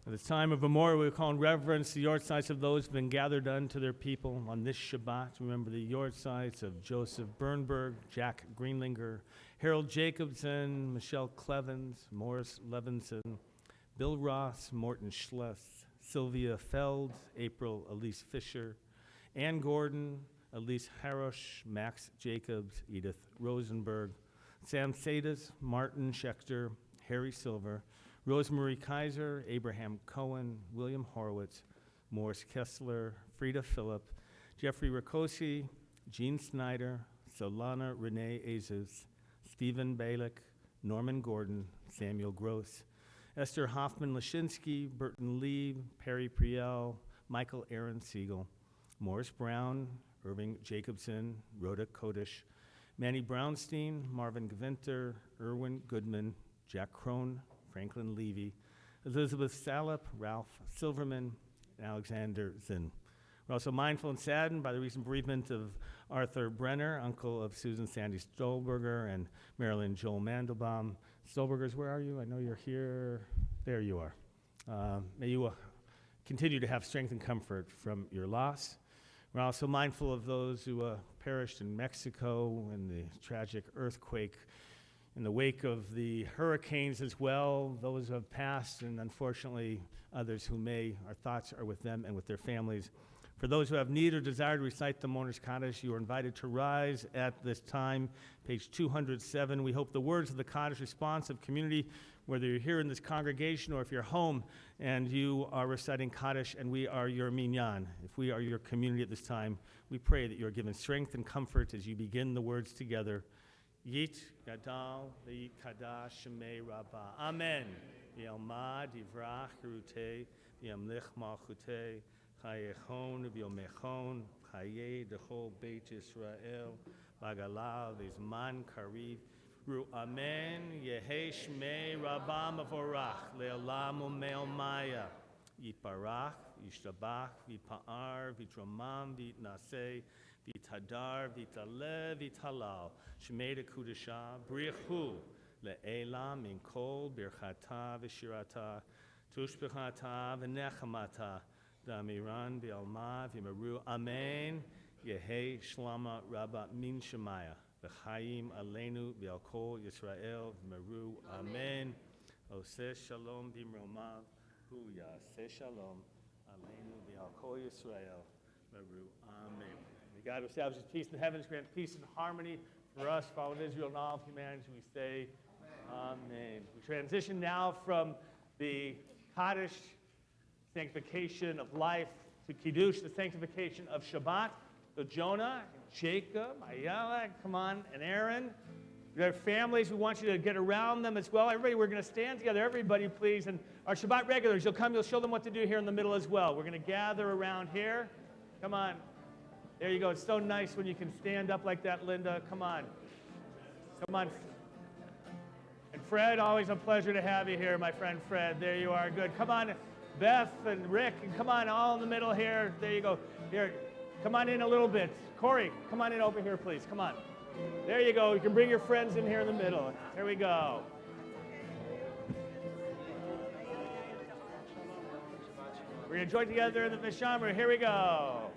At this time of memorial, we call in reverence the yahrzeits of those who have been gathered unto their people on this Shabbat. Remember the yahrzeits of Joseph Bernberg, Jack Greenlinger, Harold Jacobson, Michelle Clevens, Morris Levinson, Bill Ross, Morton Schleth, Sylvia Feld, April Elise Fisher, Ann Gordon, Elise Harosh, Max Jacobs, Edith Rosenberg, Sam Sadis, Martin Schechter, Harry Silver, Rosemary Kaiser, Abraham Cohen, William Horowitz, Morris Kessler, Frida Phillip, Jeffrey Ricosi, Jean Snyder, Solana Renee Azus, Stephen Balick, Norman Gordon, Samuel Gross, Esther Hoffman Lashinsky, Burton Lee, Perry Priel, Michael Aaron Siegel, Morris Brown, Irving Jacobson, Rhoda Kodish, Manny Brownstein, Marvin Gvinter, Irwin Goodman, Jack Crone, Franklin Levy, Elizabeth Salop, Ralph Silverman, and Alexander Zinn. We're also mindful and saddened by the recent bereavement of Arthur Brenner, uncle of Susan Sandy Stolberger and Marilyn Joel Mandelbaum. Stolbergers, where are you? I know you're here. There you are. May you continue to have strength and comfort from your loss. We're also mindful of those who perished in Mexico in the tragic earthquake, in the wake of the hurricanes as well, those who have passed, and unfortunately others who may. Our thoughts are with them and with their families. For those who have need or desire to recite the Mourner's Kaddish, you are invited to rise at this time, page 207. We hope the words of the Kaddish responsive community, whether you're here in this congregation or if you're home and you are reciting Kaddish and we are your minyan, if we are your community at this time, we pray that you are given strength and comfort as you begin the words together. Yit gadal v'yit kadash shemei rabbah. Amen. V'yalmad yivrach yerutei v'yamlich malchutei. Chayechon v'yomechon, Chaye dechol Beit Yisrael, V'agalav v'zman kariv, Ru Amen, Yehe Shmei Rabbah Mavorach, Le'olam u'me'omaya, Yitbarach, Yishtabach, V'pa'ar, V'tramam, V'tnaseh, V'tadar, V'talev, V'talal, Shmei Dekudashah, Brichu, Le'elam min kol birchata v'shirata, Tushbechata v'nechamata, Damiran v'alma v'maru. Amen. Yehi shlama rabba min shemaya. V'chaim aleinu v'al kol Yisrael v'maru. Amen. Oseh shalom v'mromav. Hu yaseh shalom aleinu v'al kol Yisrael v'maru. Amen. May God establish peace in the heavens, grant peace and harmony for us, for all of Israel and all of humanity. We say, Amen. We transition now from the Kaddish sanctification of life to Kiddush, the sanctification of Shabbat. So Jonah, Jacob, Ayala, come on, and Aaron. Their families, we want you to get around them as well. Everybody, we're going to stand together. Everybody, please. And our Shabbat regulars, you'll come, you'll show them what to do here in the middle as well. We're going to gather around here. Come on. There you go. It's so nice when you can stand up like that, Linda. Come on. Come on. And Fred, always a pleasure to have you here, my friend Fred. There you are. Good. Come on. Beth and Rick, and come on, all in the middle here. There you go. Here, come on in a little bit. Corey, come on in over here, please. Come on. There you go. You can bring your friends in here in the middle. Here we go. We're going to join together in the Vishamra. Here we go.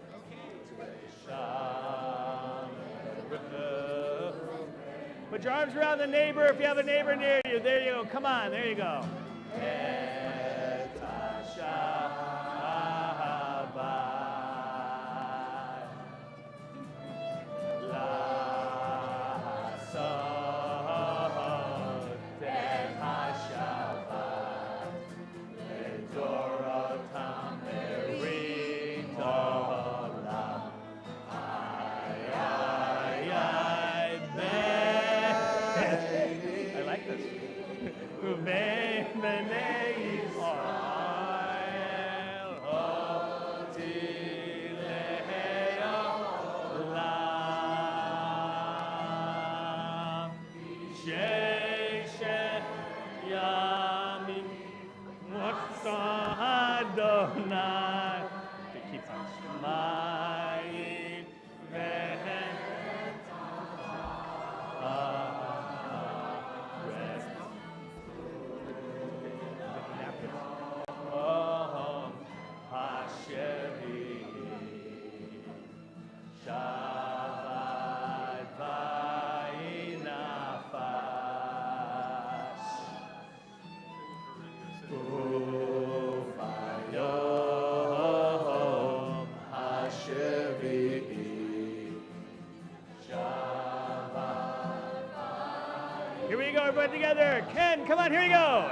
Put your arms around the neighbor if you have a neighbor near you. There you go. Come on. There you go. Here we go, everybody together. Ken, come on, here we go.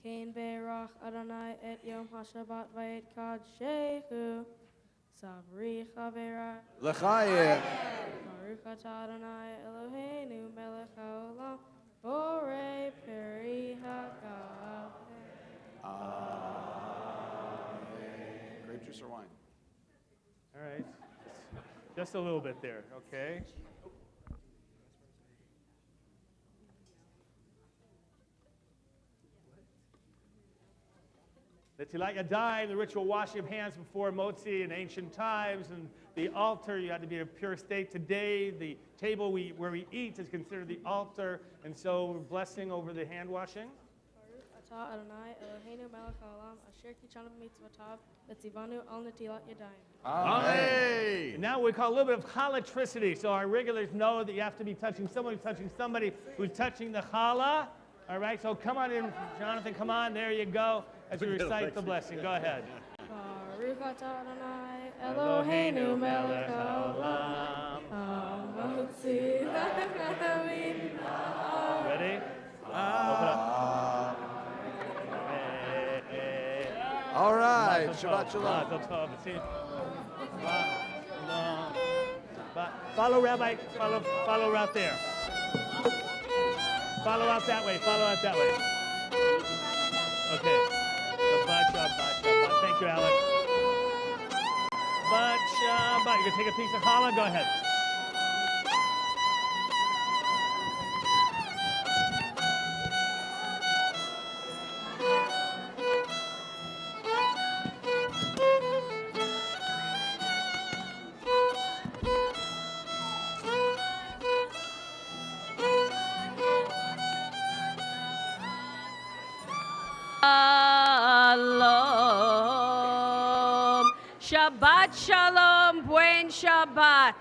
Kain Be'erach Adonai et Yom HaShabbat vayet Kadshehu. Savri Chavera. L'chaim. Baruch atah Adonai Eloheinu melech haolam. Borei peri hagav. Grape juice or wine? All right. Just a little bit there, okay? The Tilat Yadayim, the ritual washing of hands before Motzi in ancient times, and the altar, you had to be in a pure state. Today, the table where we eat is considered the altar, and so we're blessing over the hand washing. Baruch atah Adonai Eloheinu melech haolam asher kichanu b'mitzvotav v'tzivanu al netilat yadayim. Amen. And now we call a little bit of halatricity. So our regulars know that you have to be touching someone who's touching somebody who's touching the challah. All right, so come on in, Jonathan, come on, there you go, as we recite the blessing. Go ahead. Baruch atah Adonai Eloheinu melech haolam hamotzi l'chalavim. Ready? Open up. All right, Shabbat Shalom. Follow Rabbi, follow right there. Follow out that way, follow out that way. Okay. Shabbat, Shabbat, Shabbat. Thank you, Alex. Shabbat, Shabbat. You're going to take a piece of challah? Go ahead. Shalom. Shabbat shalom, buen Shabbat.